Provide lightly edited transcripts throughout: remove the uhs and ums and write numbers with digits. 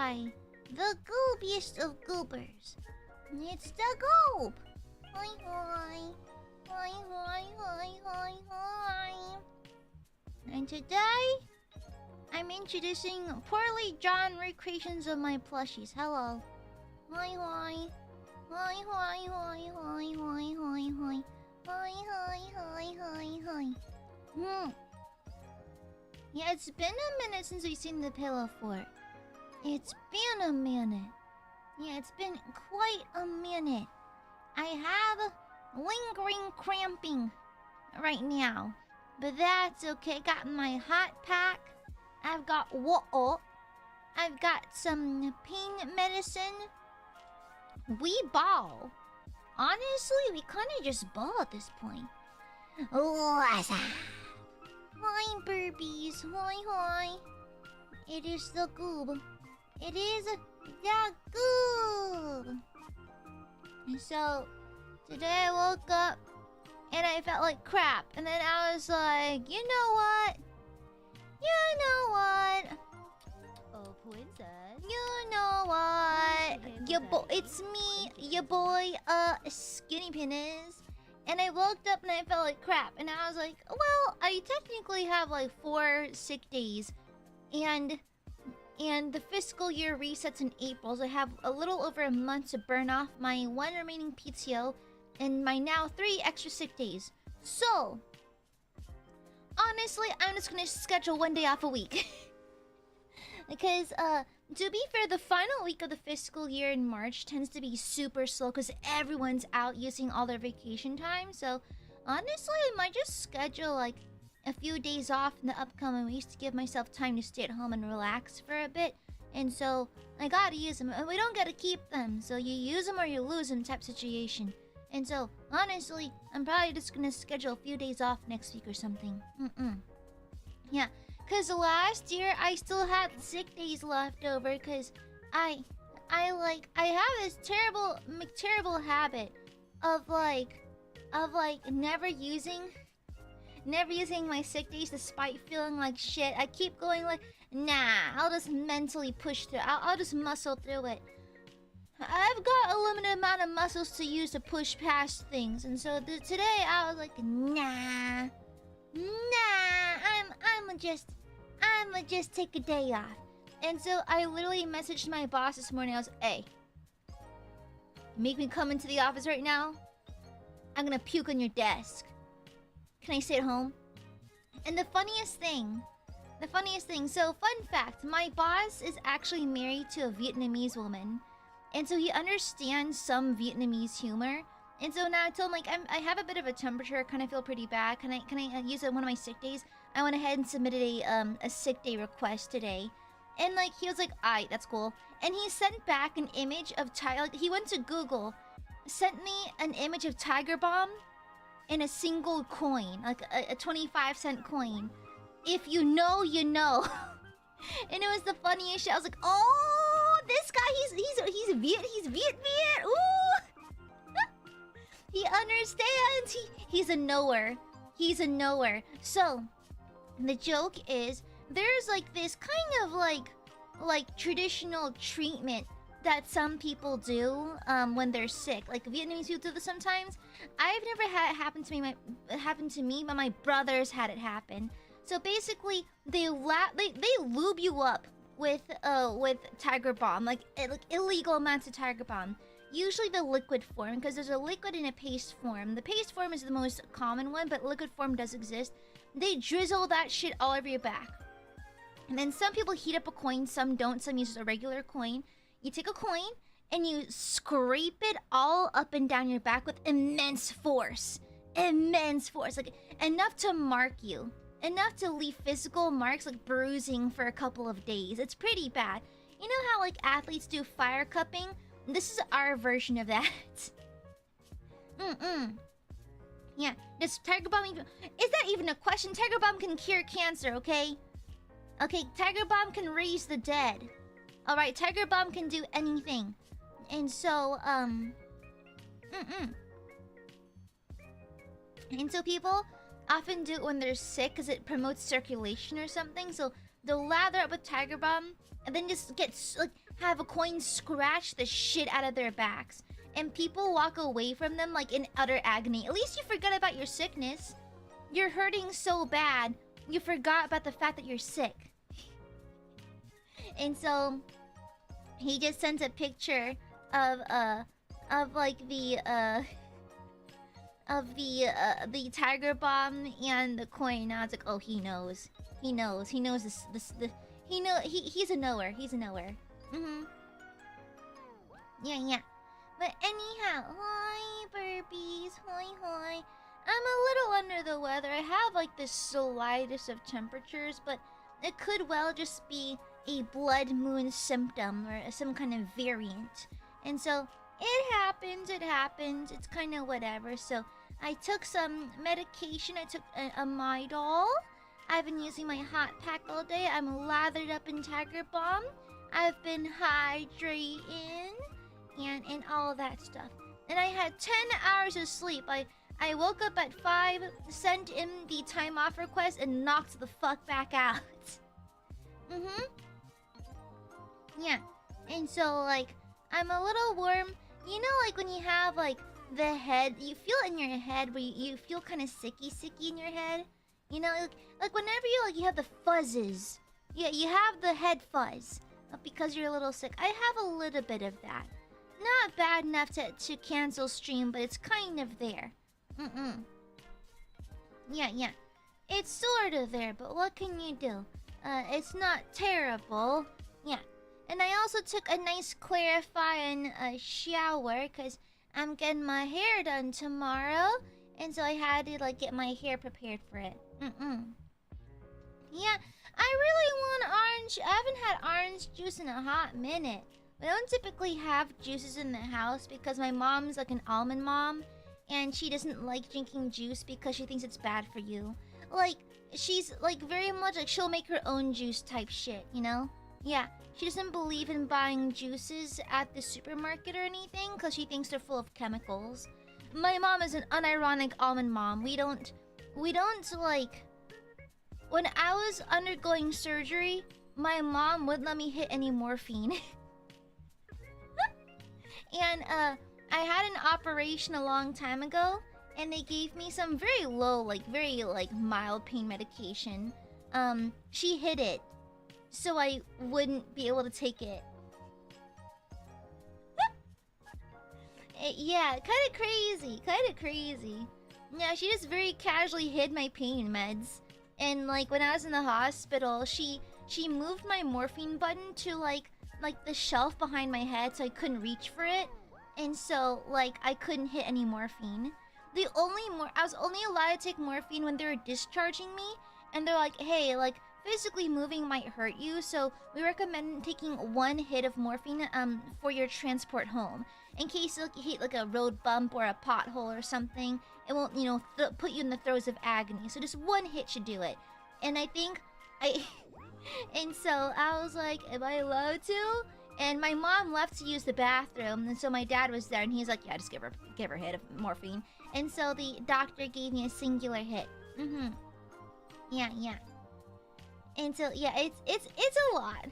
by the goobiest of goobers. It's the goob. Hi, hi. Hi, hi, hi, hi, hi. And today, I'm introducing poorly drawn recreations of my plushies. Hello. Hi, hi. Hi, hi, hi, hi, hi, hi, hi. Hi, hi, hi, hi, hi. Yeah, it's been a minute since we've seen the pillow fort. It's been a minute. Yeah, it's been quite a minute. I have lingering cramping right now. But that's okay. Got my hot pack. I've got water. I've got some pain medicine. We ball. Honestly, we kind of just ball at this point. What's up? Hi, burbies. Hi, hi. It is the goob. It is the goob. So, today I woke up and I felt like crap. And then I was like, you know what? You know what? Oh, princess. You know what? It's me, your boy, Skinny Penis. And I woke up and I felt like crap. And I was like, well, I technically have like 4 sick days. And the fiscal year resets in April. So I have a little over a month to burn off my 1 remaining PTO. And my now 3 extra sick days. So, honestly, I'm just gonna schedule 1 day off a week. Because, to be fair, the final week of the fiscal year in March tends to be super slow because everyone's out using all their vacation time. So, honestly, I might just schedule, like, a few days off in the upcoming weeks to give myself time to stay at home and relax for a bit. And so, I gotta use them. And we don't gotta keep them. So, you use them or you lose them type situation. And so, honestly, I'm probably just gonna schedule a few days off next week or something. Yeah. Because last year, I still had sick days left over because I have this terrible habit of never using my sick days despite feeling like shit. I keep going like, nah, I'll just mentally push through. I'll just muscle through it. I've got a limited amount of muscles to use to push past things. And so today, I was like, nah, I'ma just take a day off. And so I literally messaged my boss this morning. I was, hey, make me come into the office right now. I'm gonna puke on your desk. Can I stay at home? And the funniest thing, so fun fact, my boss is actually married to a Vietnamese woman. And so he understands some Vietnamese humor. And so now I told him, like, I have a bit of a temperature, I kind of feel pretty bad. Can I use one of my sick days? I went ahead and submitted a sick day request today. And, like, he was like, alright, that's cool. And he sent back an image of like, he went to Google, sent me an image of Tiger Bomb and a single coin, like a 25-cent coin. If you know, you know. And it was the funniest shit. I was like, oh, this guy, he's Viet. Ooh. He understands. He's a knower. He's a knower. So, the joke is, there's like this kind of like traditional treatment that some people do when they're sick. Like Vietnamese people do this sometimes. I've never had it happen to me, but my brothers had it happen. So basically, they lube you up with Tiger Balm, like illegal amounts of Tiger Balm. Usually the liquid form, because there's a liquid and a paste form. The paste form is the most common one, but liquid form does exist. They drizzle that shit all over your back. And then some people heat up a coin, some don't, some use a regular coin. You take a coin and you scrape it all up and down your back with immense force. Immense force, like enough to mark you. Enough to leave physical marks like bruising for a couple of days. It's pretty bad. You know how like athletes do fire cupping? This is our version of that. Yeah, this Tiger Balm even... Is that even a question? Tiger Balm can cure cancer, okay? Okay, Tiger Balm can raise the dead. Alright, Tiger Balm can do anything. And so, And so people often do it when they're sick because it promotes circulation or something. So they'll lather up with Tiger Balm and then just like have a coin scratch the shit out of their backs, and people walk away from them like in utter agony. At least you forget about your sickness. You're hurting so bad, you forgot about the fact that you're sick. And so he just sent a picture of like the tiger bomb and the coin. I was like, oh, he knows this he's a knower. Yeah. But anyhow, hi burpees, hi. I'm a little under the weather. I have like the slightest of temperatures, but it could well just be a blood moon symptom or some kind of variant. And so it happens. It's kind of whatever. So I took some medication. I took a Midol. I've been using my hot pack all day. I'm lathered up in Tiger Balm. I've been hydrating and all that stuff. And I had 10 hours of sleep. I woke up at 5, sent in the time off request, and knocked the fuck back out. Yeah. And so, like, I'm a little warm. You know, like, when you have, like, the head... You feel it in your head where you feel kind of sicky in your head? You know, like whenever you have the fuzzes. Yeah, you have the head fuzz. Because you're a little sick. I have a little bit of that. Not bad enough to cancel stream, but it's kind of there. Yeah. It's sort of there, but what can you do? It's not terrible. Yeah. And I also took a nice clarifying shower, because I'm getting my hair done tomorrow. And so I had to, like, get my hair prepared for it. Yeah, I really want orange. I haven't had orange juice in a hot minute. We don't typically have juices in the house because my mom's like an almond mom. And she doesn't like drinking juice because she thinks it's bad for you. Like, she's like very much like she'll make her own juice type shit, you know? Yeah, she doesn't believe in buying juices at the supermarket or anything because she thinks they're full of chemicals. My mom is an unironic almond mom. We don't like... When I was undergoing surgery, my mom wouldn't let me hit any morphine. And I had an operation a long time ago, and they gave me some very low, like very like mild pain medication. She hid it, so I wouldn't be able to take it. Yeah, kind of crazy. Yeah, she just very casually hid my pain meds. And like when I was in the hospital, she moved my morphine button to like the shelf behind my head so I couldn't reach for it. And so like I couldn't hit any morphine. I was only allowed to take morphine when they were discharging me, and they're like, "Hey, like physically moving might hurt you, so we recommend taking one hit of morphine for your transport home. In case like, you hit like a road bump or a pothole or something, it won't, you know, put you in the throes of agony. So just one hit should do it." And I think and so I was like, "Am I allowed to?" And my mom left to use the bathroom, and so my dad was there, and he's like, "Yeah, just give her a hit of morphine." And so the doctor gave me a singular hit. Yeah. And so yeah, it's a lot.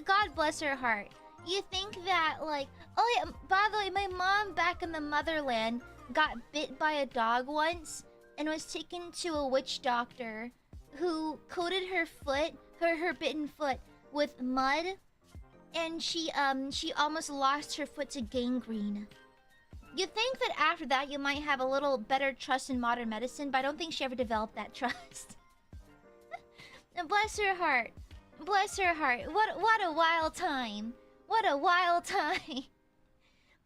God bless her heart. You think that like, oh yeah, by the way, my mom back in the motherland got bit by a dog once and was taken to a witch doctor who coated her foot, her bitten foot, with mud, and she almost lost her foot to gangrene. You'd think that after that you might have a little better trust in modern medicine, but I don't think she ever developed that trust. And bless her heart. Bless her heart. What a wild time. What a wild time.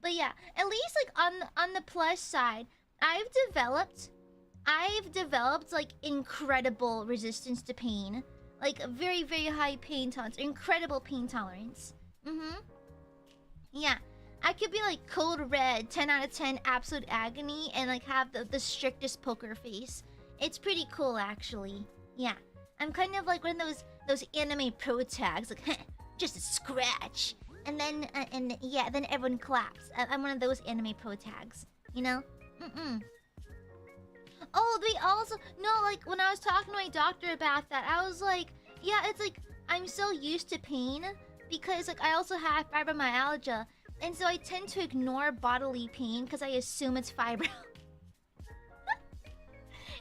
But yeah, at least like on the plus side, I've developed like incredible resistance to pain. Like very, very high pain tolerance, incredible pain tolerance. Yeah. I could be like code red, 10 out of 10 absolute agony, and like have the strictest poker face. It's pretty cool actually. Yeah. I'm kind of like one of those anime pro tags, like just a scratch. And then then everyone claps. I'm one of those anime pro tags, you know? Oh, they also... No, like, when I was talking to my doctor about that, I was like... Yeah, it's like... I'm so used to pain because like I also have fibromyalgia, and so I tend to ignore bodily pain because I assume it's fibro.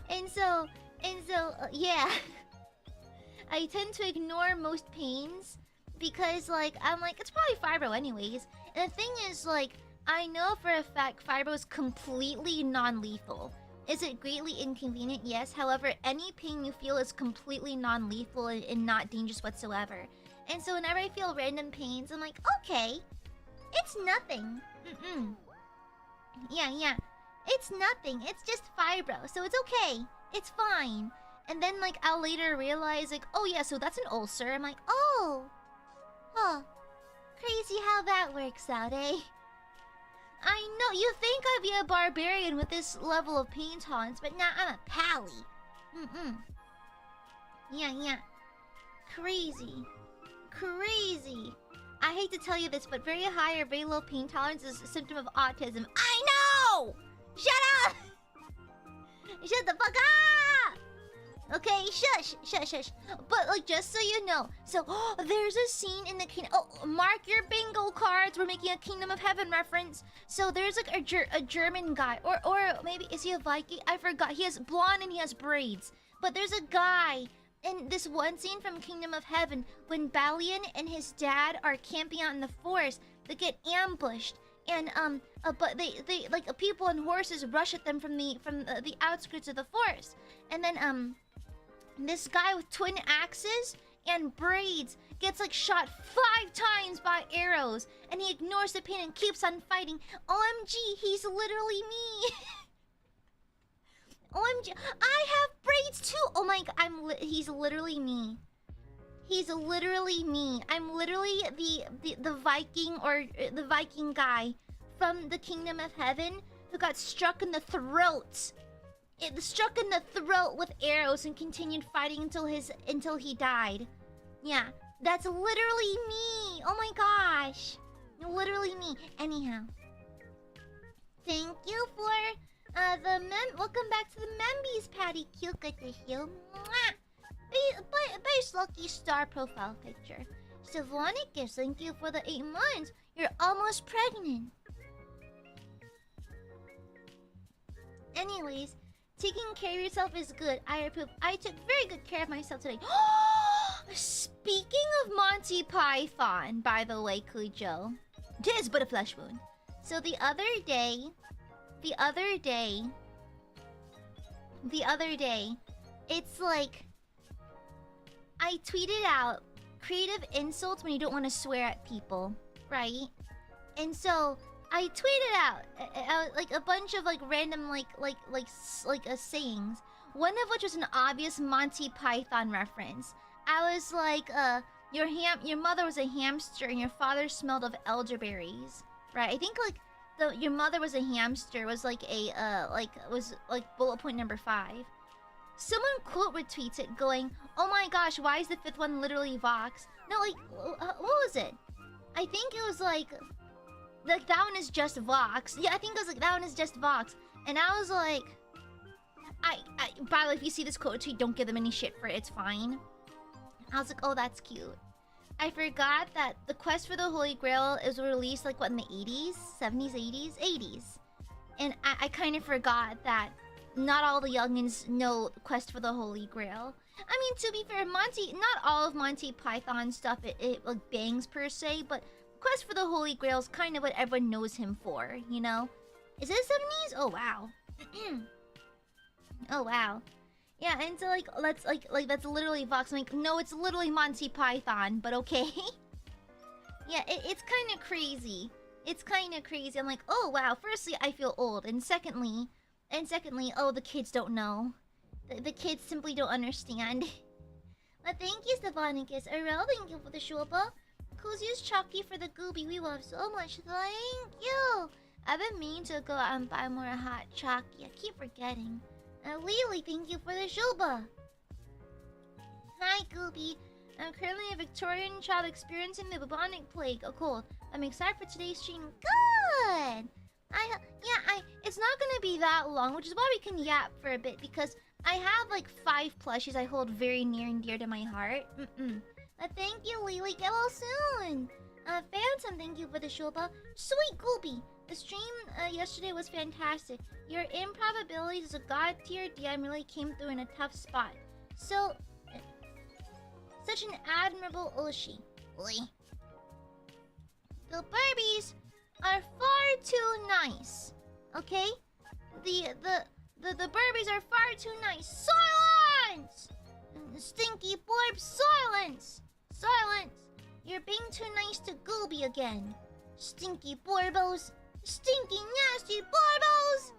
and so yeah, I tend to ignore most pains because like I'm like it's probably fibro anyways. And the thing is like I know for a fact fibro is completely non-lethal. Is it greatly inconvenient? Yes. However, any pain you feel is completely non-lethal and not dangerous whatsoever. And so whenever I feel random pains, I'm like, okay, it's nothing. Yeah. It's nothing. It's just fibro. So it's okay. It's fine. And then like I'll later realize like, oh yeah, so that's an ulcer. I'm like, oh. Huh. Crazy how that works out, eh? I know, you think I'd be a barbarian with this level of pain tolerance, but nah, I'm a pally. Yeah. Crazy. I hate to tell you this, but very high or very low pain tolerance is a symptom of autism. I know! Shut up! Shut the fuck up! Okay, shush. But like, just so you know, so there's a scene in the kingdom. Oh, mark your bingo cards. We're making a Kingdom of Heaven reference. So there's like a German guy, or maybe is he a Viking? I forgot. He has blonde and he has braids. But there's a guy in this one scene from Kingdom of Heaven when Balian and his dad are camping out in the forest. They get ambushed. And but they like people on horses rush at them from the outskirts of the forest. And then this guy with twin axes and braids gets like shot 5 times by arrows, and he ignores the pain and keeps on fighting. OMG, he's literally me. OMG, I have braids too. Oh my god, he's literally me. He's literally me. I'm literally the Viking or the Viking guy from the Kingdom of Heaven who got struck in the throat. Struck in the throat with arrows and continued fighting until he died. Yeah, that's literally me. Oh my gosh, literally me. Anyhow, thank you for welcome back to the Membies, Patty. Cute, good to you. Base lucky star profile picture. Savonicus, thank you for the 8 months. You're almost pregnant. Anyways, taking care of yourself is good. I approve. I took very good care of myself today. Speaking of Monty Python, by the way, Cujo, tis but a flesh wound. So the other day, it's like I tweeted out creative insults when you don't want to swear at people, right? And so I tweeted out like a bunch of like random sayings. One of which was an obvious Monty Python reference. I was like, your mother was a hamster and your father smelled of elderberries, right? I think like your mother was a hamster was like was bullet point number 5. Someone quote retweets it going, oh my gosh, why is the 5th one literally Vox? No, like, what was it? I think it was like that one is just Vox. Yeah, I think it was like that one is just Vox. And I was like, by the way, if you see this quote tweet, don't give them any shit for it, it's fine. I was like, oh, that's cute. I forgot that the Quest for the Holy Grail is released like what, in the 80s? 70s, 80s? 80s. And I kind of forgot that not all the youngins know Quest for the Holy Grail. I mean, to be fair, not all of Monty Python stuff it like bangs per se, but Quest for the Holy Grail is kind of what everyone knows him for, you know? Is it 70s? Oh wow. Oh wow. Yeah, and so like that's literally Vox. I'm like, no, it's literally Monty Python, but okay. Yeah, it's kind of crazy. It's kind of crazy. I'm like, oh wow. Firstly, I feel old, and secondly, oh, the kids don't know. The kids simply don't understand. But thank you, Stephanicus. Arel, thank you for the shulpa. Cozy's Chucky for the gooby we love so much. Thank you. I've been meaning to go out and buy more hot Chucky. I keep forgetting. Lily, thank you for the shulpa. Hi, Gooby. I'm currently a Victorian child experiencing the bubonic plague, a cold. I'm excited for today's stream. Good. It's not gonna be that long, which is why we can yap for a bit, because I have like 5 plushies I hold very near and dear to my heart. Thank you, Lily. Get well soon. Phantom, thank you for the shulpa. Sweet Goopy. The stream yesterday was fantastic. Your improbabilities as a god tier DM really came through in a tough spot. So, such an admirable Oshi. Oi. The Barbies are far too nice. Okay? The Barbies are far too nice. Silence! Stinky Blorb, silence! Silence! You're being too nice to Gooby again. Stinky Blorbos. Stinky nasty Blorbos!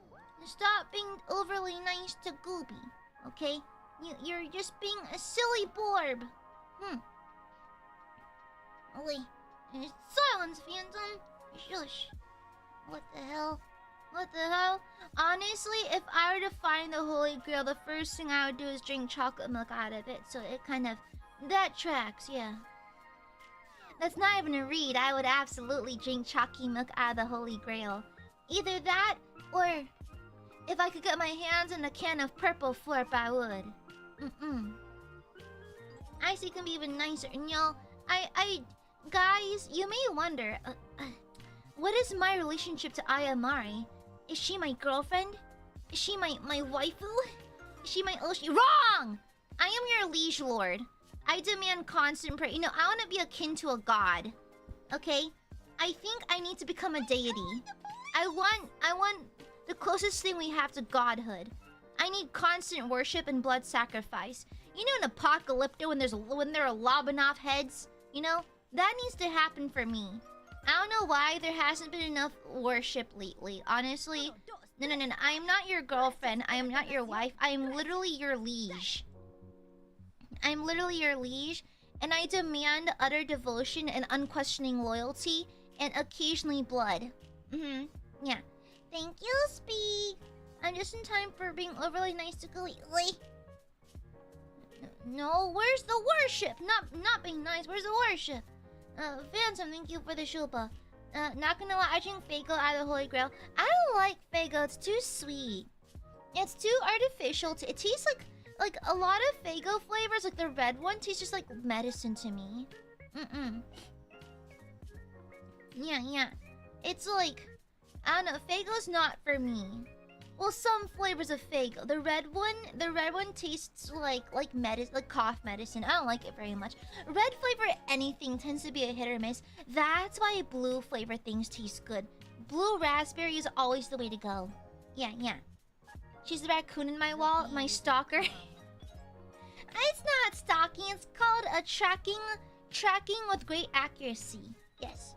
Stop being overly nice to Gooby, okay? You're just being a silly Blorb. Oh wait. Silence, Phantom. Shush. What the hell? What the hell? Honestly, if I were to find the Holy Grail, the first thing I would do is drink chocolate milk out of it. So it kind of... that tracks, yeah. That's not even a read. I would absolutely drink chalky milk out of the Holy Grail. Either that, or... if I could get my hands on a can of purple florp, I would. Icy can be even nicer. And y'all, guys, you may wonder... what is my relationship to AiaAmare? Is she my girlfriend? Is she my waifu? Is she my Oshi? Wrong! I am your liege lord. I demand constant prayer. You know, I want to be akin to a god. Okay? I think I need to become a deity. I want the closest thing we have to godhood. I need constant worship and blood sacrifice. You know, in Apocalypto when there are lobbing off heads, you know? That needs to happen for me. I don't know why there hasn't been enough worship lately. Honestly, no. I am not your girlfriend. I am not your wife. I am literally your liege. I'm literally your liege, and I demand utter devotion and unquestioning loyalty, and occasionally blood. Yeah. Thank you, Speed. I'm just in time for being overly nice to Glee. No, where's the worship? Not being nice. Where's the worship? Phantom, thank you for the shulpa. Not gonna lie, I drink Faygo out of the Holy Grail. I don't like Faygo. It's too sweet. It's too artificial. It tastes like a lot of Faygo flavors, like the red one, tastes just like medicine to me. Yeah. It's like, I don't know, Faygo's not for me. Well, some flavors of Faygo. The red one tastes like medicine, like cough medicine. I don't like it very much. Red flavor anything tends to be a hit or miss. That's why blue flavor things taste good. Blue raspberry is always the way to go. Yeah. She's the raccoon in my wall, my stalker. It's not stalking, it's called a tracking with great accuracy. Yes.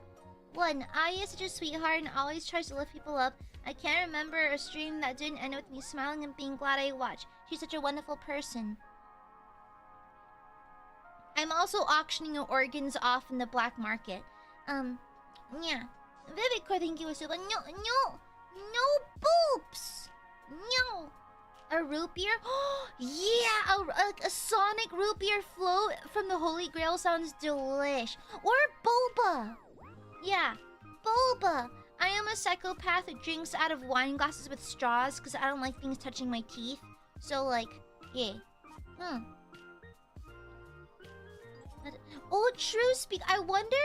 One, Aya is such a sweetheart and always tries to lift people up. I can't remember a stream that didn't end with me smiling and being glad I watched. She's such a wonderful person. I'm also auctioning your organs off in the black market. Yeah. Vivicor, thank you so much. No boops! No! A root beer? Oh, yeah! A sonic root beer float from the Holy Grail sounds delish. Or boba! Yeah, boba! I am a psychopath who drinks out of wine glasses with straws because I don't like things touching my teeth. So, like, yeah. Oh, true speak. I wonder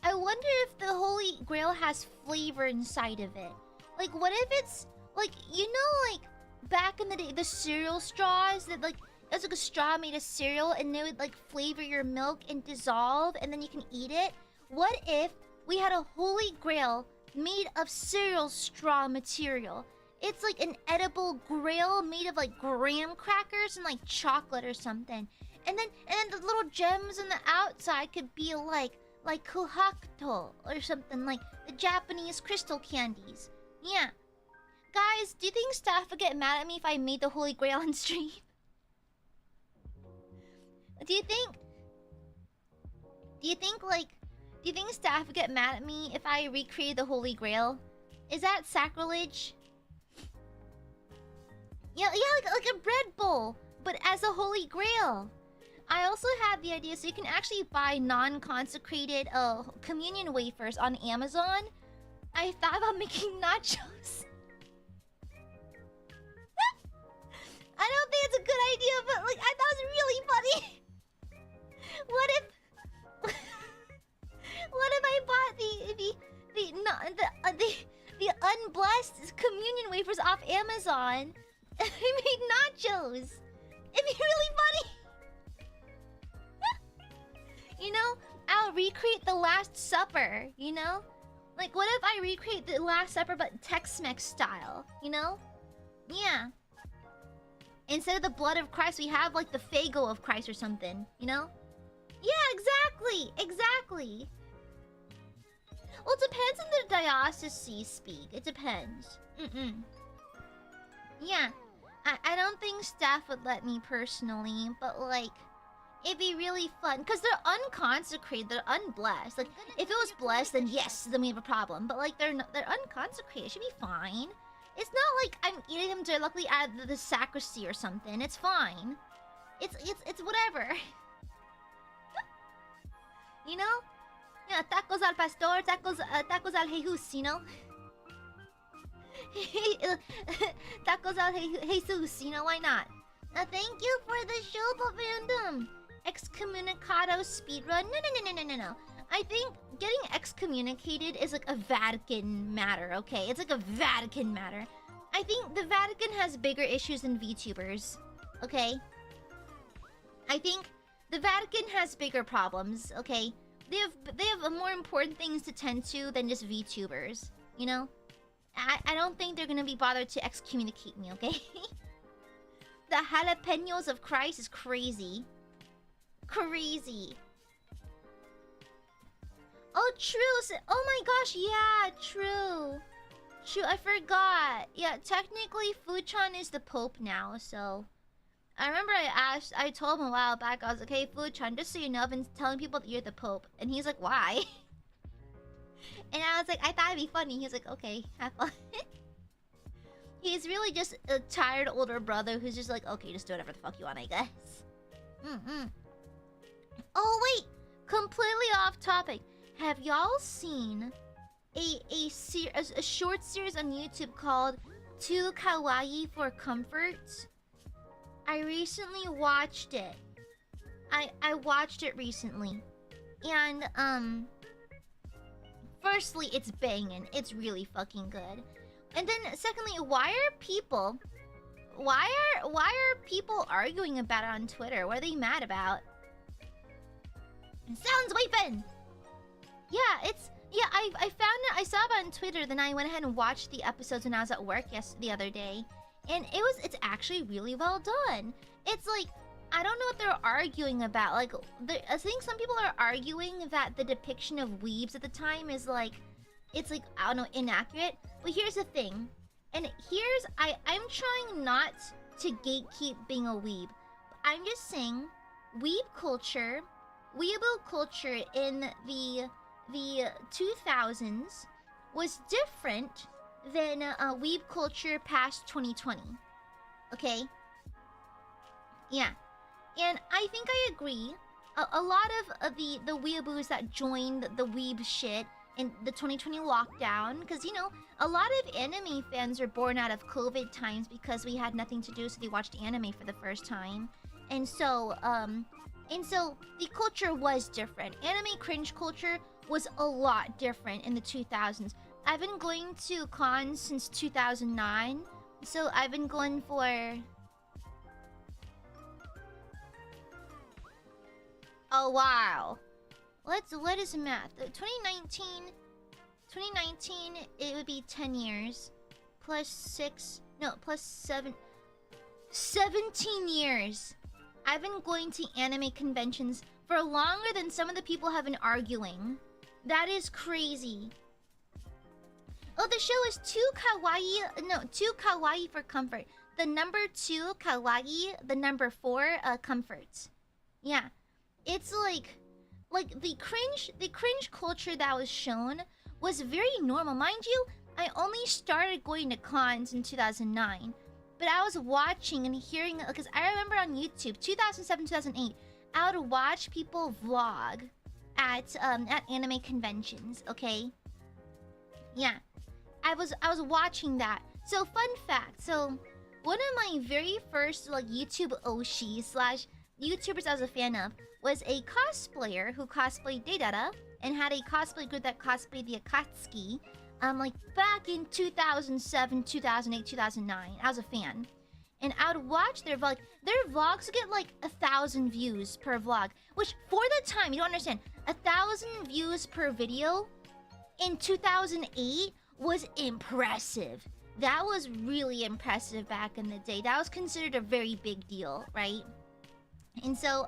if the Holy Grail has flavor inside of it. Like, what if it's, like, you know, like, back in the day, the cereal straws that, like, it was like a straw made of cereal and they would, like, flavor your milk and dissolve and then you can eat it? What if we had a Holy Grail made of cereal straw material? It's like an edible grail made of like graham crackers and like chocolate or something. And then the little gems on the outside could be like kuhakuto or something, like the Japanese crystal candies. Yeah. Guys, do you think staff would get mad at me if I made the Holy Grail on stream? Do you think staff would get mad at me if I recreated the Holy Grail? Is that sacrilege? Yeah, like a bread bowl, but as a Holy Grail. I also have the idea, so you can actually buy non-consecrated communion wafers on Amazon. I thought about making nachos. I don't think it's a good idea, but like I thought it was really funny. What if what if I bought the unblessed communion wafers off Amazon? I made nachos. It'd be really funny. You know, I'll recreate the Last Supper, you know? Like, what if I recreate the Last Supper but Tex-Mex style, you know? Yeah. Instead of the blood of Christ, we have, like, the Fago of Christ or something, you know? Yeah, exactly! Exactly! Well, it depends on the diocese speak. It depends. Yeah. I don't think staff would let me personally, but, like... It'd be really fun, because they're unconsecrated, they're unblessed. Like, if it was blessed, then yes, then we have a problem. But, like, they're unconsecrated, it should be fine. It's not like I'm eating them directly out of the sacristy or something. It's fine. It's whatever. You know? Yeah, tacos al pastor, tacos al Jesus, you know? Tacos al Jesus, you know, why not? Thank you for the show, fandom. Excommunicado speedrun? No. I think getting excommunicated is like a Vatican matter, okay? It's like a Vatican matter. I think the Vatican has bigger issues than VTubers, okay? I think the Vatican has bigger problems, okay? They have more important things to tend to than just VTubers, you know? I don't think they're gonna be bothered to excommunicate me, okay? The jalapenos of Christ is crazy. Crazy. Oh, true. Oh my gosh, yeah, true. True, I forgot. Yeah, technically, Fuchan is the Pope now, so... I remember I told him a while back, I was like, hey, Fuchan, just so you know, I've been telling people that you're the Pope. And he's like, why? And I was like, I thought it'd be funny. He's like, okay, have fun. He's really just a tired older brother who's just like, okay, just do whatever the fuck you want, I guess. Oh, wait! Completely off topic. Have y'all seen a short series on YouTube called Too Kawaii for Comfort? I recently watched it. I watched it recently. And, firstly, it's banging. It's really fucking good. And then, secondly, why are people arguing about it on Twitter? What are they mad about? Sounds weapon! Yeah, I found it, I saw it on Twitter, then I went ahead and watched the episodes when I was at work the other day. And it's actually really well done. It's like, I don't know what they're arguing about. Like, I think some people are arguing that the depiction of weebs at the time is like, it's like, I don't know, inaccurate. But here's the thing. And I'm trying not to gatekeep being a weeb. I'm just saying, weeaboo culture in the 2000s was different than weeb culture past 2020. Okay? Yeah. And I think I agree. A lot of the weeaboos that joined the weeb shit in the 2020 lockdown, because, you know, a lot of anime fans are born out of COVID times because we had nothing to do, so they watched anime for the first time. And so the culture was different. Anime cringe culture was a lot different in the 2000s. I've been going to cons since 2009, so I've been going for... Oh, wow. What is math? 2019, it would be 10 years. Plus 6... No, plus 7... 17 years! I've been going to anime conventions for longer than some of the people have been arguing. That is crazy. Oh, the show is too kawaii... No, too kawaii for comfort. The number 2, kawaii. The number 4, comfort. Yeah. It's like the cringe culture that was shown was very normal. Mind you, I only started going to cons in 2009. But I was watching and hearing, because I remember on YouTube, 2007, 2008, I would watch people vlog at anime conventions, okay? Yeah. I was watching that. So, fun fact. So, one of my very first, like, YouTube Oshi / YouTubers I was a fan of was a cosplayer who cosplayed Deidara and had a cosplay group that cosplayed the Akatsuki. Like back in 2007, 2008, 2009. I was a fan. And I would watch their vlog. Their vlogs get like 1,000 views per vlog. Which, for the time, you don't understand. 1,000 views per video in 2008 was impressive. That was really impressive back in the day. That was considered a very big deal, right? And so,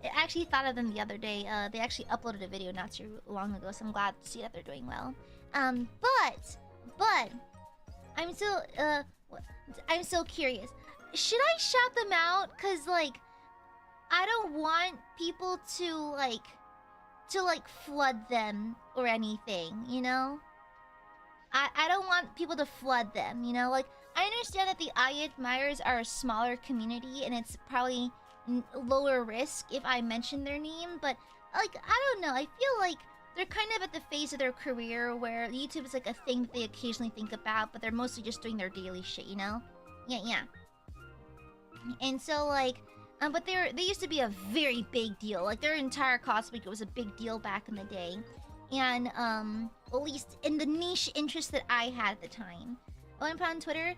I actually thought of them the other day. They actually uploaded a video not too long ago, so I'm glad to see that they're doing well. But I'm so curious. Should I shout them out? Cause like, I don't want people to flood them or anything, you know? I don't want people to flood them, you know? Like, I understand that the Aiadmirers are a smaller community and it's probably lower risk if I mention their name, but like, I don't know. I feel like they're kind of at the phase of their career where YouTube is like a thing that they occasionally think about, but they're mostly just doing their daily shit, you know? Yeah. And so like, but they used to be a very big deal. Like their entire cosplay was a big deal back in the day, and at least in the niche interest that I had at the time. Oh, I'm on Twitter.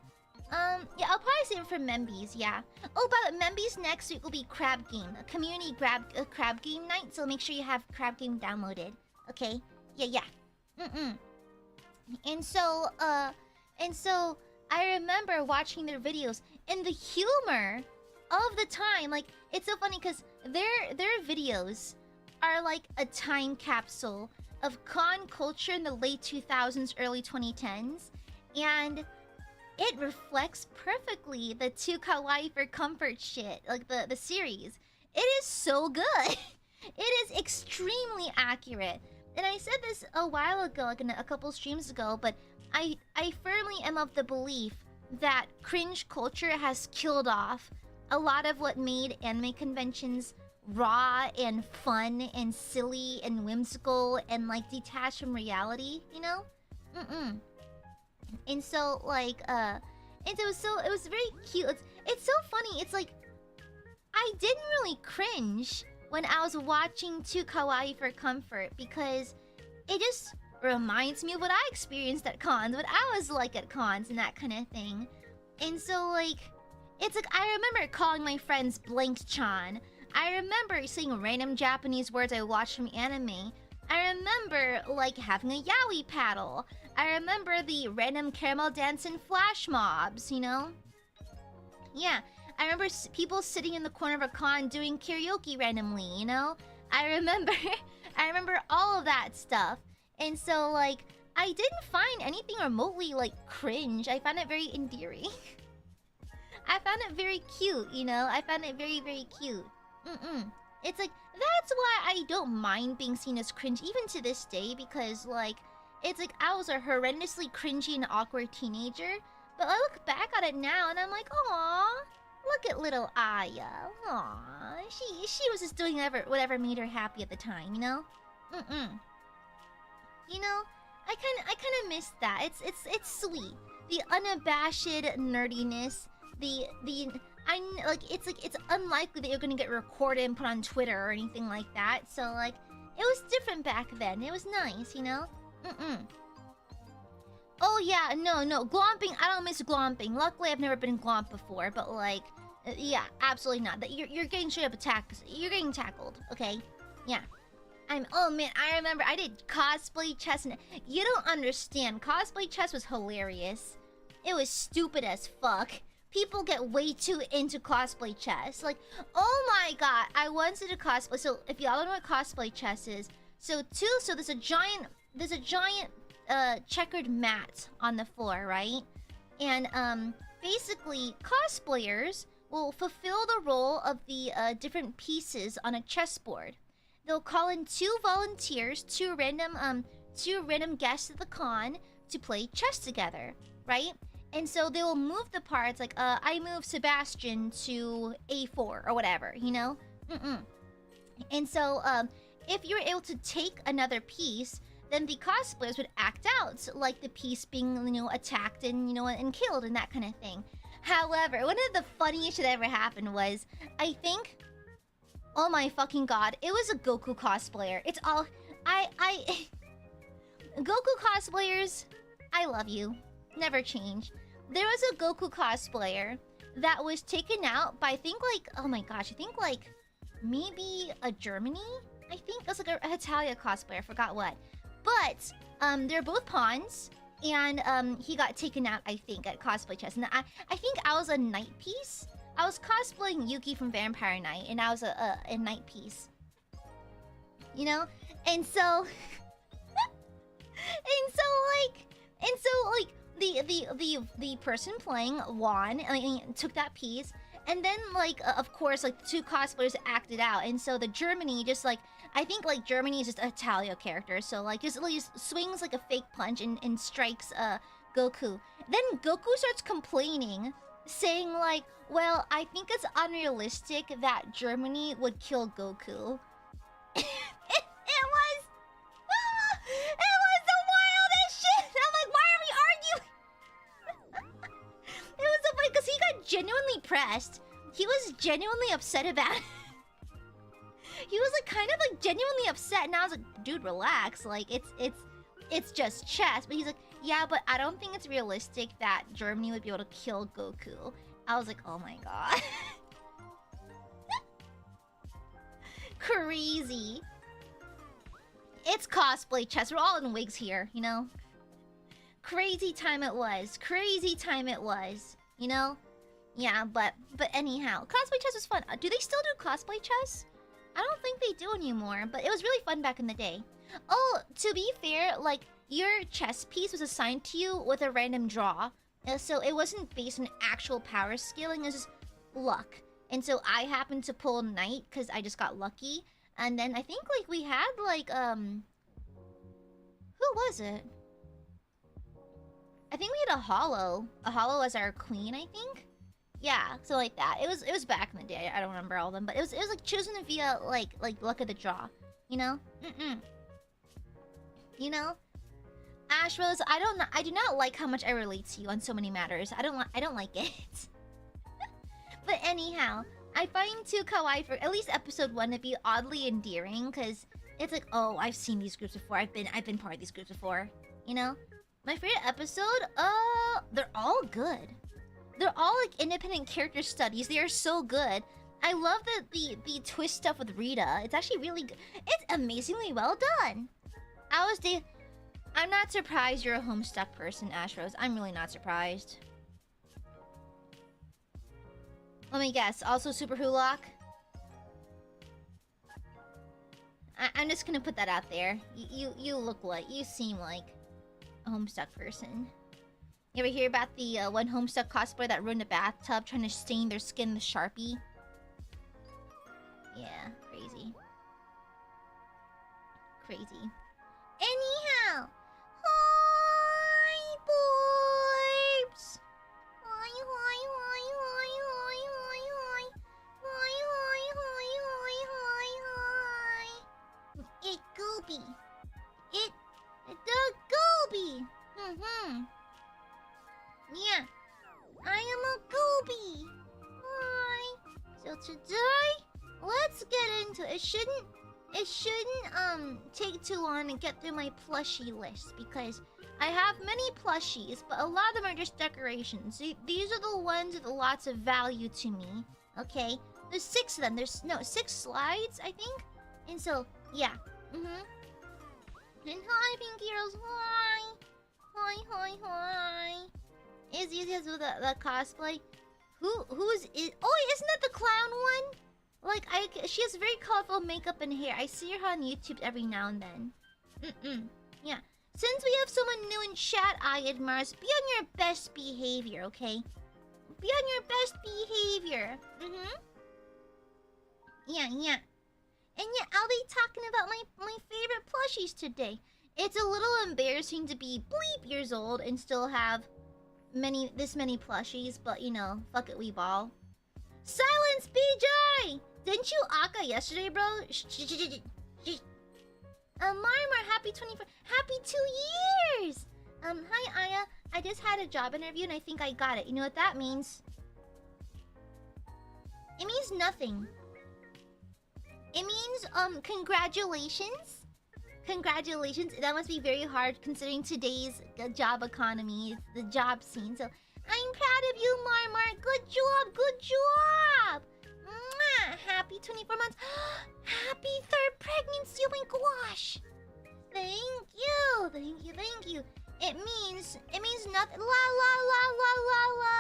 Yeah, I'll probably save it for Membies, yeah. Oh, but Membies next week will be Crab Game, a community crab game night, so make sure you have Crab Game downloaded. Okay? Yeah. And so I remember watching their videos and the humor of the time, like, it's so funny because their videos are like a time capsule of con culture in the late 2000s, early 2010s, and it reflects perfectly the 2 kawaii for comfort shit, like the series. It is so good. It is extremely accurate. And I said this a while ago, like in a couple streams ago, but I firmly am of the belief that cringe culture has killed off a lot of what made anime conventions raw and fun and silly and whimsical and like detached from reality, you know? And so like and it was very cute. It's so funny. It's like I didn't really cringe when I was watching 2 kawaii for comfort because it just reminds me of what I experienced at cons, what I was like at cons and that kind of thing. And so like it's like I remember calling my friends Blank-chan. I remember seeing random Japanese words I watched from anime. I remember like having a yaoi paddle. I remember the random caramel dance and flash mobs, you know? Yeah, I remember people sitting in the corner of a con doing karaoke randomly, you know? I remember all of that stuff. And so like I didn't find anything remotely like cringe. I found it very endearing. I found it very cute, you know? I found it very, very cute. It's like, that's why I don't mind being seen as cringe, even to this day, because, like, it's like I was a horrendously cringy and awkward teenager, but I look back at it now and I'm like, aw, look at little Aya. Aw, she was just doing whatever made her happy at the time, you know? You know, I kind of miss that. It's sweet. The unabashed nerdiness, it's unlikely that you're gonna get recorded and put on Twitter or anything like that. So like, it was different back then. It was nice, you know. Oh yeah, no, glomping. I don't miss glomping. Luckily, I've never been glomp before. But like, yeah, absolutely not. That you're getting straight up attacked. You're getting tackled. Okay, yeah. Oh man, I remember I did cosplay chess, and you don't understand. Cosplay chess was hilarious. It was stupid as fuck. People get way too into cosplay chess. Like, oh my god, I once did a cosplay. So if y'all don't know what cosplay chess is, so there's a giant checkered mat on the floor, right? And basically cosplayers will fulfill the role of the different pieces on a chessboard. They'll call in 2 volunteers, two random guests at the con to play chess together, right? And so they will move the parts, like, I move Sebastian to A4 or whatever, you know? And so, if you were able to take another piece, then the cosplayers would act out, like the piece being, you know, attacked and, you know, and killed and that kind of thing. However, one of the funniest shit that ever happened was, I think Oh my fucking god. It was a Goku cosplayer. It's all... Goku cosplayers, I love you. Never change. There was a Goku cosplayer that was taken out by, I think, like... Oh my gosh, I think, like... Maybe a Germany? I think it was like a Italia cosplayer. I forgot what. But, they're both pawns. And, he got taken out, I think, at Cosplay Chess. And I think I was a night piece. I was cosplaying Yuki from Vampire Knight, and I was a night piece. You know? And so... the person playing won, and took that piece. And then, like, of course, like, the two cosplayers acted out. And so the Germany just, like... I think, like, Germany is just a Talia character. So, like, just swings, like, a fake punch and strikes, Goku. Then Goku starts complaining, saying, like, well, I think it's unrealistic that Germany would kill Goku. It was the wildest shit! I'm like, why are we arguing? It was so funny, because he got genuinely pressed. He was genuinely upset about it. He was like kind of like genuinely upset, and I was like, dude, relax. Like it's just chess. But he's like, yeah, but I don't think it's realistic that Germany would be able to kill Goku. I was like, oh my god. Crazy. It's cosplay chess. We're all in wigs here, you know? Crazy time it was. Crazy time it was. You know? Yeah, but anyhow. Cosplay chess was fun. Do they still do cosplay chess? I don't think they do anymore, but it was really fun back in the day. Oh, to be fair, like, your chess piece was assigned to you with a random draw. So it wasn't based on actual power scaling, it was just luck. And so I happened to pull knight because I just got lucky. And then I think, like, we had, like, who was it? I think we had a hollow. A hollow as our queen, I think? Yeah, so like that. It was back in the day. I don't remember all of them, but it was like chosen via like luck of the draw, you know? You know? Ash Rose, I do not like how much I relate to you on so many matters. I don't like it. But anyhow, I find too kawaii for at least episode 1 to be oddly endearing, because it's like, oh, I've seen these groups before. I've been part of these groups before, you know? My favorite episode, they're all good. They're all like independent character studies. They are so good. I love the twist stuff with Rita. It's actually really good. It's amazingly well done. I'm not surprised you're a Homestuck person, Ashrose. I'm really not surprised. Let me guess. Also Super Hulock? I'm just gonna put that out there. You look like, you seem like a Homestuck person. You ever hear about the one Homestuck cosplayer that ruined a bathtub trying to stain their skin with Sharpie? Yeah, crazy. Crazy. Anyhow! Hi, boys! Hi, hi, hi, hi, hi, hi, hi. Hi, hi, hi, hi, hi, hi. It Gooby. The Gooby! Yeah, I am a Gooby. Hi. So today, let's get into it. It shouldn't take too long to get through my plushie list, because I have many plushies, but a lot of them are just decorations. These are the ones with lots of value to me. Okay, there's 6 of them. There's 6 slides, I think. And so yeah, And hi, Pinky Rose. Hi. Hi, hi, hi. Is easy as with the cosplay. Who's it? Oh, isn't that the clown one? Like, she has very colorful makeup and hair. I see her on YouTube every now and then. Yeah. Since we have someone new in chat, Aiadmirers, be on your best behavior, okay? Be on your best behavior. Yeah. And yeah, I'll be talking about my favorite plushies today. It's a little embarrassing to be bleep years old and still have this many plushies, but you know, fuck it, we ball. Silence, BJ! Didn't you Aka yesterday, bro? Marmar, happy 24. Happy 2 years! Hi, Aya. I just had a job interview and I think I got it. You know what that means? It means nothing. It means congratulations. Congratulations. That must be very hard considering today's job economy, the job scene. So I'm proud of you, Marmar. Good job. Good job. Mwah. Happy 24 months. Happy 3rd pregnancy. Oh my gosh. Thank you. Thank you. Thank you. It means nothing. La la la la la la.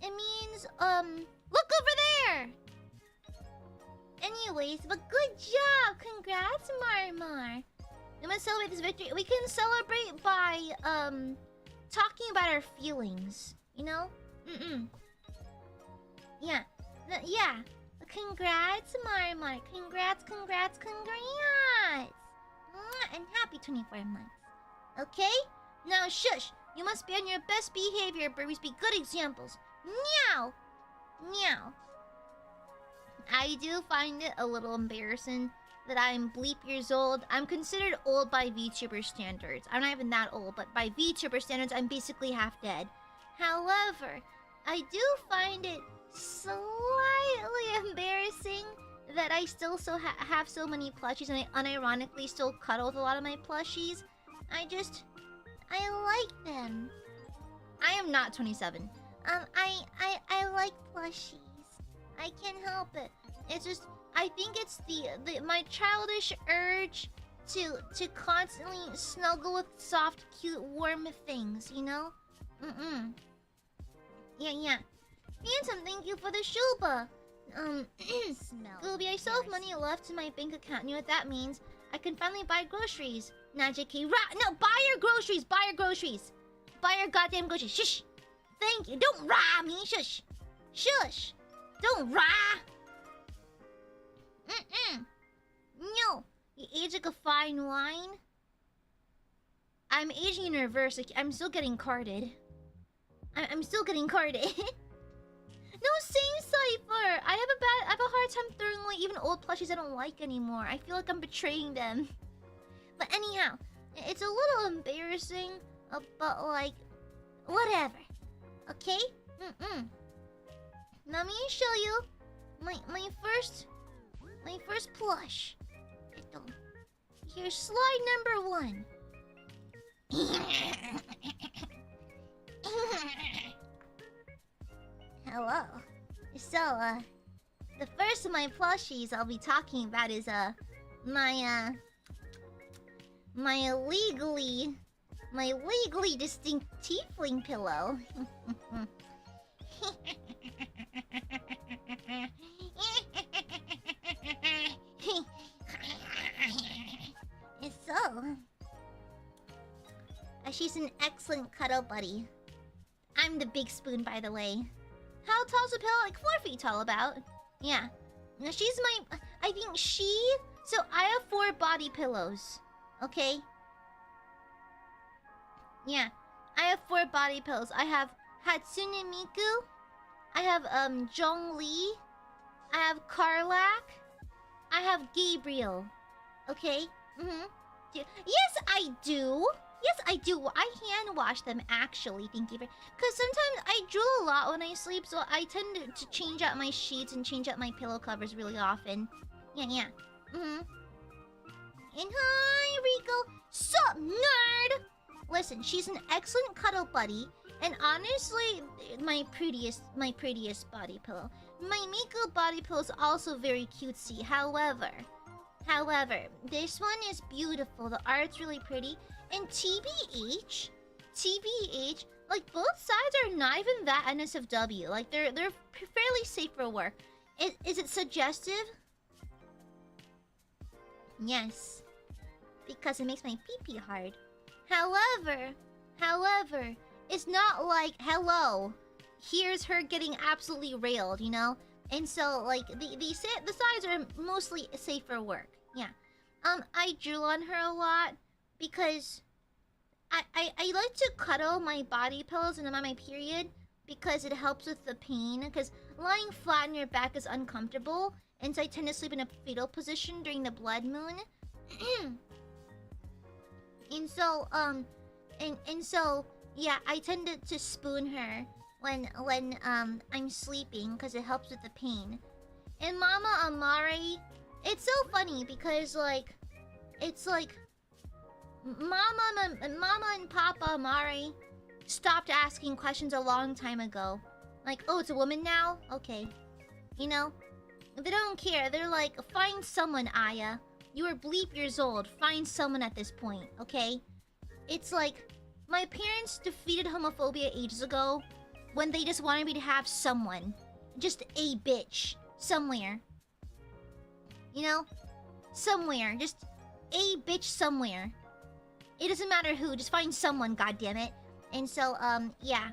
It means look over there. Anyways, but good job. Congrats, Marmar. I'm gonna celebrate this victory. We can celebrate by talking about our feelings. You know? Yeah. Yeah. Congrats, Marmar. Congrats, congrats, congrats. And happy 24 months. Okay? Now shush. You must be on your best behavior, birdies. Be good examples. Meow. Meow. I do find it a little embarrassing that I'm bleep years old. I'm considered old by VTuber standards. I'm not even that old, but by VTuber standards, I'm basically half dead. However, I do find it slightly embarrassing that I still have so many plushies, and I unironically still cuddle with a lot of my plushies. I like them. I am not 27. I like plushies. I can't help it. It's just, I think it's my childish urge to constantly snuggle with soft, cute, warm things, you know? Yeah. Phantom, thank you for the shuba. Gooby, I still have money left in my bank account. You know what that means? I can finally buy groceries. Nah, JK, no, buy your groceries, buy your groceries. Buy your goddamn groceries. Shush. Thank you. Don't rah me. Shush. Shush. Don't rah. No. You age like a fine wine. I'm aging in reverse. Like, I'm still getting carded. I'm still getting carded. No, same Cypher. I have a hard time throwing away even old plushies I don't like anymore. I feel like I'm betraying them. But anyhow, it's a little embarrassing, but like, whatever. Okay? Now let me show you my first plush. Here's slide number 1. Hello. So, the first of my plushies I'll be talking about is my legally distinct tiefling pillow. So, she's an excellent cuddle buddy. I'm the big spoon, by the way. How tall's a pillow? Like 4 feet tall, about. Yeah. Now she's my... I think she... So, I have 4 body pillows. Okay? Yeah. I have 4 body pillows. I have Hatsune Miku. I have, Zhongli. I have Karlak. I have Gabriel. Okay? Yes, I do. Yes, I do. I hand wash them, actually. Thank you for... Because sometimes I drool a lot when I sleep, so I tend to change out my sheets and change out my pillow covers really often. Yeah. And hi, Rico. Sup, nerd? Listen, she's an excellent cuddle buddy, and honestly, my prettiest body pillow. My Miku body pillow is also very cutesy. However, this one is beautiful. The art's really pretty. And TBH, like both sides are not even that NSFW. Like they're fairly safe for work. Is it suggestive? Yes, because it makes my pee-pee hard. However, it's not like, hello, here's her getting absolutely railed, you know? And so, like, the sides are mostly safe for work. Yeah. I drool on her a lot because I like to cuddle my body pillows when I'm on my period because it helps with the pain. Because lying flat on your back is uncomfortable, and so I tend to sleep in a fetal position during the blood moon. And so yeah, I tend to spoon her when I'm sleeping because it helps with the pain. And Mama Amare It's so funny because like, it's like, Mama and Papa Amare stopped asking questions a long time ago. Like, oh, it's a woman now? Okay. You know? They don't care. They're like, find someone, Aya. You are bleep years old. Find someone at this point, okay? It's like, my parents defeated homophobia ages ago when they just wanted me to have someone. Just a bitch. Somewhere. You know? Somewhere. Just a bitch somewhere. It doesn't matter who. Just find someone, goddammit. And so, yeah.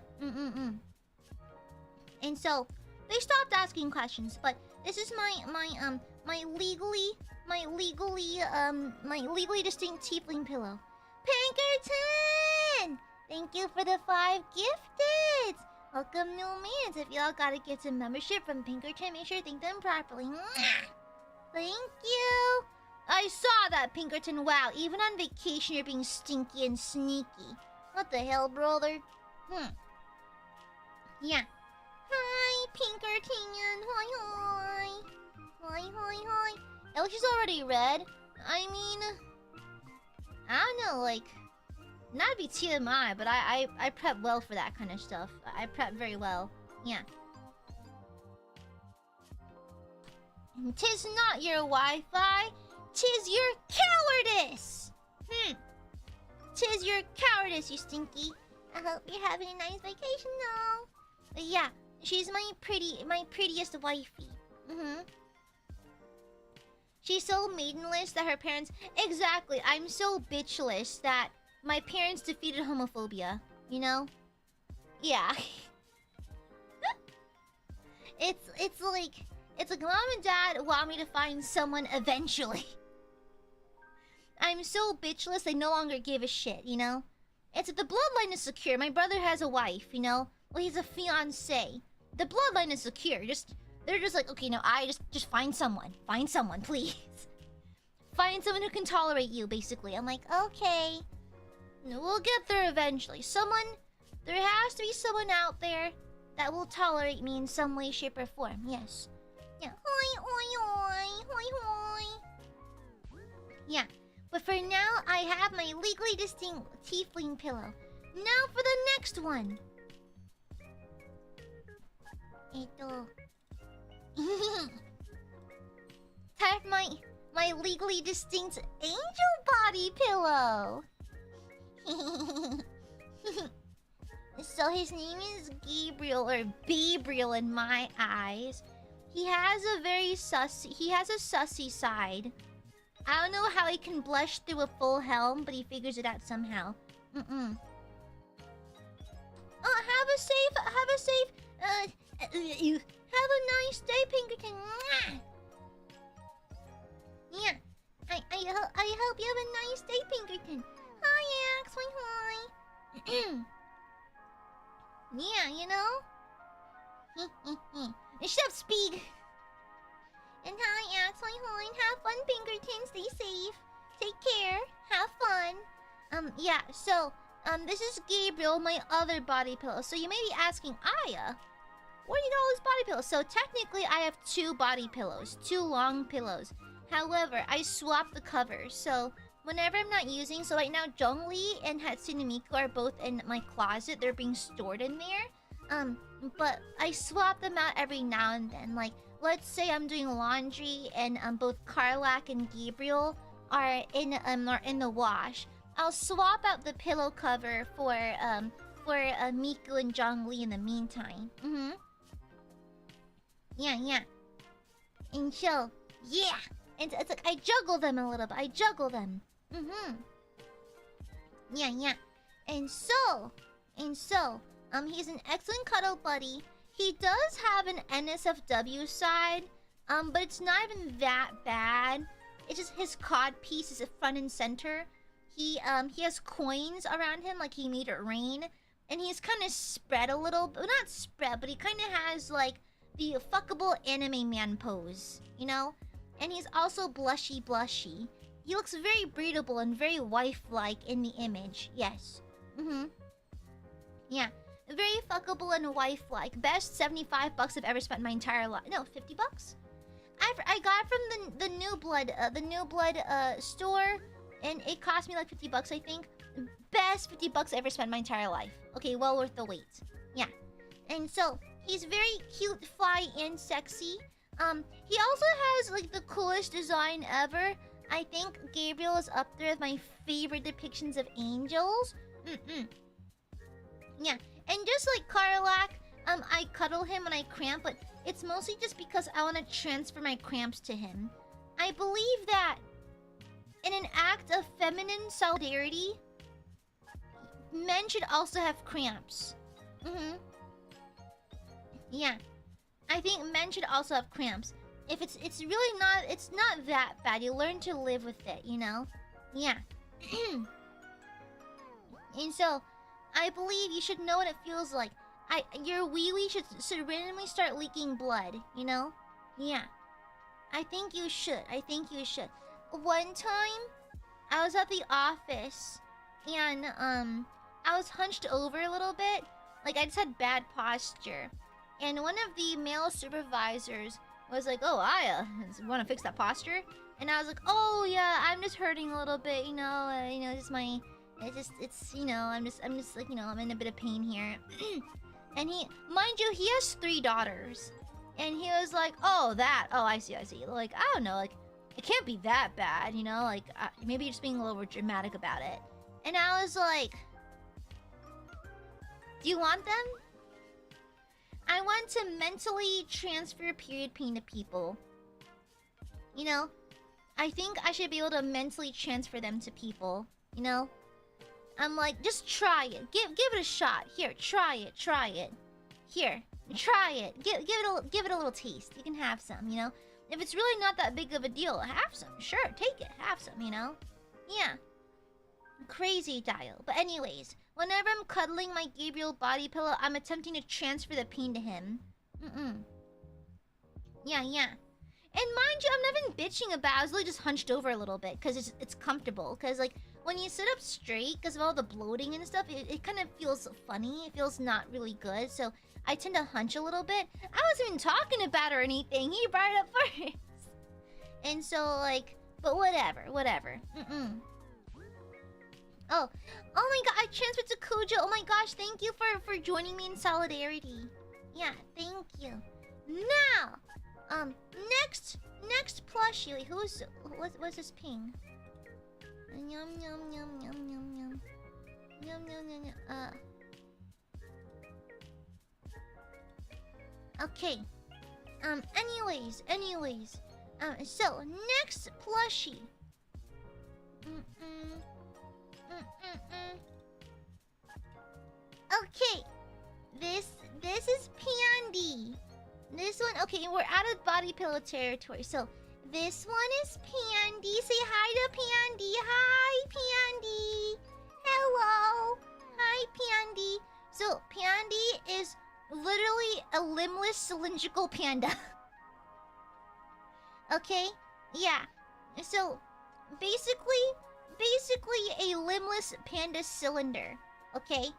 And so, they stopped asking questions, but this is my legally distinct tiefling pillow. Pinkerton! Thank you for the 5 gifted! Welcome new mans. If y'all got a gifted membership from Pinkerton, make sure to thank them properly. Thank you! I saw that, Pinkerton. Wow, even on vacation you're being stinky and sneaky. What the hell, brother? Yeah. Hi, Pinkerton. Hi. Oh, she's already read. I mean, I don't know, like, not to be TMI, but I prep well for that kind of stuff. I prep very well. Yeah. Tis not your Wi-Fi, tis your cowardice. Tis your cowardice, you stinky. I hope you're having a nice vacation, though. But yeah, she's my prettiest wifey. She's so maidenless that her parents... Exactly, I'm so bitchless that my parents defeated homophobia. You know? Yeah. It's like mom and dad want me to find someone eventually. I'm so bitchless they no longer give a shit, you know? It's the bloodline is secure. My brother has a wife, you know? Well, he's a fiancé. The bloodline is secure. They're just like, okay, no, I just find someone. Find someone, please. Find someone who can tolerate you, basically. I'm like, okay. We'll get there eventually. There has to be someone out there that will tolerate me in some way, shape, or form. Yes. Yeah. Hoi. Yeah. But for now, I have my legally distinct tiefling pillow. Now for the next one. Type my legally distinct angel body pillow. So his name is Gabriel, or Babriel in my eyes. He has a sussy side. I don't know how he can blush through a full helm, but he figures it out somehow. Oh, have a safe, you have a nice day, Pinkerton. Yeah, I hope you have a nice day, Pinkerton. Hi, Axe, hi. Yeah, you know? Shut up, Speed. And hi, Axe, hi. Have fun, Pinkerton. Stay safe. Take care. Have fun. Yeah, so, this is Gabriel, my other body pillow. So you may be asking, Aya, where do you get all these body pillows? So technically, I have 2 body pillows. 2 long pillows. However, I swapped the covers. So whenever I'm not using... So right now, Zhongli and Hatsune Miku are both in my closet. They're being stored in there. But I swap them out every now and then. Like, let's say I'm doing laundry and both Karlak and Gabriel are in the wash. I'll swap out the pillow cover for Miku and Zhongli in the meantime. Yeah. And so, yeah. And it's like I juggle them a little bit. I juggle them. Yeah. And so, he's an excellent cuddle buddy. He does have an NSFW side, but it's not even that bad. It's just his cod piece is front and center. He has coins around him, like he made it rain, and he's kind of spread a little, but not spread, but he kind of has like the fuckable anime man pose, you know? And he's also blushy. He looks very breedable and very wife-like in the image. Yes. Yeah. Very fuckable and wife-like. Best $75 I've ever spent in my entire life. No, $50? I got from the New Blood store, and it cost me like $50, I think. Best $50 I ever spent in my entire life. Okay, well worth the wait. Yeah. And so he's very cute, fly, and sexy. He also has like the coolest design ever. I think Gabriel is up there with my favorite depictions of angels. Yeah, and just like Karlak, I cuddle him when I cramp, but it's mostly just because I want to transfer my cramps to him. I believe that in an act of feminine solidarity, men should also have cramps. Yeah, I think men should also have cramps. If it's really not, it's not that bad. You learn to live with it, you know? Yeah. And so, I believe you should know what it feels like. Your wee-wee should randomly start leaking blood, you know? Yeah. I think you should. One time, I was at the office, and, I was hunched over a little bit. Like, I just had bad posture. And one of the male supervisors was like, "Oh, Aya, want to fix that posture?" And I was like, "Oh yeah, I'm just hurting a little bit, you know, it's you know, I'm just like, you know, I'm in a bit of pain here." And mind you, he has 3 daughters, and he was like, "Oh, I see. Like, I don't know, like, it can't be that bad, you know, like, maybe you're just being a little dramatic about it." And I was like, "Do you want them?" I want to mentally transfer period pain to people. You know? I think I should be able to mentally transfer them to people. You know? I'm like, just try it. Give it a shot. Here, try it. Here, try it. Give it a little taste. You can have some, you know? If it's really not that big of a deal, have some. Sure, take it. Have some, you know? Yeah. Crazy dial. But anyways, whenever I'm cuddling my Gabriel body pillow, I'm attempting to transfer the pain to him. Yeah. And mind you, I'm not even bitching about it. I was really just hunched over a little bit because it's comfortable. Because, like, when you sit up straight, because of all the bloating and stuff, it kind of feels funny. It feels not really good. So I tend to hunch a little bit. I wasn't even talking about it or anything. He brought it up first. And so, like, but whatever. Oh my god, I transferred to Kujo. Oh my gosh, thank you for joining me in solidarity. Yeah, thank you. Now, next plushie. Wait, what's this ping? Yum. Okay. Anyways. So next plushie. Okay, this is Pandy. This one, okay, we're out of body pillow territory. So this one is Pandy. Say hi to Pandy. Hi, Pandy. Hello. Hi, Pandy. So Pandy is literally a limbless cylindrical panda. Okay, yeah. So basically a limbless panda cylinder, okay?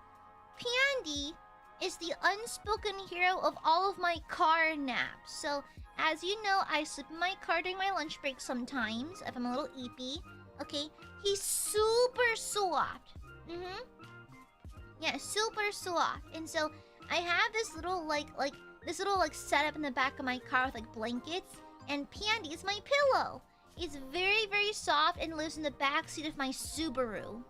Pandy is the unspoken hero of all of my car naps. So, as you know, I sleep in my car during my lunch break sometimes, if I'm a little eepy. Okay? He's super soft. Yeah, super soft. And so, I have this little, like, setup in the back of my car with, like, blankets. And Pandy is my pillow. He's very, very soft and lives in the back seat of my Subaru.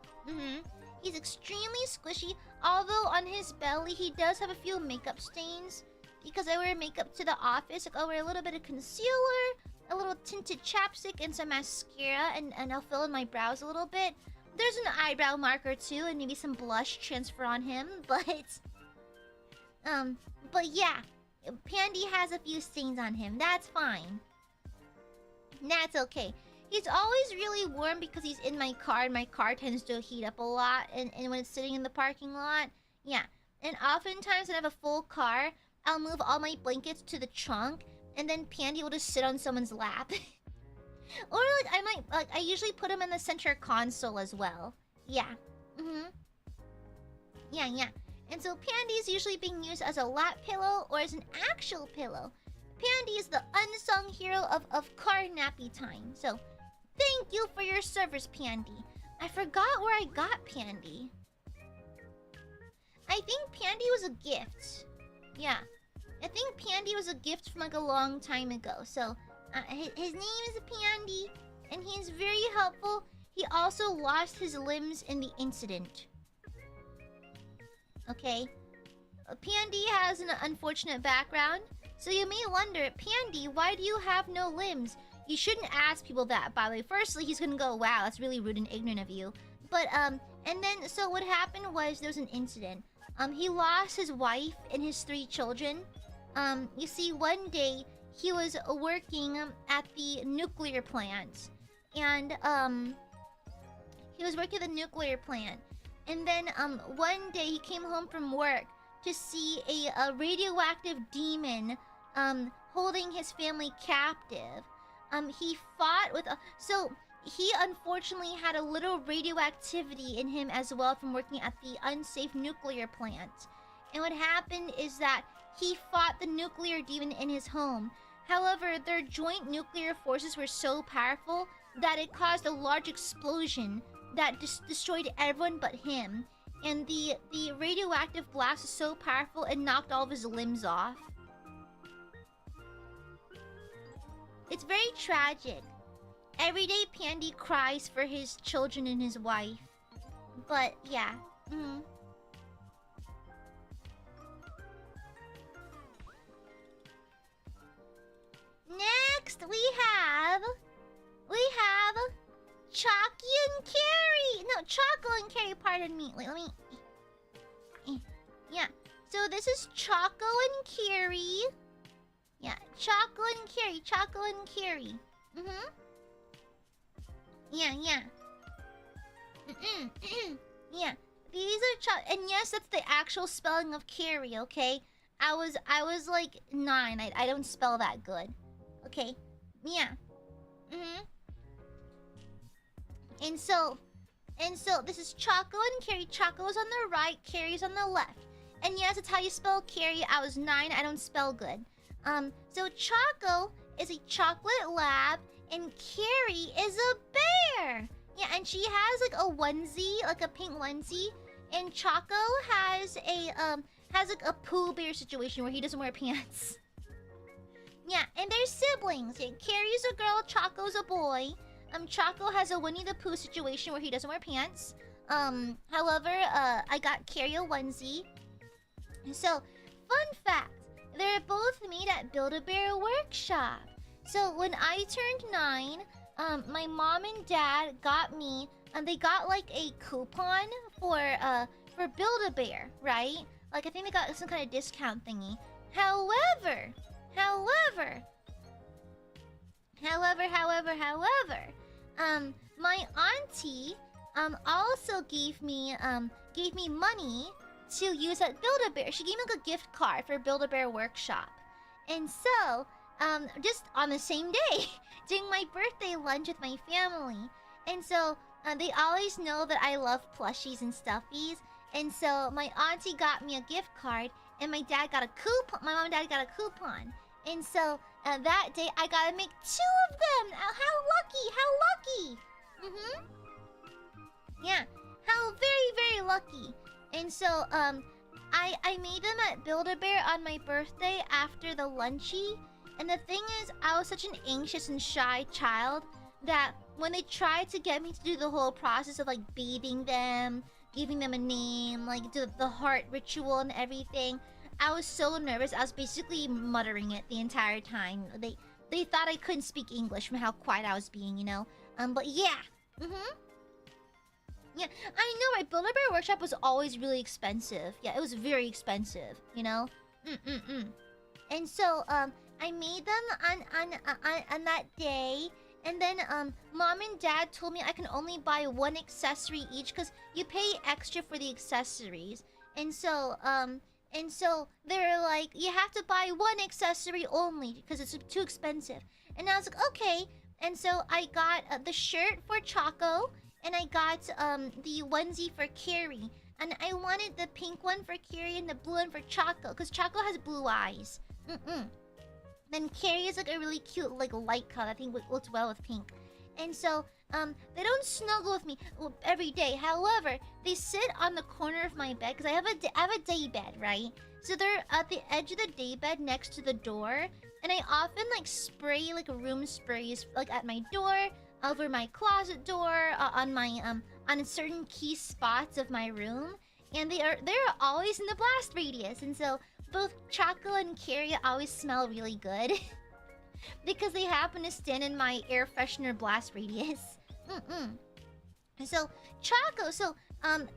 He's extremely squishy, although on his belly he does have a few makeup stains. Because I wear makeup to the office, like I'll wear a little bit of concealer, a little tinted chapstick, and some mascara, and I'll fill in my brows a little bit. There's an eyebrow marker too, and maybe some blush transfer on him, but yeah, Pandy has a few stains on him. That's fine. That's okay. He's always really warm because he's in my car, and my car tends to heat up a lot, and when it's sitting in the parking lot, yeah. And oftentimes when I have a full car, I'll move all my blankets to the trunk, and then Pandy will just sit on someone's lap. Or I usually put him in the center console as well. Yeah. Yeah. And so Pandy's usually being used as a lap pillow or as an actual pillow. Pandy is the unsung hero of car nappy time. So, thank you for your service, Pandy. I forgot where I got Pandy. I think Pandy was a gift. Yeah. I think Pandy was a gift from like a long time ago. So, his name is Pandy, and he's very helpful. He also lost his limbs in the incident. Okay. Pandy has an unfortunate background. So you may wonder, Pandy, why do you have no limbs? You shouldn't ask people that, by the way. Firstly, he's gonna go, wow, that's really rude and ignorant of you. But, and then, so what happened was there was an incident. He lost his wife and his 3 children. You see, one day, he was working at the nuclear plant. And, he was working at the nuclear plant. And then, one day, he came home from work to see a radioactive demon, holding his family captive. He fought with so he unfortunately had a little radioactivity in him as well from working at the unsafe nuclear plant. And what happened is that he fought the nuclear demon in his home. However, their joint nuclear forces were so powerful that it caused a large explosion that destroyed everyone but him. And the radioactive blast was so powerful it knocked all of his limbs off. It's very tragic. Every day Pandy cries for his children and his wife. But yeah. Next we have Chalky and Carrie. No, Choco and Carrie, pardon me. Wait, let me. Yeah. So this is Choco and Carrie. Yeah, Choco and Carrie. Choco and Carrie. Yeah. Yeah. These are and yes, that's the actual spelling of Carrie, okay? I was like 9. I don't spell that good. Okay. Yeah. And so this is Choco and Carrie. Choco's on the right, Carrie's on the left. And yes, it's how you spell Carrie. I was 9, I don't spell good. So Choco is a chocolate lab and Carrie is a bear. Yeah, and she has like a onesie, like a pink onesie. And Choco has like a Pooh Bear situation where he doesn't wear pants. Yeah, and they're siblings. Yeah, Carrie's a girl, Choco's a boy. Choco has a Winnie the Pooh situation where he doesn't wear pants. However, I got Carrie a onesie. So, fun fact. They're both made at Build-A-Bear Workshop. So, when I turned 9, my mom and dad got me... they got like a coupon for Build-A-Bear, right? Like, I think they got some kind of discount thingy. However... my auntie also gave me money to use at Build-A-Bear. She gave me like a gift card for Build-A-Bear Workshop. And so, just on the same day, doing my birthday lunch with my family. And so, they always know that I love plushies and stuffies. And so, my auntie got me a gift card, and my dad got a coupon. My mom and dad got a coupon. And so, that day, I got to make 2 of them. How lucky! Yeah, how very, very lucky. And so, I made them at Build-A-Bear on my birthday after the lunchy. And the thing is, I was such an anxious and shy child that when they tried to get me to do the whole process of like bathing them, giving them a name, like do the heart ritual and everything, I was so nervous. I was basically muttering it the entire time. They thought I couldn't speak English from how quiet I was being, you know? But yeah. Yeah, I know, right? Build-A-Bear Workshop was always really expensive. Yeah, it was very expensive, you know? And so, I made them on that day. And then, Mom and Dad told me I can only buy 1 accessory each because you pay extra for the accessories. And so they were like, you have to buy 1 accessory only because it's too expensive. And I was like, okay. And so I got the shirt for Choco, and I got the onesie for Carrie. And I wanted the pink one for Carrie and the blue one for Choco, because Choco has blue eyes. Then Carrie is like a really cute like light color. I think looks well with pink. And so they don't snuggle with me every day. However, they sit on the corner of my bed because I have a day bed, right? So they're at the edge of the day bed next to the door, and I often like spray like room sprays like at my door, over my closet door, on my on certain key spots of my room, and they're always in the blast radius. And so both Choco and Carrie always smell really good because they happen to stand in my air freshener blast radius. So Choco, so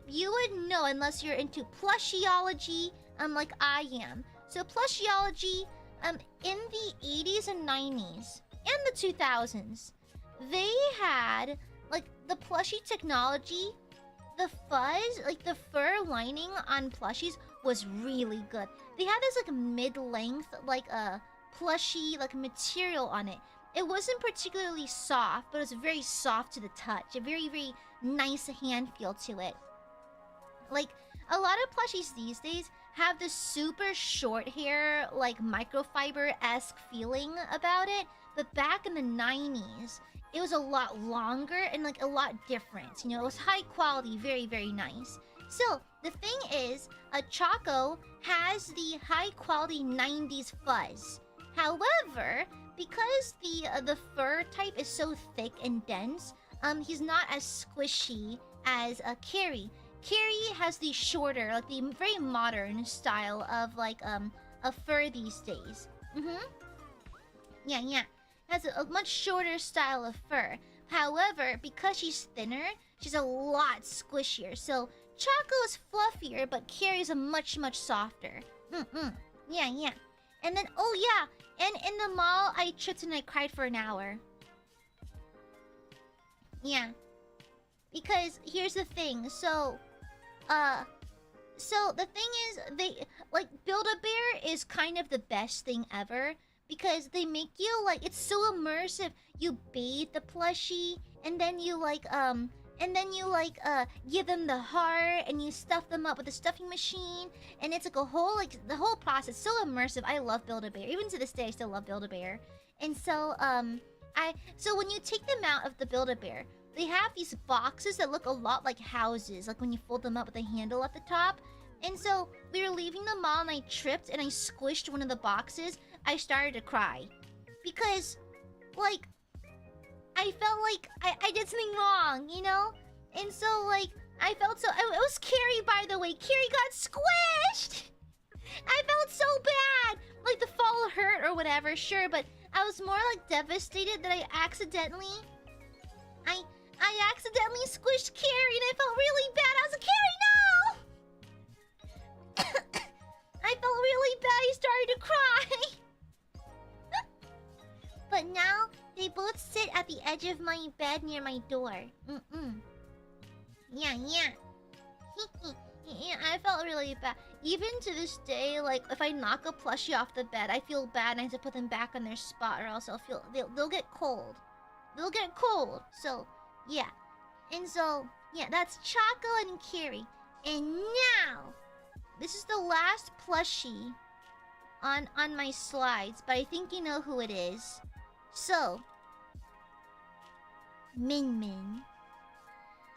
you would know unless you're into plushyology, like I am. So plushyology, in the 80s and 90s and the 2000s, they had like the plushie technology. The fuzz, like the fur lining on plushies, was really good. They had this like mid-length, like a plushy like material on it. It wasn't particularly soft, but it was very soft to the touch. A very, very nice hand feel to it. Like a lot of plushies these days have this super short hair, like microfiber-esque feeling about it. But back in the 90s, it was a lot longer and like a lot different. You know, it was high quality, very, very nice. So the thing is, Choco has the high quality 90s fuzz. However, because the fur type is so thick and dense, he's not as squishy as Carrie. Carrie has the shorter, like the very modern style of like a fur these days. Yeah. Has a much shorter style of fur. However, because she's thinner, she's a lot squishier. So Choco is fluffier, but Carrie's a much, much softer. Yeah. And then, oh yeah, and in the mall, I tripped and I cried for an hour. Yeah. Because here's the thing, so the thing is, they, like, Build-A-Bear is kind of the best thing ever. Because they make you, like, it's so immersive. You bathe the plushie, and then you, like, give them the heart, and you stuff them up with a stuffing machine. And it's, like, a whole, like, the whole process, so immersive. I love Build-A-Bear. Even to this day, I still love Build-A-Bear. And so, so when you take them out of the Build-A-Bear, they have these boxes that look a lot like houses. Like, when you fold them up with a handle at the top. And so, we were leaving the mall, and I tripped, and I squished one of the boxes. I started to cry. Because, like, I felt like I did something wrong, you know? And so, like, I felt so... It was Carrie, by the way. Carrie got squished! I felt so bad! Like, the fall hurt or whatever, sure, but I was more, like, devastated that I accidentally... I accidentally squished Carrie, and I felt really bad. I was like, Carrie, no! I felt really bad. I started to cry. But now, they both sit at the edge of my bed near my door. Yeah. Yeah, I felt really bad. Even to this day, like, if I knock a plushie off the bed, I feel bad and I have to put them back on their spot or else they'll get cold. They'll get cold. So, yeah. And so, yeah, that's Choco and Carrie. And now, this is the last plushie on my slides, but I think you know who it is. So, Min Min.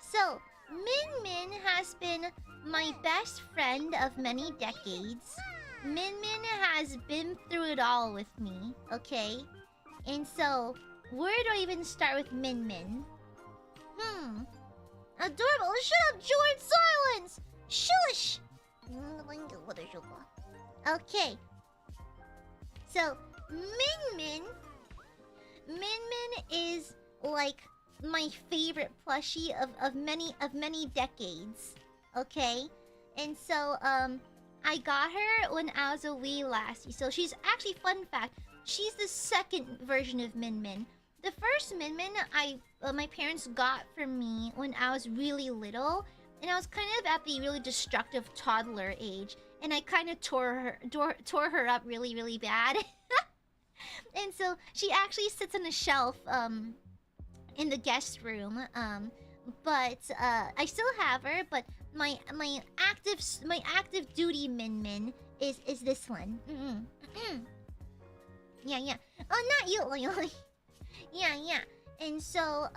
So, Min Min has been my best friend of many decades. Min Min has been through it all with me, okay? And so, where do I even start with Min Min? Adorable. Shut up, George! Silence! Shush! Okay. So, Min Min is like my favorite plushie of many decades. Okay? And so, I got her when I was a wee lassie. So she's actually, fun fact, she's the second version of Min Min. The first Min Min my parents got for me when I was really little. And I was kind of at the really destructive toddler age. And I kind of tore her up really, really bad. And so she actually sits on a shelf in the guest room. But I still have her, but my active duty Min Min is this one. Yeah, yeah. Oh, not you, Lily. Yeah, yeah. And so,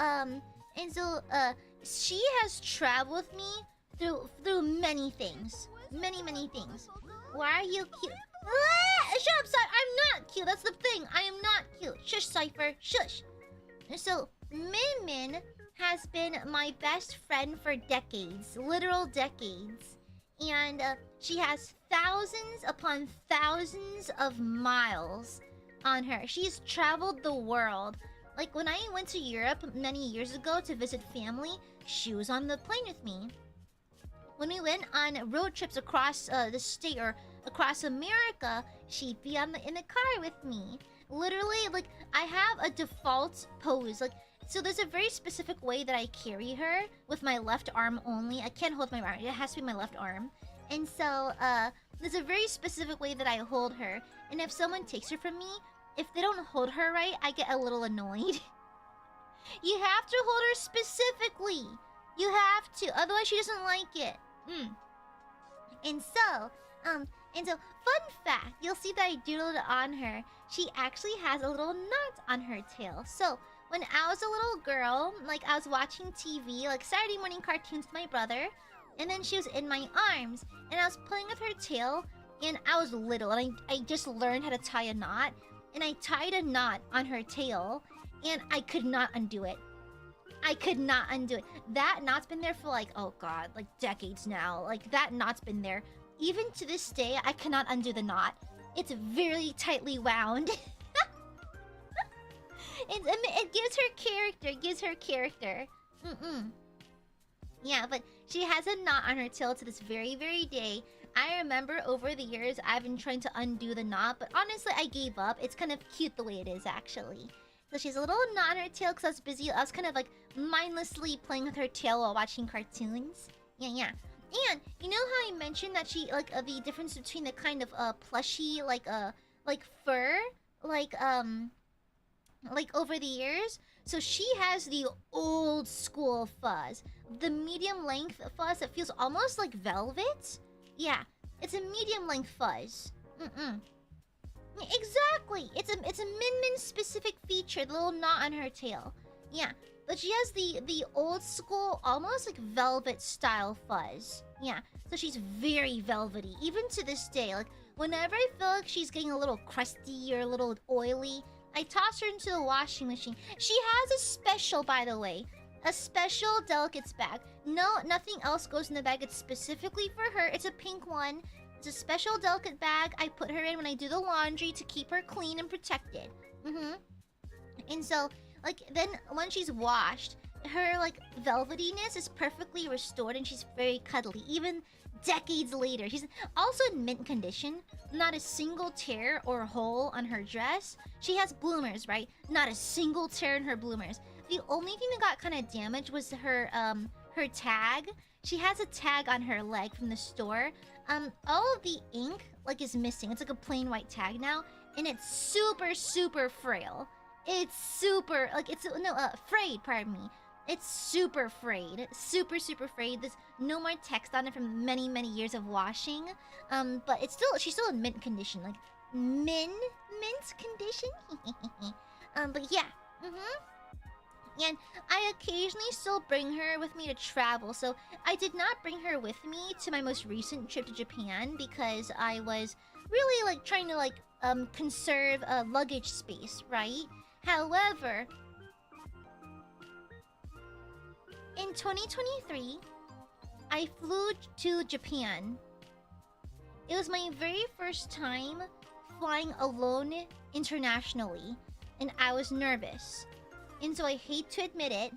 she has traveled with me through many things. Many things. Why are you cute? Ah, shut up, Cypher. I'm not cute. That's the thing. I am not cute. Shush, Cypher. Shush. So, Min Min has been my best friend for decades. Literal decades. And she has thousands upon thousands of miles on her. She's traveled the world. Like, when I went to Europe many years ago to visit family, she was on the plane with me. When we went on road trips across the state or across America, she'd be in the car with me. Literally, like, I have a default pose. Like, so there's a very specific way that I carry her with my left arm only. I can't hold my arm. It has to be my left arm. And so, there's a very specific way that I hold her. And if someone takes her from me, if they don't hold her right, I get a little annoyed. You have to hold her specifically. You have to, otherwise she doesn't like it. And so, fun fact, you'll see that I doodled it on her. She actually has a little knot on her tail. So, when I was a little girl, like I was watching TV, like Saturday morning cartoons with my brother, and then she was in my arms, and I was playing with her tail, and I was little, and I just learned how to tie a knot, and I tied a knot on her tail, and I could not undo it. I could not undo it. That knot's been there for like, oh god, like decades now. Like, that knot's been there. Even to this day, I cannot undo the knot. It's very tightly wound. It gives her character. It gives her character. Yeah, but she has a knot on her tail to this very, very day. I remember over the years, I've been trying to undo the knot, but honestly, I gave up. It's kind of cute the way it is, actually. So she's a little knot on her tail because I was busy. I was kind of like mindlessly playing with her tail while watching cartoons. Yeah, yeah. And you know how I mentioned that she like the difference between the kind of plushy like fur like over the years. So she has the old school fuzz, the medium length fuzz that feels almost like velvet. Yeah, it's a medium length fuzz. Exactly. It's a Min Min specific feature, the little knot on her tail. Yeah, but she has the old school, almost like velvet style fuzz. Yeah, so she's very velvety, even to this day. Like, whenever I feel like she's getting a little crusty or a little oily, I toss her into the washing machine. She has a special, by the way, a special delicates bag. No, nothing else goes in the bag. It's specifically for her. It's a pink one. It's a special delicate bag I put her in when I do the laundry to keep her clean and protected. And so, like, then when she's washed, her, like, velvetyness is perfectly restored and she's very cuddly, even decades later. She's also in mint condition. Not a single tear or hole on her dress. She has bloomers, right? Not a single tear in her bloomers. The only thing that got kind of damaged was her tag. She has a tag on her leg from the store. All of the ink, like, is missing. It's like a plain white tag now. And it's super, super frail. It's super, like, it's, no, frayed, pardon me. It's super frayed. Super, super frayed. There's no more text on it from many, many years of washing. But it's still, she's still in mint condition. Like, mint condition? But yeah. And I occasionally still bring her with me to travel. So I did not bring her with me to my most recent trip to Japan because I was really like trying to like conserve luggage space, right? However, in 2023, I flew to Japan. It was my very first time flying alone internationally, and I was nervous. And so I hate to admit it,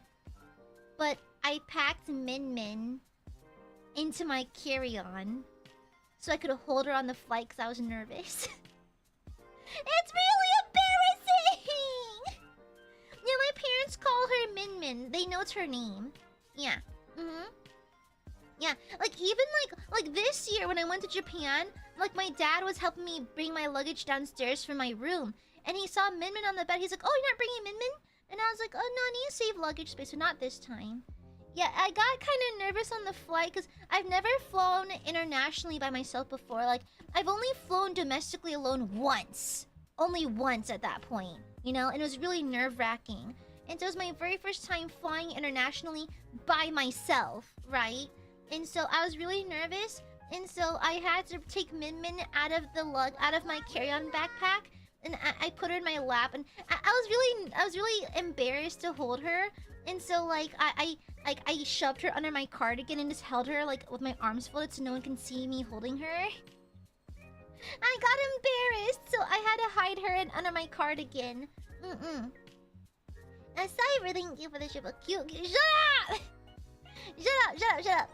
but I packed Min Min into my carry-on so I could hold her on the flight because I was nervous. It's really embarrassing! Yeah, my parents call her Min Min. They know it's her name. Yeah. Yeah, like even like this year when I went to Japan, like my dad was helping me bring my luggage downstairs from my room. And he saw Min Min on the bed. He's like, oh, you're not bringing Min Min? And I was like, oh, no, I need to save luggage space, but not this time. Yeah, I got kind of nervous on the flight because I've never flown internationally by myself before. Like, I've only flown domestically alone once. only once at that point, you know, and it was really nerve-wracking. And so it was my very first time flying internationally by myself, right? And so I was really nervous, and so I had to take Min Min out of my carry-on backpack, and I put her in my lap, and I was really embarrassed to hold her, and so like I shoved her under my cardigan and just held her like with my arms folded so no one can see me holding her. I got embarrassed, so I had to hide her under my cardigan. Cyber, thank you for the super cute. Shut up! Shut up.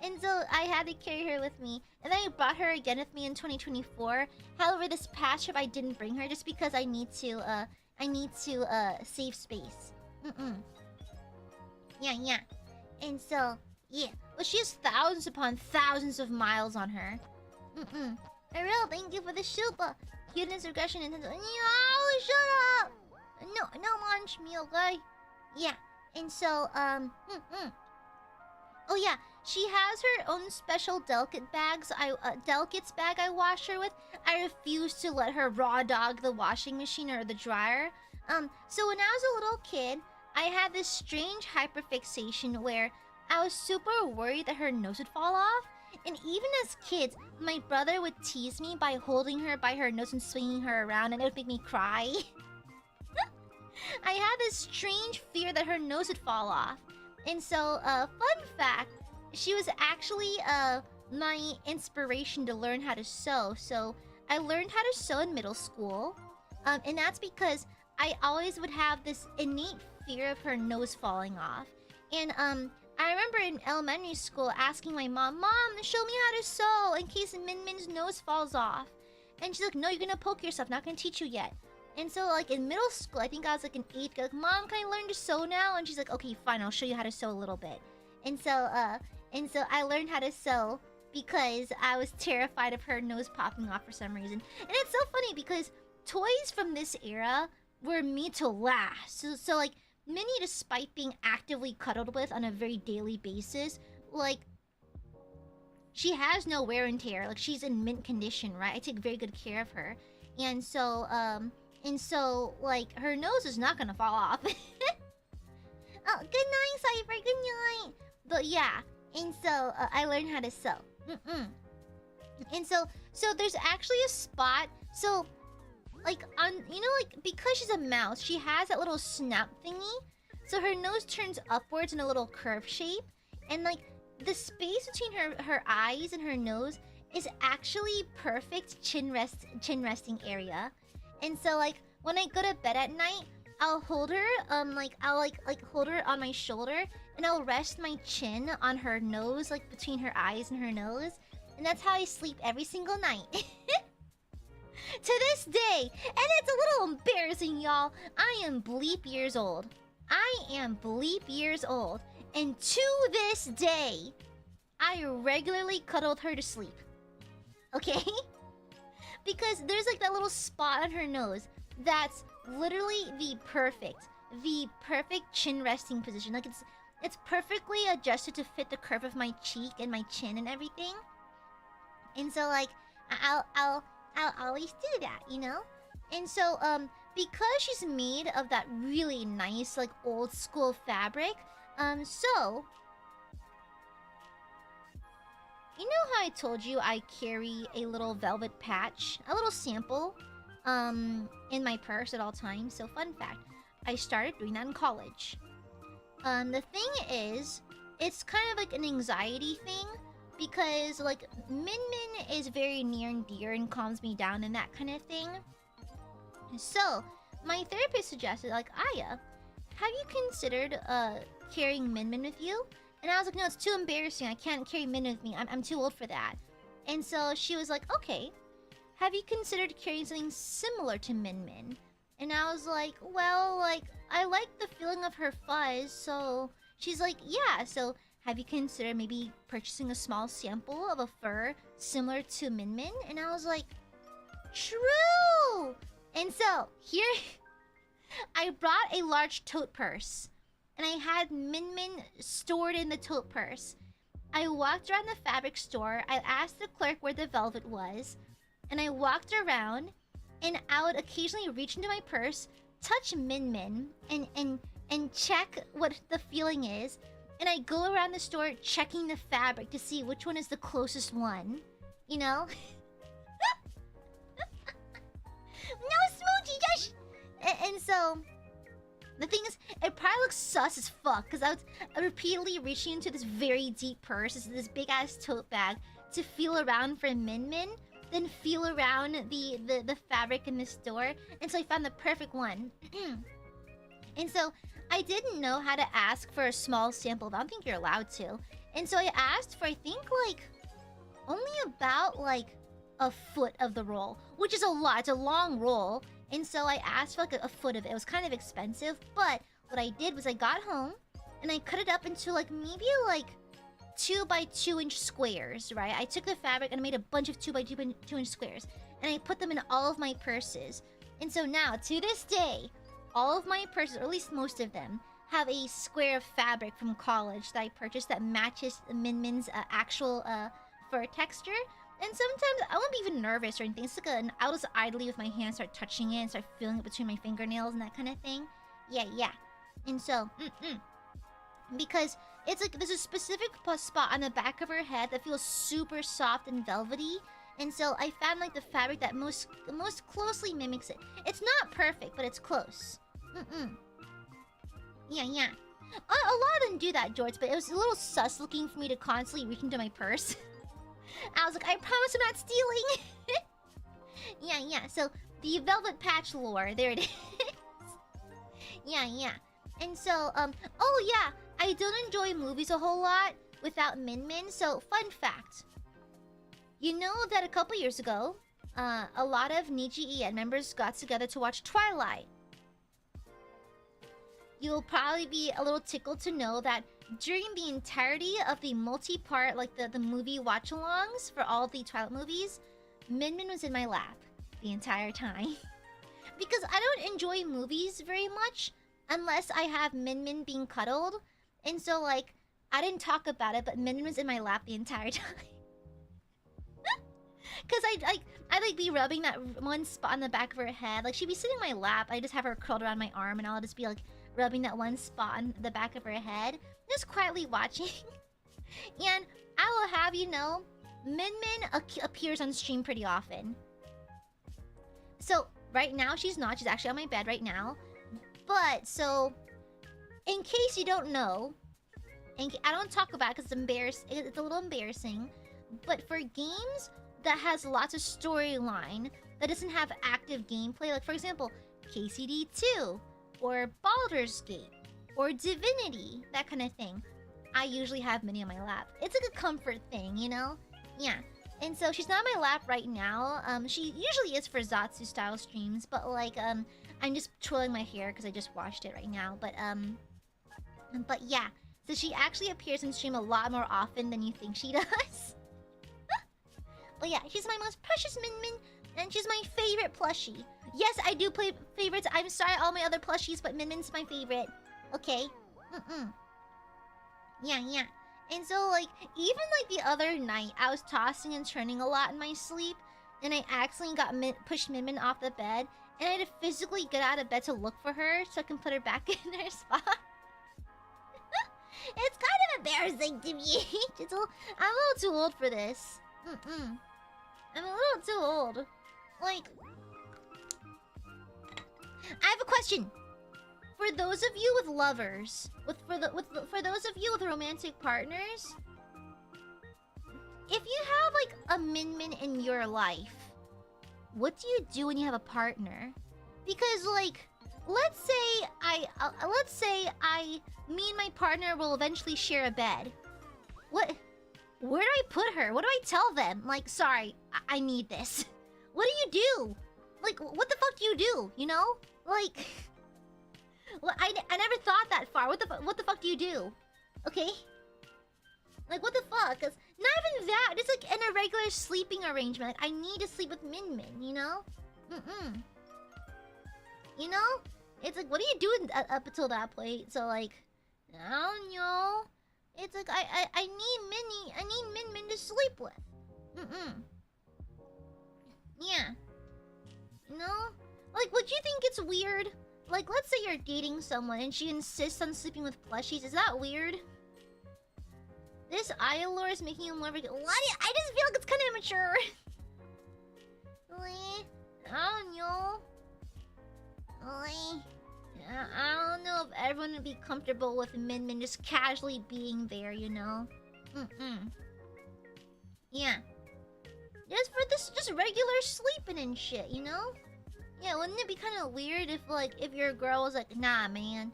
And so I had to carry her with me, and then I brought her again with me in 2024. However, this past trip I didn't bring her just because I need to save space. Yeah. And so yeah, but she has thousands upon thousands of miles on her. Ariel, thank you for the super cuteness, regression, and no, shut up. No munch me, okay? Yeah, and so oh yeah, she has her own special delicates bag I wash her with. I refuse to let her raw dog the washing machine or the dryer. So when I was a little kid, I had this strange hyperfixation where I was super worried that her nose would fall off. And even as kids, my brother would tease me by holding her by her nose and swinging her around, and it would make me cry. I had this strange fear that her nose would fall off. And so, fun fact, she was actually my inspiration to learn how to sew. So I learned how to sew in middle school. And that's because I always would have this innate fear of her nose falling off. And I remember in elementary school asking my mom, show me how to sew in case Min Min's nose falls off. And she's like, no, you're gonna poke yourself, not gonna teach you yet. And so like in middle school, I think I was like in 8th grade, like, Mom, can I learn to sew now? And she's like, okay, fine, I'll show you how to sew a little bit. And so I learned how to sew because I was terrified of her nose popping off for some reason. And it's so funny because toys from this era were made to last. So like Minnie, despite being actively cuddled with on a very daily basis, like she has no wear and tear. Like she's in mint condition, right? I take very good care of her. And so like her nose is not gonna fall off. Oh, good night, Cypher, good night. But yeah, and so I learned how to sew. And so there's actually a spot. So like on, you know, like because she's a mouse, she has that little snout thingy. So her nose turns upwards in a little curve shape, and like the space between her eyes and her nose is actually perfect chin resting area. And so like when I go to bed at night, I'll hold her I'll hold her on my shoulder, and I'll rest my chin on her nose, like between her eyes and her nose, and that's how I sleep every single night. To this day, and it's a little embarrassing, y'all. I am bleep years old. And to this day, I regularly cuddled her to sleep. Okay? Because there's like that little spot on her nose that's literally the perfect chin resting position. Like it's perfectly adjusted to fit the curve of my cheek and my chin and everything. And so like I'll always do that, you know? And so because she's made of that really nice like old school fabric, so you know how I told you I carry a little velvet patch, a little sample, in my purse at all times? So fun fact, I started doing that in college. The thing is, it's kind of like an anxiety thing, because like Min Min is very near and dear and calms me down and that kind of thing. So my therapist suggested, like, Aya, have you considered carrying Min Min with you? And I was like, no, it's too embarrassing. I can't carry Min with me. I'm too old for that. And so she was like, okay, have you considered carrying something similar to Min Min? And I was like, well, like, I like the feeling of her fuzz. So she's like, yeah, so have you considered maybe purchasing a small sample of a fur similar to Min Min? And I was like, true! And so here, I brought a large tote purse, and I had Min Min stored in the tote purse. I walked around the fabric store. I asked the clerk where the velvet was, and I walked around, and I would occasionally reach into my purse, touch Min Min, and check what the feeling is. And I go around the store checking the fabric to see which one is the closest one. You know? No smoochy, Josh! And so, the thing is, it probably looks sus as fuck, because I was repeatedly reaching into this very deep purse, this big ass tote bag, to feel around for Min Min, then feel around the fabric in the store, and so I found the perfect one. And so, I didn't know how to ask for a small sample, but I don't think you're allowed to. And so I asked for, I think, like, only about, like, a foot of the roll, which is a lot. It's a long roll. And so I asked for like a foot of it. It was kind of expensive, but what I did was I got home and I cut it up into like maybe like 2 by 2 inch squares, right? I took the fabric and I made a bunch of 2 by 2 inch squares and I put them in all of my purses. And so now, to this day, all of my purses, or at least most of them, have a square of fabric from college that I purchased that matches Min Min's actual fur texture. And sometimes I won't be even nervous or anything. It's like I'll just idly with my hands start touching it and start feeling it between my fingernails and that kind of thing. Yeah. And so, because it's like there's a specific spot on the back of her head that feels super soft and velvety. And so I found like the fabric that most closely mimics it. It's not perfect, but it's close. Yeah. A lot of them do that, George, but it was a little sus looking for me to constantly reach into my purse. I was like, I promise I'm not stealing. Yeah. So the velvet patch lore, there it is. Yeah. And so, oh yeah, I don't enjoy movies a whole lot without Min Min. So, fun fact. You know that a couple years ago, a lot of Niji members got together to watch Twilight. You'll probably be a little tickled to know that during the entirety of the multi-part, like the movie watch-alongs for all the Twilight movies, Min Min was in my lap the entire time. Because I don't enjoy movies very much unless I have Min Min being cuddled. And so, like, I didn't talk about it, but Min Min was in my lap the entire time. Because I'd be rubbing that one spot on the back of her head. Like, she'd be sitting in my lap. I just have her curled around my arm, and I'll just be, like, rubbing that one spot on the back of her head. Just quietly watching. And I will have you know, Min Min appears on stream pretty often. So, right now, she's not. She's actually on my bed right now. But, so, in case you don't know, I don't talk about it because it's a little embarrassing. But for games that has lots of storyline, that doesn't have active gameplay, like, for example, KCD2, or Baldur's Gate, or Divinity, that kind of thing, I usually have Minnie on my lap. It's like a comfort thing, you know? Yeah. And so she's not on my lap right now. She usually is for Zatsu style streams, but like, I'm just twirling my hair because I just washed it right now. But yeah. So she actually appears in stream a lot more often than you think she does. But yeah, she's my most precious Min Min, and she's my favorite plushie. Yes, I do play favorites. I'm sorry, all my other plushies, but Min Min's my favorite. Okay? Yeah. And so, like, even, like, the other night, I was tossing and turning a lot in my sleep, and I accidentally pushed Min Min off the bed, and I had to physically get out of bed to look for her so I can put her back in her spot. It's kind of embarrassing to me. I'm a little too old for this. I'm a little too old. Like, I have a question. For those of you with lovers, for those of you with romantic partners, if you have like a Min Min in your life, what do you do when you have a partner? Because like, let's say me and my partner will eventually share a bed. Where do I put her? What do I tell them? Like, sorry, I need this. What do you do? Like, what the fuck do you do? You know? Like, well, I never thought that far. What the fuck do you do? Okay? Like, what the fuck? 'Cause not even that. Just like an irregular sleeping arrangement. Like, I need to sleep with Min Min, you know? You know? It's like, what are you doing up until that point? So like, I don't know. It's like I need Min Min to sleep with. Yeah. You know? Like, would you think it's weird? Like, let's say you're dating someone and she insists on sleeping with plushies. Is that weird? This ILUNA is making him more of a... What? I just feel like it's kind of immature. I don't know. I don't know if everyone would be comfortable with Min just casually being there, you know? Yeah. Just for this, just regular sleeping and shit, you know? Yeah, wouldn't it be kind of weird if, like, if your girl was like, nah, man,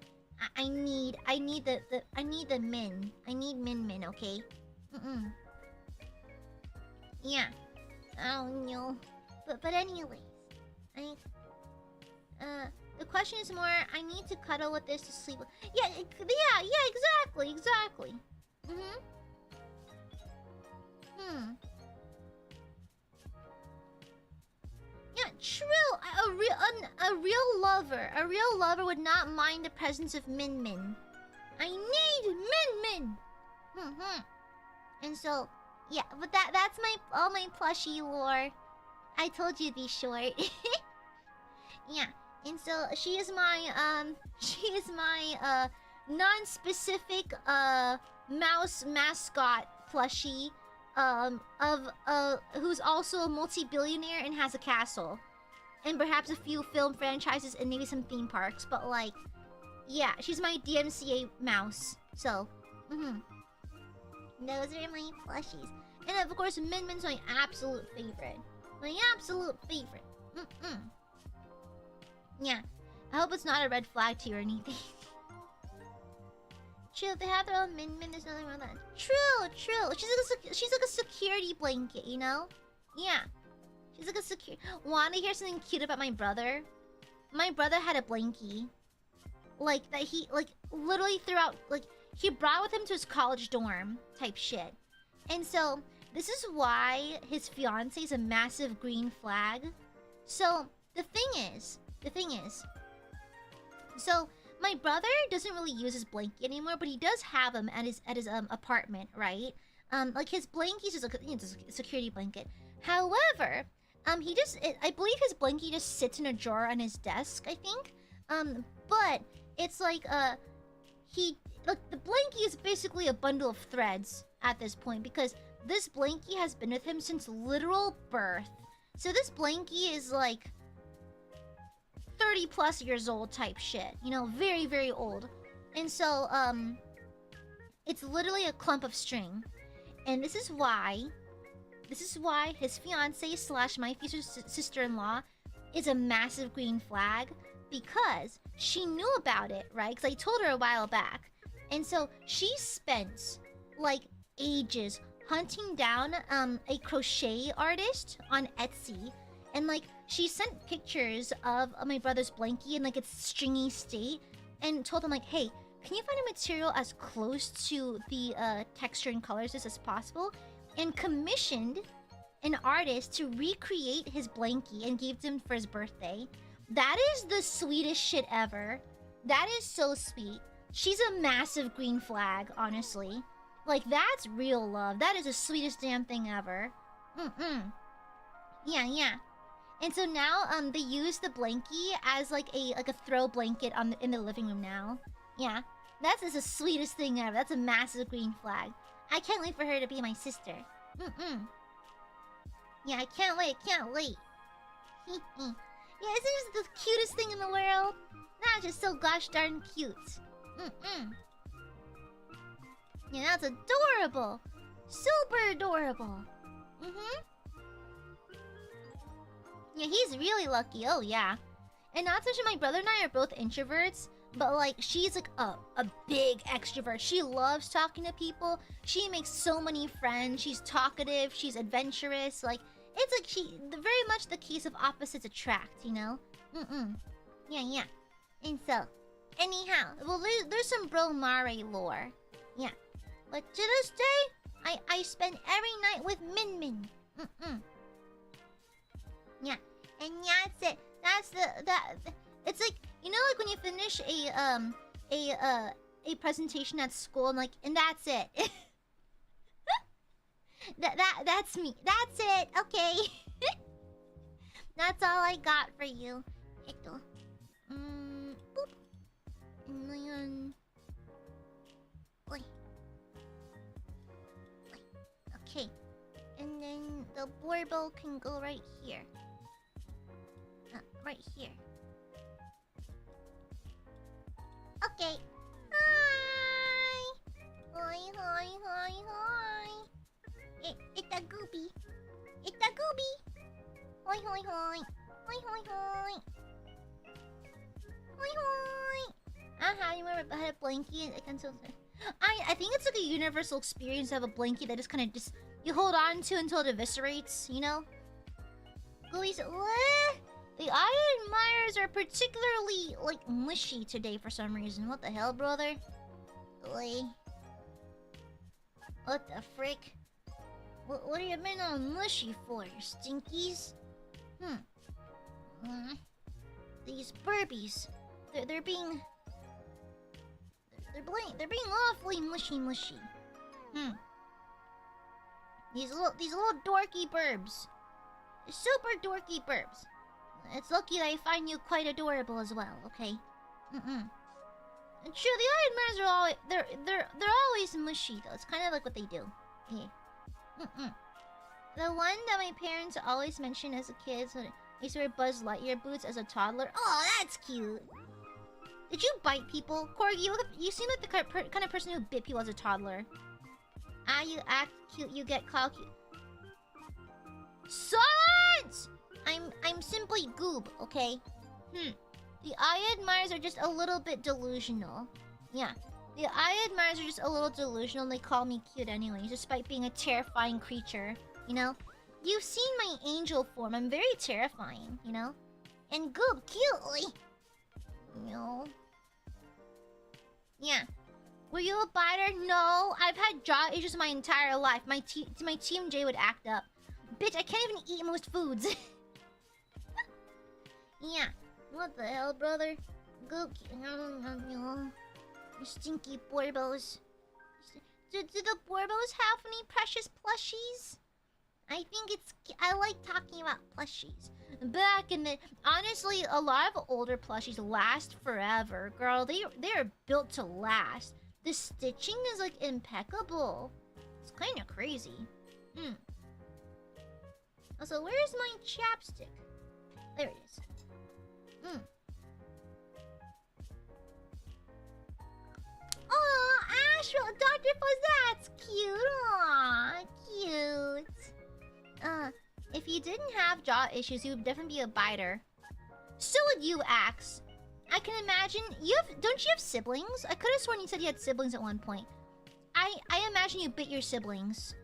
I need the Min. I need Min, okay? Yeah. I don't know. But anyways, the question is more, I need to cuddle with this to sleep with. Yeah, exactly. Yeah, true. A real lover would not mind the presence of Min. I need Min. And so, yeah, but that's all my plushie lore. I told you to be short. Yeah, and so she is my non-specific mouse mascot plushie who's also a multi-billionaire and has a castle. And perhaps a few film franchises and maybe some theme parks, but like, yeah, she's my DMCA mouse. So, those are my plushies. And of course, Min's my absolute favorite. Yeah, I hope it's not a red flag to you or anything. True, they have their own Min. There's nothing wrong with that. True. She's like a security blanket, you know? Yeah. She's like a secure. Want to hear something cute about my brother? My brother had a blankie, like that he literally throughout he brought with him to his college dorm type shit, and so this is why his fiance is a massive green flag. So the thing is, so my brother doesn't really use his blankie anymore, but he does have him at his apartment, right? Like his blankie is just a security blanket. However, I believe his blankie just sits in a drawer on his desk, I think. But it's like the blankie is basically a bundle of threads at this point, because this blankie has been with him since literal birth. So this blankie is like 30 plus years old type shit, you know, very, very old. And so it's literally a clump of string. And this is why his fiance / my future sister-in-law is a massive green flag, because she knew about it, right? Because I told her a while back. And so she spent like ages hunting down a crochet artist on Etsy, and like she sent pictures of my brother's blankie in like its stringy state, and told him like, hey, can you find a material as close to the texture and colors as possible? And commissioned an artist to recreate his blankie and gave it to him for his birthday. That is the sweetest shit ever. That is so sweet. She's a massive green flag, honestly. Like, that's real love. That is the sweetest damn thing ever. Yeah. And so now they use the blankie as like a throw blanket in the living room now. Yeah. That's just the sweetest thing ever. That's a massive green flag. I can't wait for her to be my sister. Yeah, I can't wait. Yeah, isn't this the cutest thing in the world? That's just so gosh darn cute. Yeah, that's adorable. Super adorable. Yeah, he's really lucky. Oh, yeah. And not to mention, my brother and I are both introverts. But, like, she's, like, a big extrovert. She loves talking to people. She makes so many friends. She's talkative. She's adventurous. Like, it's, like, very much the case of opposites attract, you know? Yeah. And so, anyhow, well, there's some bro Mare lore. Yeah. But to this day, I spend every night with Min. Yeah. And that's it. It's like, you know, like when you finish a presentation at school and that's it. That's me. That's it. Okay. That's all I got for you. Ito. Boop. And then... Oy. Oy. Okay. And then the bauble can go right here. Right here. Okay. Hi! Hi. It's a gooby. It's a gooby. Hoi. You remember I had a blankie? I think it's like a universal experience to have a blankie that just you hold on to until it eviscerates, you know? Gooey's the Aiadmirers are particularly like mushy today for some reason. What the hell, brother? Oi. What the frick? What are you been all mushy for, you stinkies? These burbies. They're being awfully mushy. These little dorky burbs. Super dorky burbs. It's lucky that I find you quite adorable as well, okay? And sure, the Aiadmirers are always they're always mushy though. It's kind of like what they do. Yeah. The one that my parents always mention as a kid, so I used to wear Buzz Lightyear boots as a toddler. Oh, that's cute. Did you bite people? Corgi, you seem like the kind of person who bit people as a toddler. You act cute, you get called cute. Silence! I'm simply Goob, okay? The Aiadmirers are just a little bit delusional. Yeah. The Aiadmirers are just a little delusional and they call me cute anyways, despite being a terrifying creature, you know? You've seen my angel form, I'm very terrifying, you know? And Goob, cute! You know? Yeah. Were you a biter? No, I've had jaw issues my entire life. My Team J would act up. Bitch, I can't even eat most foods. Yeah. What the hell, brother? Go, you stinky borbos. Do the borbos have any precious plushies? I like talking about plushies. Back in the... Honestly, a lot of older plushies last forever. Girl, they're built to last. The stitching is, like, impeccable. It's kind of crazy. Also, where's my chapstick? There it is. Oh, Asheville! Dr. Fuzz, that's cute! Aw, cute. If you didn't have jaw issues, you would definitely be a biter. So would you, Axe. I can imagine... Don't you have siblings? I could have sworn you said you had siblings at one point. I imagine you bit your siblings.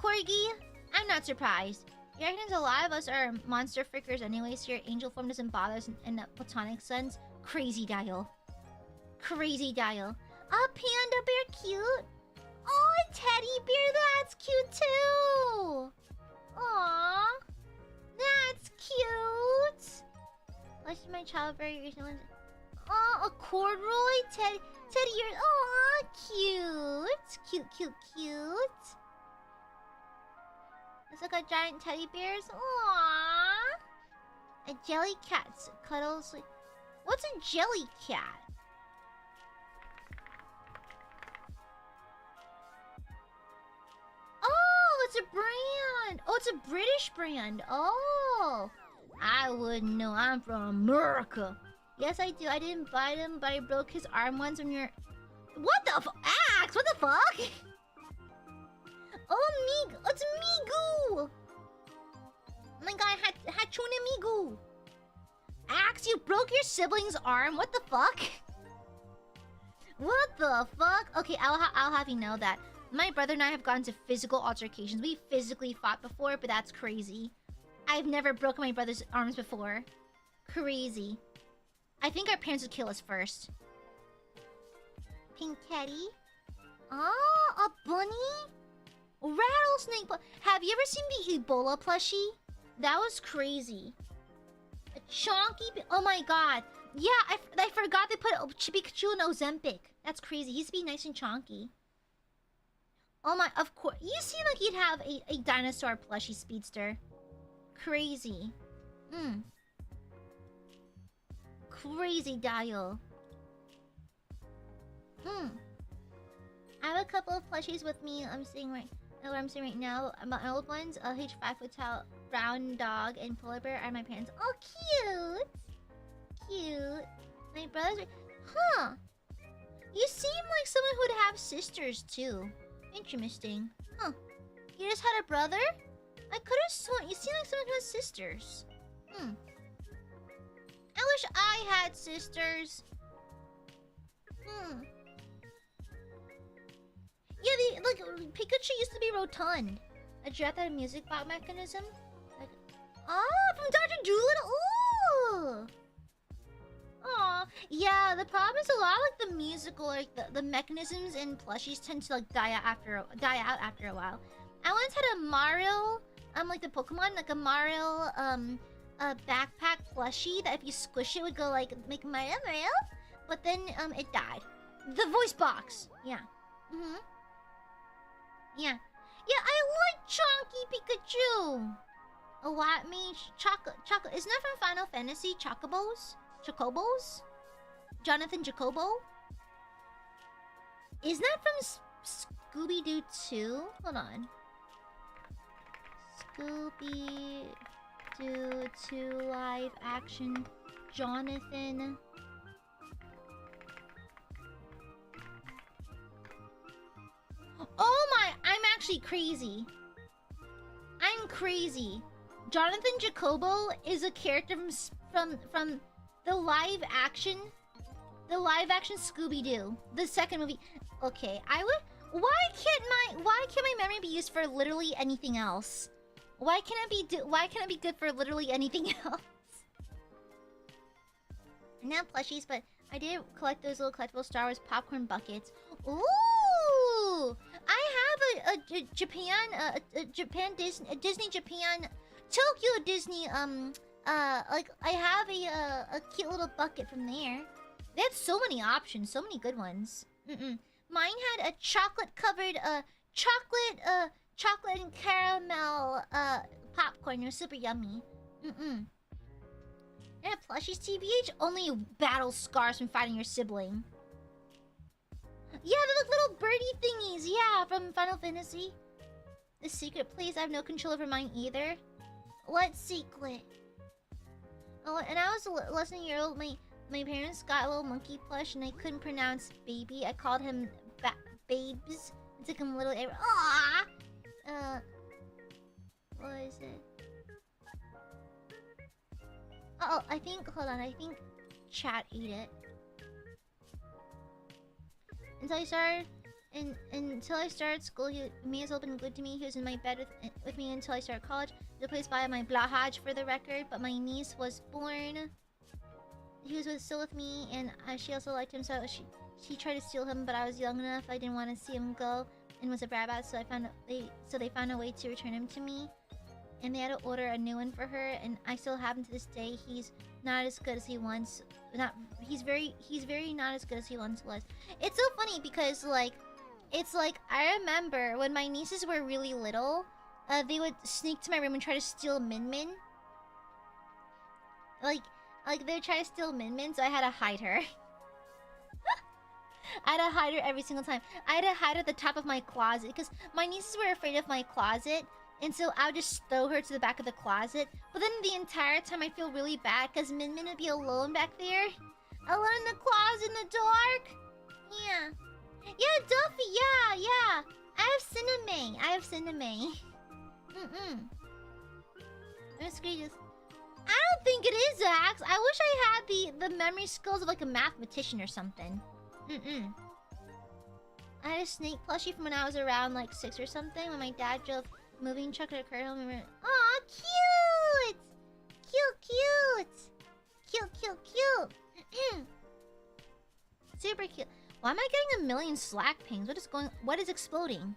Corgi, I'm not surprised. You reckon a lot of us are monster frickers anyway, so your angel form doesn't bother us in the platonic sense? Crazy dial. Crazy dial. A panda bear cute? Oh, a teddy bear, that's cute too! Aww. That's cute! What's my child very recently? Oh, a corduroy teddy bear. Aw, cute. Cute. It's like a giant teddy bears. Aww. A jelly cat cuddles. What's a jelly cat? Oh, it's a brand. Oh, it's a British brand. Oh, I wouldn't know. I'm from America. Yes, I do. I didn't bite him, but I broke his arm once when you're... What the Axe? What the fuck? Oh, it's Migu! Oh my god, Hachune Migu! Axe, you broke your sibling's arm? What the fuck? What the fuck? Okay, I'll have you know that. My brother and I have gotten to physical altercations. We physically fought before, but that's crazy. I've never broken my brother's arms before. Crazy. I think our parents would kill us first. Pink Teddy? Oh, a bunny? Rattlesnake. Have you ever seen the Ebola plushie? That was crazy. A chonky. Oh my god. Yeah, I forgot they put Pikachu in Ozempic. That's crazy. He used to be nice and chonky. Oh my, of course. You seem like you'd have a dinosaur plushie speedster. Crazy. Crazy dial. I have a couple of plushies with me. I'm sitting right now. My old ones, a huge 5-foot tall brown dog and polar bear are my parents. Oh, cute! Cute. My brothers are... You seem like someone who'd have sisters, too. Interesting. You just had a brother? I could have sworn... You seem like someone who has sisters. I wish I had sisters. Yeah, Pikachu used to be rotund. A giraffe had a music box mechanism. From Dr. Dolittle. Ooh. Aw, yeah. The problem is a lot of the musical, the mechanisms in plushies tend to die out after a while. I once had a Mario, like the Pokemon, like a Mario, a backpack plushie that if you squish it would go make Mario, but then it died. The voice box, yeah. Yeah, I like Chonky Pikachu. Oh, what means chocolate? Isn't that from Final Fantasy? Chocobos? Jonathan Jacobo? Isn't that from Scooby-Doo 2? Hold on. Scooby-Doo 2 live action. Jonathan. Oh my! I'm actually crazy. I'm crazy. Jonathan Jacobo is a character from the live action Scooby-Doo, the second movie. Okay, why can't my memory be used for literally anything else? Why can't it be good for literally anything else? Not plushies, but I did collect those little collectible Star Wars popcorn buckets. Ooh! I have a Disney Japan, Tokyo Disney, I have a cute little bucket from there. They had so many options, so many good ones. Mine had a chocolate-covered, chocolate and caramel, popcorn. It was super yummy. Yeah, plushies, TBH, only battle scars from fighting your sibling. Yeah, they look little birdie thingies. Yeah, from Final Fantasy. The secret place, I have no control over mine either. What secret? Oh, and I was less than a year old. My parents got a little monkey plush, and I couldn't pronounce baby. I called him Babes. It took him a little. Aww. What is it? Oh, I think. Hold on. I think chat ate it. Until I started school, he may as well been good to me. He was in my bed with me until I started college. The place by my blahaj for the record, but my niece was born. He was still with me, and she also liked him, so she tried to steal him, but I was young enough. I didn't want to see him go, and was a brat about, so they found a way to return him to me, and they had to order a new one for her, and I still have him to this day. He's not as good as he once. He's very not as good as he once was. It's so funny because I remember when my nieces were really little, they would sneak to my room and try to steal Min Min. Like they would try to steal Min Min, so I had to hide her. I had to hide her every single time. I had to hide her at the top of my closet because my nieces were afraid of my closet. And so I would just throw her to the back of the closet. But then the entire time I'd feel really bad because Min Min would be alone back there. Alone in the closet in the dark. Yeah. Yeah, Duffy, yeah. I have Cinnamon. That's great. I don't think it is, Axe. I wish I had the memory skills of like a mathematician or something. I had a snake plushie from when I was around like 6 or something when my dad drove moving truck to the car home and went, aw, cute! Cute. Super cute. Why am I getting a million Slack pings? What is exploding?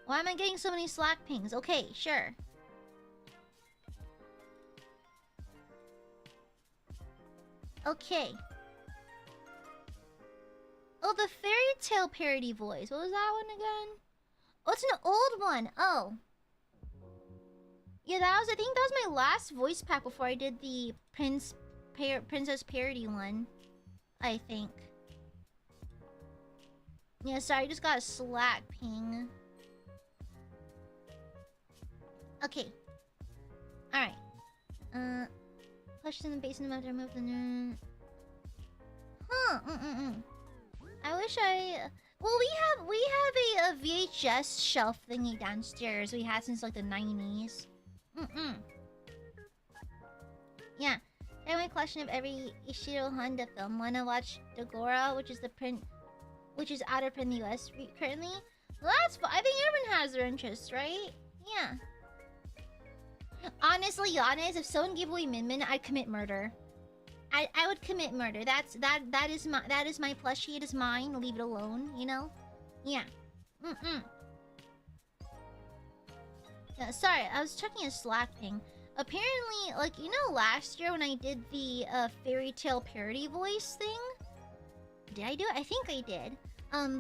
Why am I getting so many Slack pings? Okay, sure. Okay. Oh, the fairy tale parody voice. What was that one again? Oh, it's an old one. Oh. Yeah, I think that was my last voice pack before I did the Princess Parody one. I think. Yeah, sorry, I just got a Slack ping. Okay. Alright. Push in the basement after I move the... Huh, I wish I... Well, we have a VHS shelf thingy downstairs. We had since like the 90s. Yeah. Every question of every Ishiro Honda film. Wanna watch Dagora, which is out of print in the US currently? Well, that's fine. I think everyone has their interests, right? Yeah. Honestly, if someone gave away Min Min, I'd commit murder. I would commit murder. That is my plushie. It is mine. Leave it alone. You know? Yeah. Yeah, sorry, I was checking a Slack ping. Apparently, like, you know, last year when I did the fairy tale parody voice thing, did I do it? I think I did.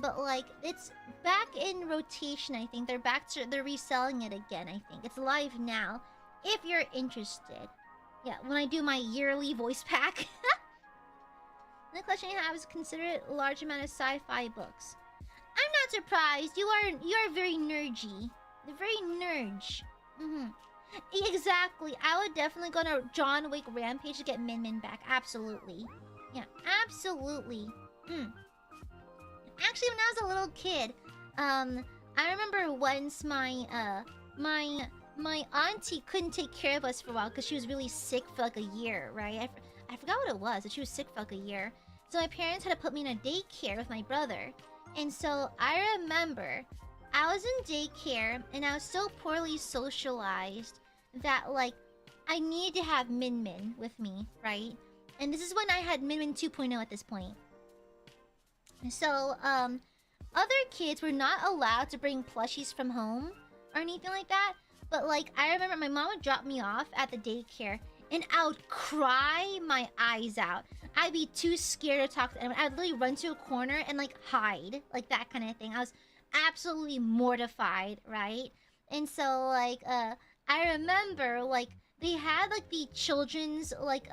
But like, it's back in rotation. I think they're reselling it again. I think it's live now. If you're interested. Yeah, when I do my yearly voice pack. The question I have is consider it a large amount of sci-fi books. I'm not surprised. You are very nerdy. Very nerdy. Exactly. I would definitely go to John Wick Rampage to get Min Min back. Absolutely. Yeah, absolutely. Actually, when I was a little kid, I remember once my auntie couldn't take care of us for a while because she was really sick for like a year, right? I forgot what it was, but she was sick for like a year. So my parents had to put me in a daycare with my brother. And so I remember I was in daycare and I was so poorly socialized that like I needed to have Min Min with me, right? And this is when I had Min Min 2.0 at this point. So other kids were not allowed to bring plushies from home or anything like that. But like I remember my mom would drop me off at the daycare and I would cry my eyes out. I'd be too scared to talk to anyone. I'd literally run to a corner and like hide, like that kind of thing. I was absolutely mortified, right? And so like I remember like they had like the children's like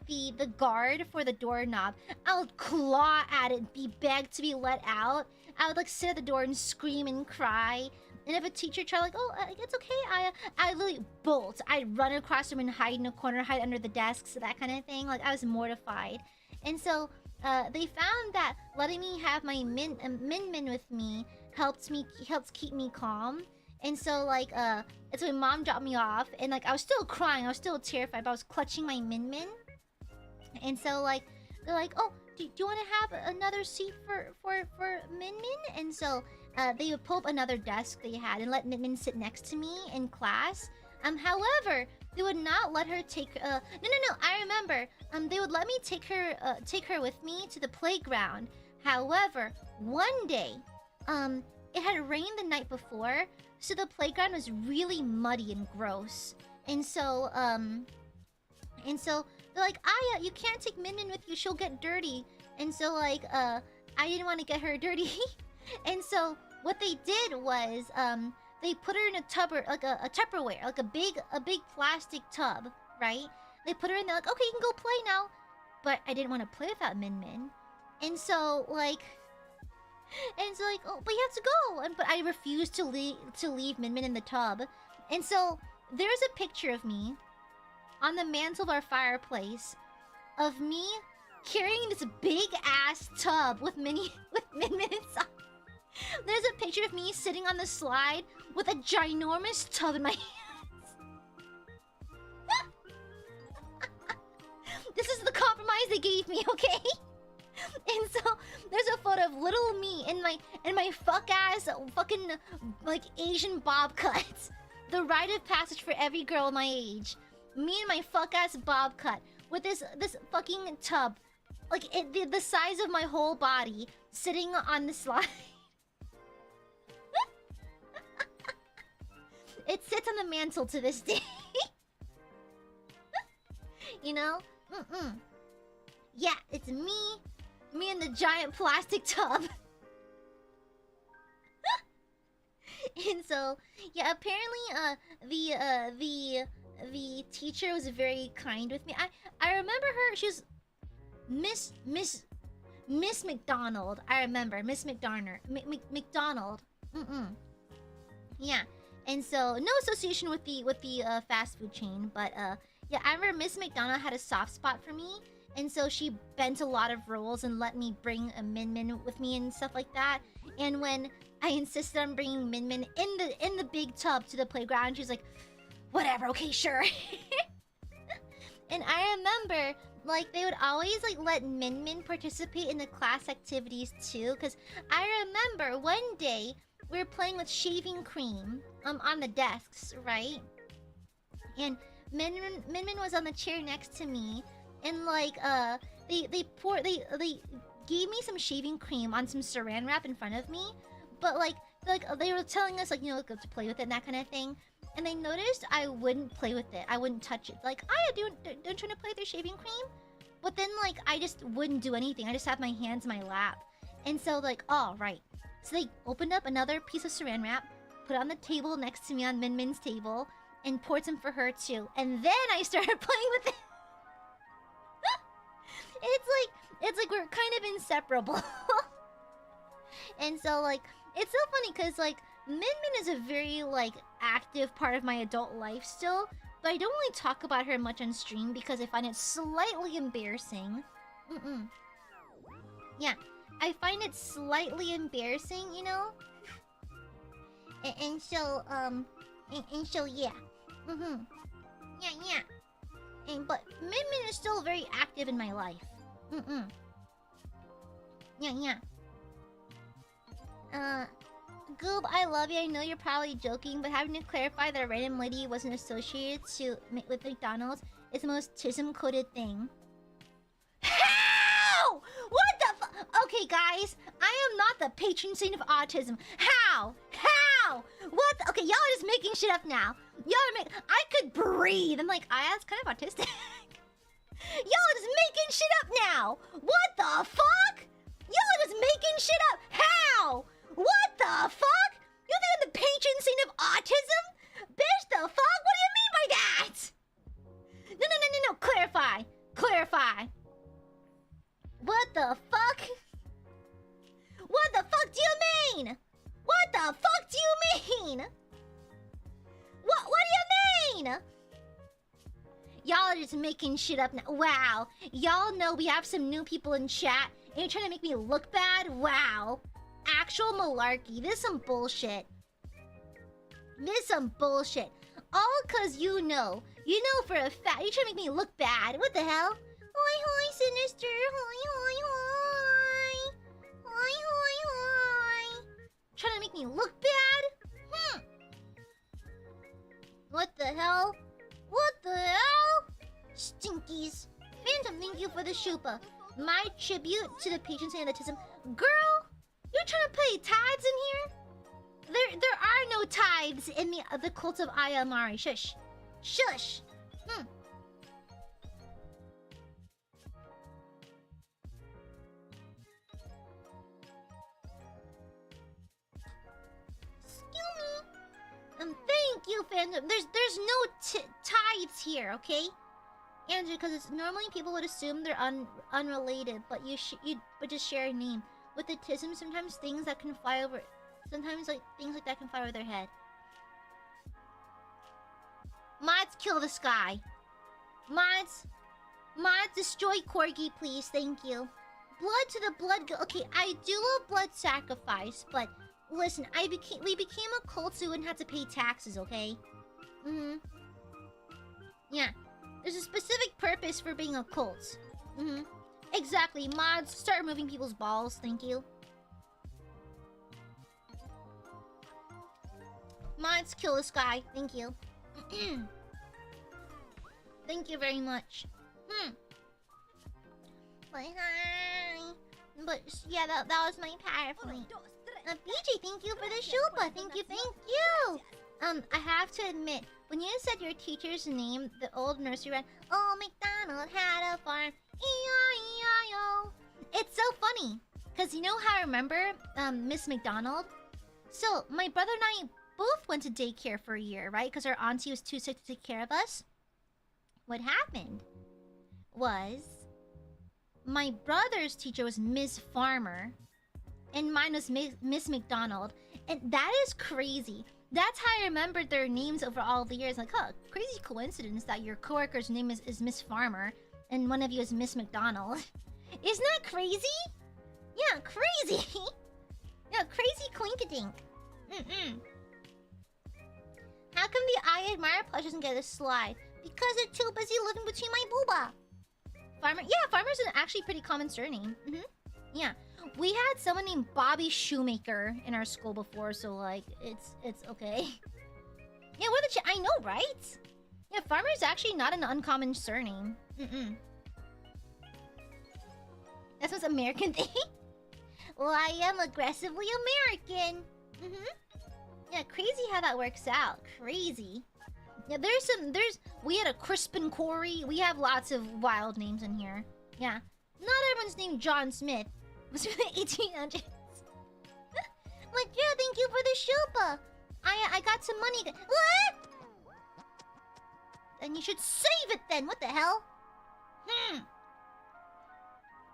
the guard for the doorknob. I would claw at it, be begged to be let out. I would like sit at the door and scream and cry. And if a teacher tried like, oh, it's okay, I literally bolt. I'd run across the room and hide in a corner, hide under the desks, that kind of thing. Like I was mortified. And so they found that letting me have my Min Min with me helps keep me calm. And so like it's when mom dropped me off and like I was still crying, I was still terrified, but I was clutching my Min Min. And so like they're like, oh, do you want to have another seat for Min Min? And so they would pull up another desk they had and let Min Min sit next to me in class. However, they would not let her take. No. I remember. They would let me take her with me to the playground. However, one day, it had rained the night before, so the playground was really muddy and gross. And so they're like, Aya, you can't take Min Min with you. She'll get dirty. And so like, I didn't want to get her dirty. And so what they did was, they put her in a tub, like a Tupperware, like a big plastic tub, right? They put her in there, like, okay, you can go play now. But I didn't want to play without Min Min. And so like, oh, but you have to go. But I refused to leave Min Min in the tub. And so there's a picture of me on the mantle of our fireplace of me carrying this big ass tub with Min Min inside. There's a picture of me sitting on the slide with a ginormous tub in my hands. This is the compromise they gave me, okay? And so there's a photo of little me in my fucking like Asian bob cut. The rite of passage for every girl my age. Me and my fuck ass bob cut with this fucking tub, like the size of my whole body, sitting on the slide. It sits on the mantle to this day. You know? Yeah, it's me in the giant plastic tub. And so, yeah, apparently, the teacher was very kind with me. I remember her. She was Miss McDonald. I remember Miss McDonald. McDonald. Yeah. And so, no association with the fast food chain, but yeah, I remember Miss McDonald had a soft spot for me, and so she bent a lot of rules and let me bring a Min Min with me and stuff like that. And when I insisted on bringing Min Min in the big tub to the playground, she was like, "Whatever, okay, sure." And I remember, like, they would always like let Min Min participate in the class activities too, because I remember one day we were playing with shaving cream on the desks, right? And Min Min was on the chair next to me, and like they gave me some shaving cream on some saran wrap in front of me, but like they were telling us, like, you know, go to play with it and that kind of thing. And I noticed I wouldn't play with it. I wouldn't touch it. Like, don't you want to play with your shaving cream? But then, like, I just wouldn't do anything. I just had my hands in my lap. And so, like, oh, right. So they opened up another piece of saran wrap, put it on the table next to me on Min Min's table, and poured some for her too. And then I started playing with it. It's like we're kind of inseparable. And so, like, it's so funny because, like, Min Min is a very, like, active part of my adult life still, but I don't really talk about her much on stream because I find it slightly embarrassing. Yeah, I find it slightly embarrassing, you know? And so, yeah. Yeah. But Min Min is still very active in my life. Yeah. Goob, I love you. I know you're probably joking, but having to clarify that a random lady wasn't associated with McDonald's is the most tism-coded thing. How? What the fu- Okay, guys, I am not the patron saint of autism. How? What? Okay, y'all are just making shit up now. I could breathe. I'm like, that's kind of autistic. Y'all are just making shit up now. What the fuck? Y'all are just making shit up. How? What the fuck? You think I'm the patron saint of autism? Bitch, the fuck? What do you mean by that? No. Clarify. What the fuck? What the fuck do you mean? What the fuck do you mean? What do you mean? Y'all are just making shit up now. Wow. Y'all know we have some new people in chat, and you're trying to make me look bad? Wow. Actual malarkey. This is some bullshit. All cause you know for a fact. You're trying to make me look bad. What the hell? Hi, Sinister. Hi. Trying to make me look bad? What the hell? Stinkies. Phantom, thank you for the shupa. My tribute to the patron saint of autism. Girl, you're trying to pay tithes in here? There are no tithes in the cult of AiaAmare. Shush. Excuse me. Thank you, fandom. There's no tithes here, okay? Andrew, because it's normally people would assume they're unrelated, but but just share a name. With autism, sometimes things that can fly over. Sometimes things like that can fly over their head. Mods, kill the sky. Mods, destroy Corgi, please. Thank you. Blood to the blood. Okay, I do a blood sacrifice, but listen, we became a cult so we wouldn't have to pay taxes. Okay. Yeah. There's a specific purpose for being a cult. Exactly. Mods, start removing people's balls. Thank you. Mods, kill this guy. Thank you. Thank you very much. But hi. But yeah, that was my PowerPoint. BJ, thank you for the shupa. Thank you. I have to admit, when you said your teacher's name, the old nursery rhyme, "Oh, McDonald had a farm, E-I-E-I-O." It's so funny, because you know how I remember Miss McDonald? So, my brother and I both went to daycare for a year, right? Because our auntie was too sick to take care of us. What happened was my brother's teacher was Miss Farmer, and mine was Miss McDonald, and that is crazy. That's how I remembered their names over all the years. Like, huh, crazy coincidence that your coworker's name is Miss Farmer, and one of you is Miss McDonald. Isn't that crazy? Yeah, crazy. Yeah, crazy clinkadink. How come the Aiadmirers plush doesn't get a slide? Because they're too busy living between my booba. Farmer, yeah, Farmer's an actually pretty common surname. Yeah, we had someone named Bobby Shoemaker in our school before, so like, it's okay. Yeah, what the I know, right? Yeah, Farmer is actually not an uncommon surname. That's what's American thing. Well, I am aggressively American. Yeah, crazy how that works out. Crazy. Yeah, we had a Crispin Corey. We have lots of wild names in here. Yeah. Not everyone's named John Smith. It was from the 1800s. Like, yeah, thank you for the shupa. I got some money. What? Then you should save it then. What the hell?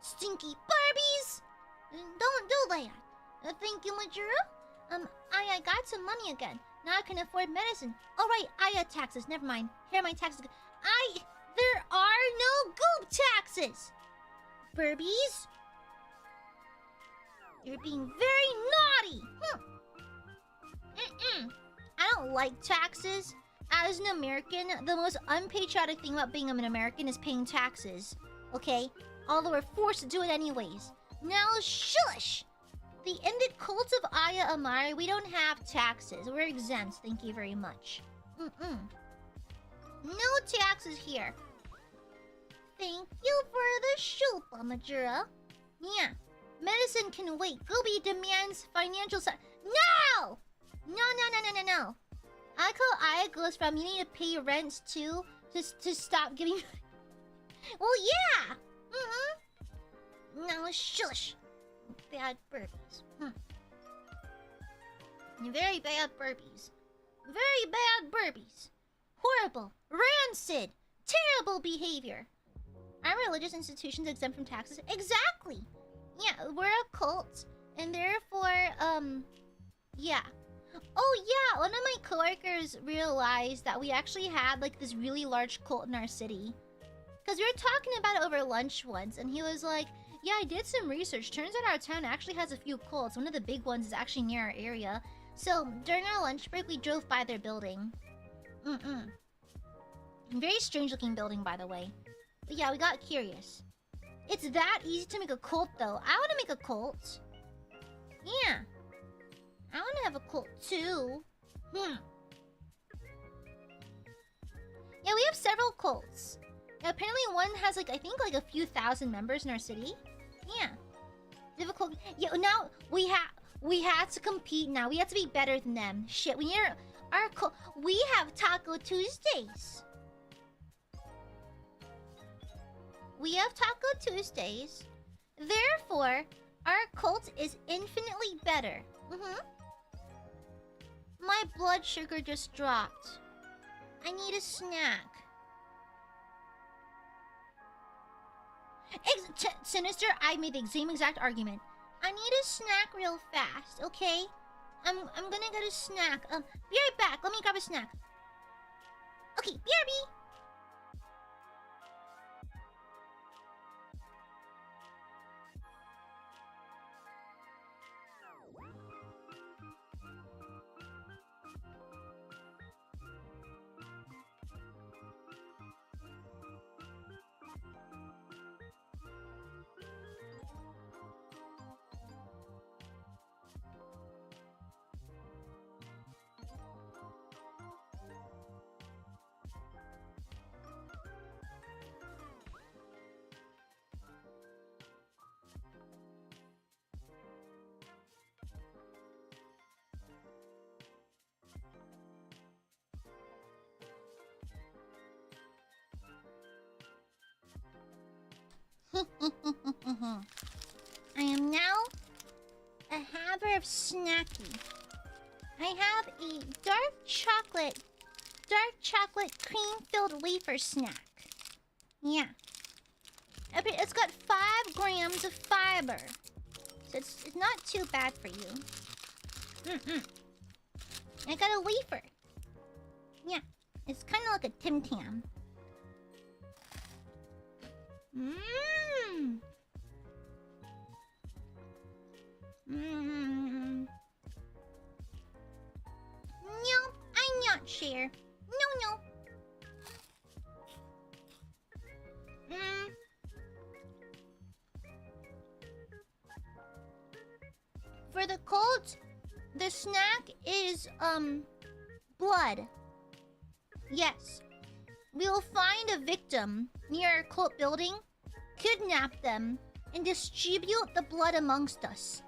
Stinky Barbies. Don't do that. Thank you, Majuro. I got some money again. Now I can afford medicine. Oh right, Aya taxes. Never mind. Here are my taxes. There are no goop taxes. Burbies, you're being very naughty. I don't like taxes. As an American, the most unpatriotic thing about being an American is paying taxes. Okay? Although we're forced to do it anyways. Now shush! In the cult of AiaAmare, we don't have taxes. We're exempt, thank you very much. No taxes here. Thank you for the shupa, Majura. Yeah. Medicine can wait. Gooby demands financial No! No. I call Aya goes from you need to pay rent too to stop giving. Well, yeah. No, shush. Bad burpees. Very bad burpees. Very bad burpees. Horrible. Rancid. Terrible behavior. Are religious institutions exempt from taxes? Exactly. Yeah, we're a cult. And therefore, yeah. Oh yeah, one of my coworkers realized that we actually had like this really large cult in our city. Because we were talking about it over lunch once, and he was like, yeah, I did some research. Turns out our town actually has a few cults. One of the big ones is actually near our area. So, during our lunch break, we drove by their building. Very strange looking building, by the way. But yeah, we got curious. It's that easy to make a cult, though. I want to make a cult. Yeah. I want to have a cult, too. Yeah, we have several cults. Apparently one has like, I think like a few thousand members in our city. Yeah. Difficult. Yeah, now we have to compete now. We have to be better than them. Shit, we have Taco Tuesdays. We have Taco Tuesdays. Therefore, our cult is infinitely better. My blood sugar just dropped. I need a snack. Sinister, I made the same exact argument. I need a snack real fast, okay? I'm gonna get a snack. Be right back. Let me grab a snack. Okay, BRB. I am now a haver of snacky. I have a dark chocolate cream-filled wafer snack. Yeah. It's got 5 grams of fiber. So it's not too bad for you. I got a wafer. Yeah. It's kind of like a Tim Tam. No, I'm not sure. No. For the cult, the snack is blood. Yes. We'll find a victim near our cult building, kidnap them, and distribute the blood amongst us.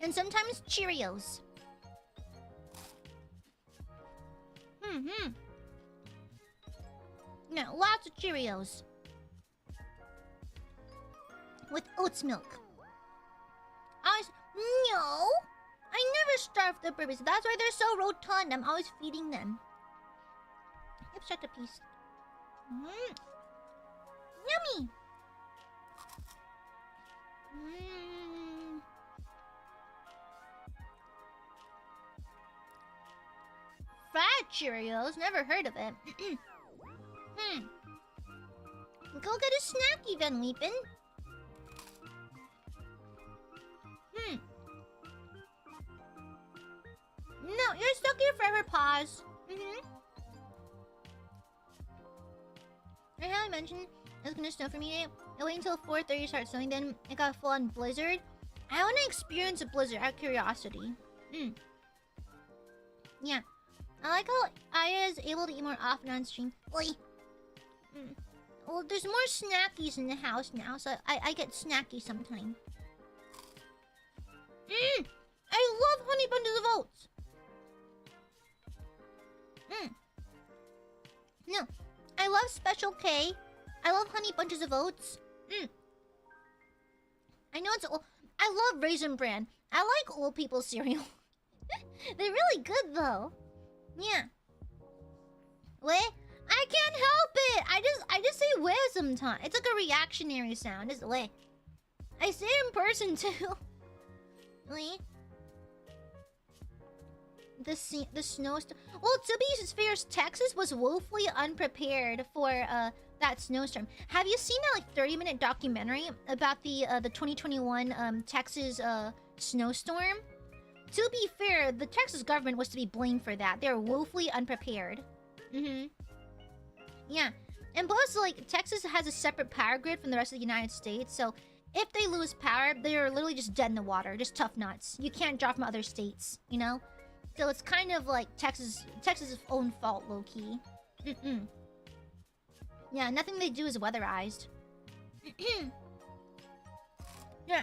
And sometimes Cheerios. Yeah, lots of Cheerios. With oats milk. No! I never starve the babies. That's why they're so rotund. I'm always feeding them. Yep, shut the piece. Yummy! Fried Cheerios? Never heard of it. Go get a snacky then, Leapin. No, you're stuck here forever, pause. Right how I mentioned it's gonna snow for me today. I wait until 4:30 to start snowing, then it got full on blizzard. I wanna experience a blizzard out of curiosity. Yeah. I like how Aya is able to eat more often on stream. Oi. Well, there's more snackies in the house now, so I get snacky sometimes. I love honey bunches of oats. No, I love Special K. I love honey bunches of oats. I know it's old. I love Raisin Bran. I like old people cereal. They're really good though. Yeah. Wait, I can't help it. I just say weh sometimes. It's like a reactionary sound. It's weh. I say it in person too. Wait. The snowstorm. Well, to be fair, Texas was woefully unprepared for that snowstorm. Have you seen that like 30-minute documentary about the 2021 Texas snowstorm? To be fair, the Texas government was to be blamed for that. They were woefully unprepared. Yeah, and plus, like, Texas has a separate power grid from the rest of the United States, so if they lose power, they are literally just dead in the water, just tough nuts. You can't draw from other states, you know? So it's kind of like Texas' own fault, low-key. Yeah, nothing they do is weatherized. Yeah,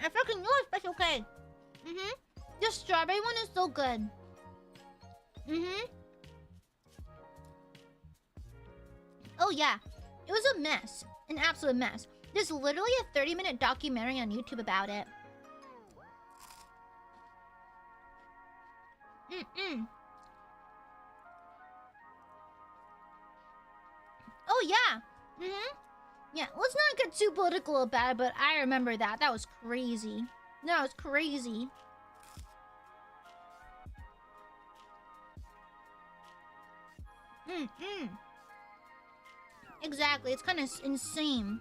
I fucking know it's Special K. The strawberry one is so good. Oh yeah, it was a mess. An absolute mess. There's literally a 30-minute documentary on YouTube about it. Oh yeah. Yeah, let's not get too political about it, but I remember that. That was crazy. That was crazy. Exactly, it's kind of insane.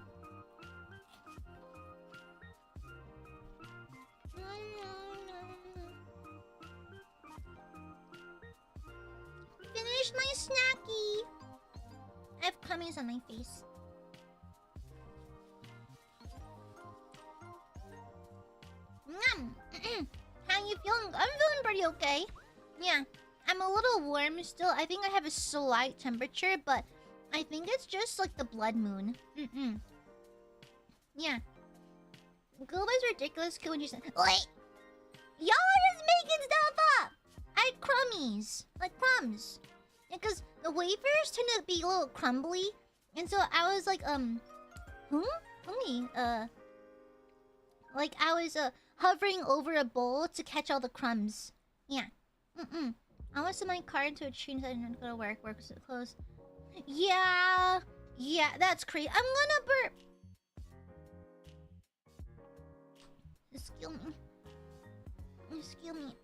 Finish my snacky. I have cummies on my face. How you feeling? I'm feeling pretty okay. Yeah, I'm a little warm still. I think I have a slight temperature, but I think it's just like the blood moon. Yeah. Google is ridiculous when you say, wait! Y'all are just making stuff up! I had crummies. Like crumbs. Because the wafers tend to be a little crumbly And so I was like, like I was hovering over a bowl to catch all the crumbs. Yeah. I want to send my car into a tree and I didn't go to work. Work was closed. Yeah. Yeah, that's crazy. I'm gonna burp. Excuse me. Excuse me.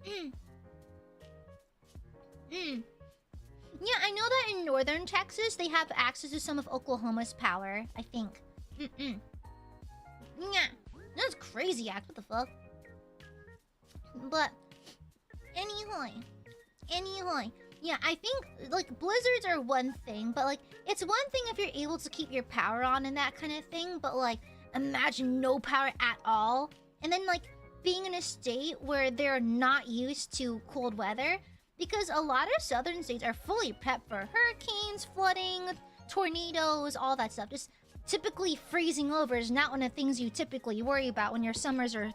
Yeah, I know that in northern Texas they have access to some of Oklahoma's power, I think. Yeah. That's crazy act, what the fuck? But anyway. Yeah, I think like blizzards are one thing, but like it's one thing if you're able to keep your power on and that kind of thing, but like imagine no power at all. And then like being in a state where they're not used to cold weather, because a lot of southern states are fully prepped for hurricanes, flooding, tornadoes, all that stuff. Just typically freezing over is not one of the things you typically worry about when your summers are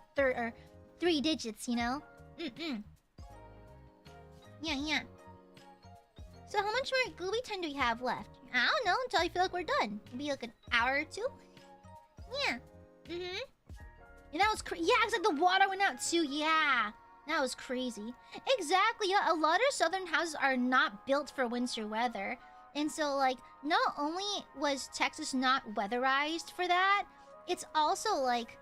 3 digits, you know? Yeah. So how much more gooby time do we have left? I don't know until I feel like we're done. Maybe like an hour or two? Yeah. And that was yeah, it's like the water went out too. Yeah. That was crazy. Exactly, yeah. A lot of southern houses are not built for winter weather. And so, like, not only was Texas not weatherized for that, it's also, like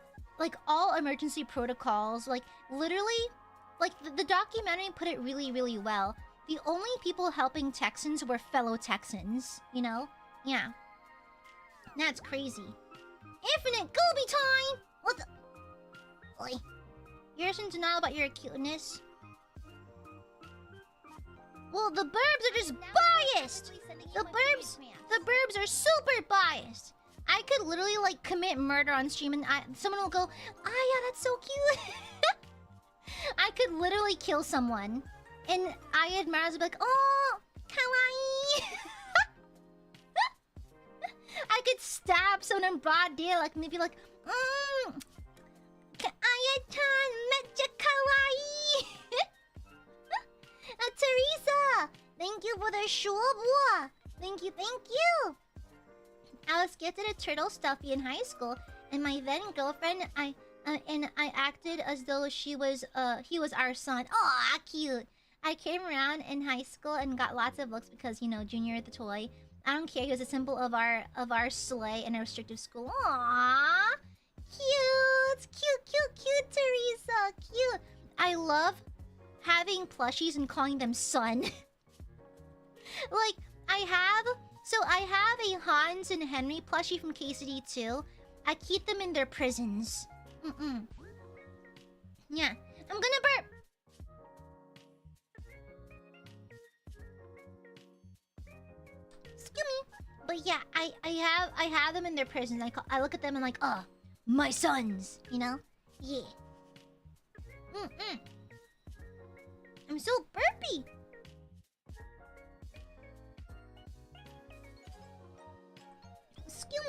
all emergency protocols, like, literally, like, the documentary put it really, really well. The only people helping Texans were fellow Texans, you know? Yeah. That's crazy. Infinite Gooby time! What the... Oi. You're in denial about your cuteness. Well, the burbs are just biased! The burbs are super biased! I could literally, like, commit murder on stream and someone will go, yeah, that's so cute! I could literally kill someone. And Aiadmirers would be like, oh, kawaii! I could stab someone in broad daylight and they'd be like, Aya-chan, mecha kawaii! Teresa! Thank you for the shubwa! Thank you! I was gifted a turtle stuffy in high school, and my then girlfriend, I acted as though he was our son. Aw, cute! I came around in high school and got lots of looks because, you know, Junior the toy. I don't care, he was a symbol of our slay in a restrictive school. Aww! Cute, Teresa! Cute! I love having plushies and calling them son. Like, I have a Hans and Henry plushie from KCD too. I keep them in their prisons. Yeah. I'm gonna burp! Excuse me. But yeah, I have them in their prisons. I look at them and like, my sons, you know? Yeah. I'm so burpy. Excuse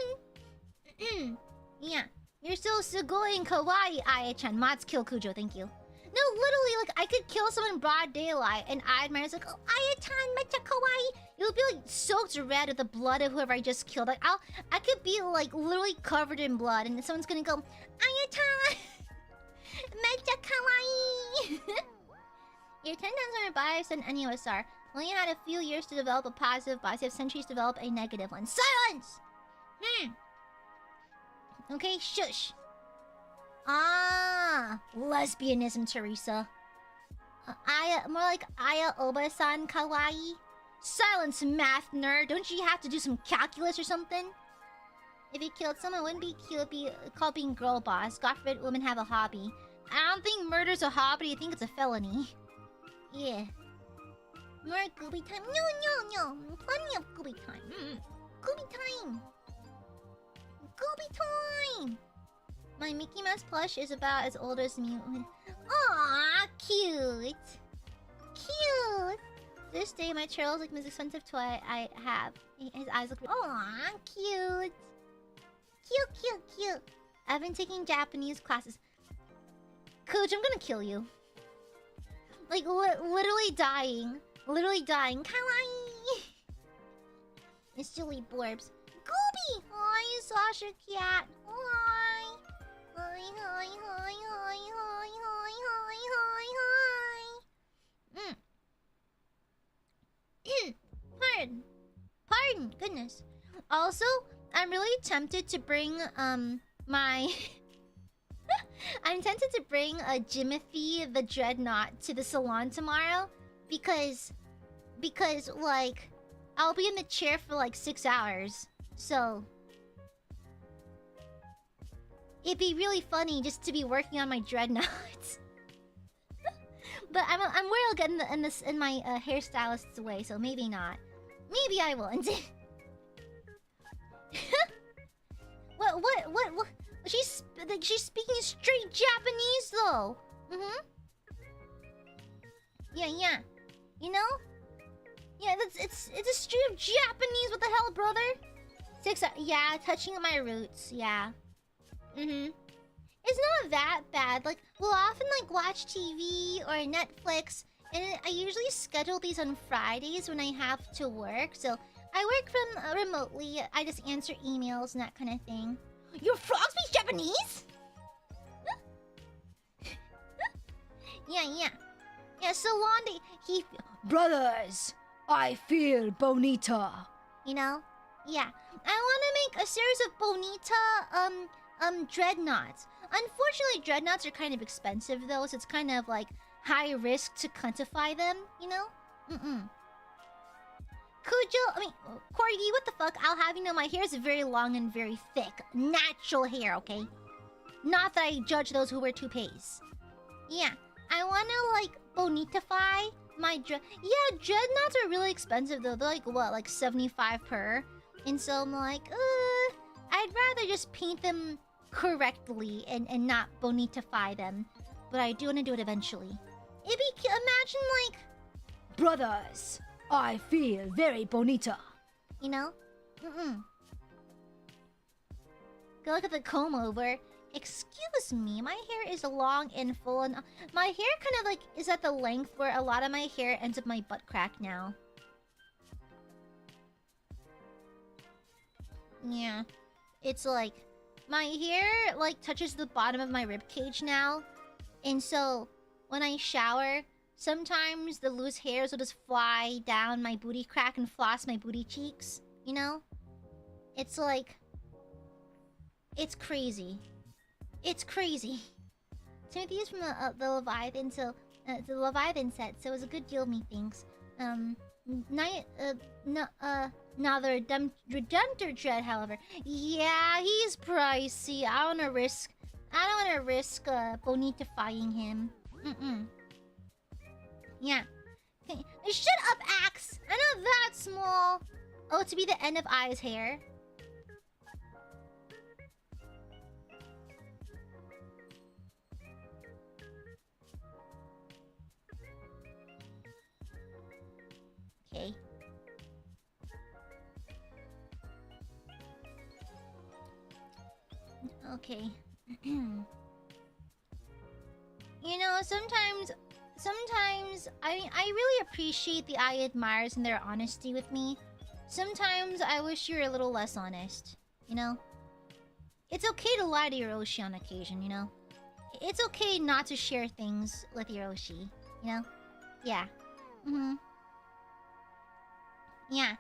me. Yeah. You're so sugoi and kawaii, Aya-chan. Mods kill Kujo, thank you. No, literally, like, I could kill someone in broad daylight, and Aiadmirers like, oh, Aya-chan, mecha kawaii. It would be, like, soaked red with the blood of whoever I just killed. Like, I could be, like, literally covered in blood, and someone's gonna go, Aya-chan, mecha kawaii. You're 10 times more biased than any of us are. Only had a few years to develop a positive bias. You have centuries to develop a negative one. Silence! Okay, shush. Lesbianism, Teresa. More like Aya-Oba-san kawaii. Silence, math nerd. Don't you have to do some calculus or something? If you killed someone, it wouldn't be cute. It'd be called being girl boss. God forbid women have a hobby. I don't think murder's a hobby. I think it's a felony. Yeah. More gooby time. No. Plenty of gooby time. Gooby time. Gooby time. My Mickey Mouse plush is about as old as me. Aww, cute. Cute. This day, my turtle's like the most expensive toy I have. His eyes look. Aww, cute. Cute. I've been taking Japanese classes. Coach, I'm gonna kill you. Like, literally dying. Kawaii. It's Julie Borbs. Gooby! Hi, Sasha Cat. Hi. Hi, hi, hi, hi, hi, hi, hi, hi, hi. Pardon. Pardon. Goodness. Also, I'm really tempted to bring my I'm tempted to bring Jimothy the Dreadnought to the salon tomorrow because like I'll be in the chair for like 6 hours. So it'd be really funny just to be working on my Dreadnought. But I'm worried I'll get in my hairstylist's way, so maybe not. Maybe I won't. What? She's speaking straight Japanese though. Yeah. You know? Yeah, it's a straight up Japanese. What the hell, brother? 6 hours. Yeah, touching my roots. Yeah. It's not that bad. Like, we'll often like watch TV or Netflix, and I usually schedule these on Fridays when I have to work. So I work from remotely. I just answer emails and that kind of thing. Your frog speaks Japanese? Yeah, Salon, he... Brothers, I feel bonita. You know? Yeah. I want to make a series of bonita, dreadnoughts. Unfortunately, dreadnoughts are kind of expensive, though, so it's kind of, like, high risk to quantify them, you know? Corgi, what the fuck? I'll have you know my hair is very long and very thick. Natural hair, okay? Not that I judge those who wear toupees. Yeah, I wanna, like, bonitify my Yeah, dreadnoughts are really expensive, though. They're, like, what, like 75 per? And so I'm like, I'd rather just paint them correctly and not bonitify them. But I do want to do it eventually. Imagine, like... Brothers, I feel very bonita. You know? Go look at the comb over. Excuse me, my hair is long and full, and my hair kind of like is at the length where a lot of my hair ends up my butt crack now. Yeah, it's like my hair like touches the bottom of my rib cage now, and so when I shower, sometimes the loose hairs will just fly down my booty crack and floss my booty cheeks. You know, it's like it's crazy. It's crazy. Timothy is from the Leviathan, so the Leviathan set, so it was a good deal, methinks. Now the Redemptor Dread, however, yeah, he's pricey. I don't wanna risk bonitifying him. Yeah. Okay. Shut up, Axe! I know that's small. Oh, to be the end of Ai's hair. Okay. Okay. You know, sometimes I really appreciate the Aiadmirers and their honesty with me. Sometimes I wish you were a little less honest, you know? It's okay to lie to your Oshi on occasion, you know? It's okay not to share things with your Oshi, you know? Yeah. Yeah.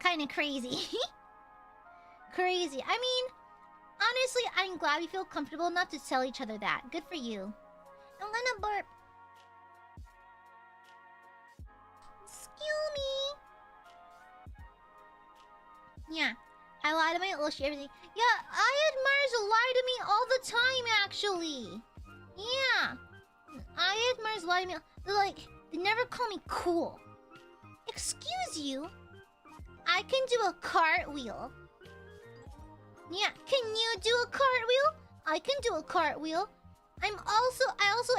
Kinda crazy. Crazy. I mean, honestly, I'm glad we feel comfortable enough to tell each other that. Good for you. I'm gonna burp. Excuse me. Yeah. I lie to my Oshi, everything. Yeah, Aiadmirers lie to me all the time, actually. Yeah. Aiadmirers lie to me. They're like, they never call me cool. Excuse you? I can do a cartwheel. Yeah, can you do a cartwheel? I can do a cartwheel. I also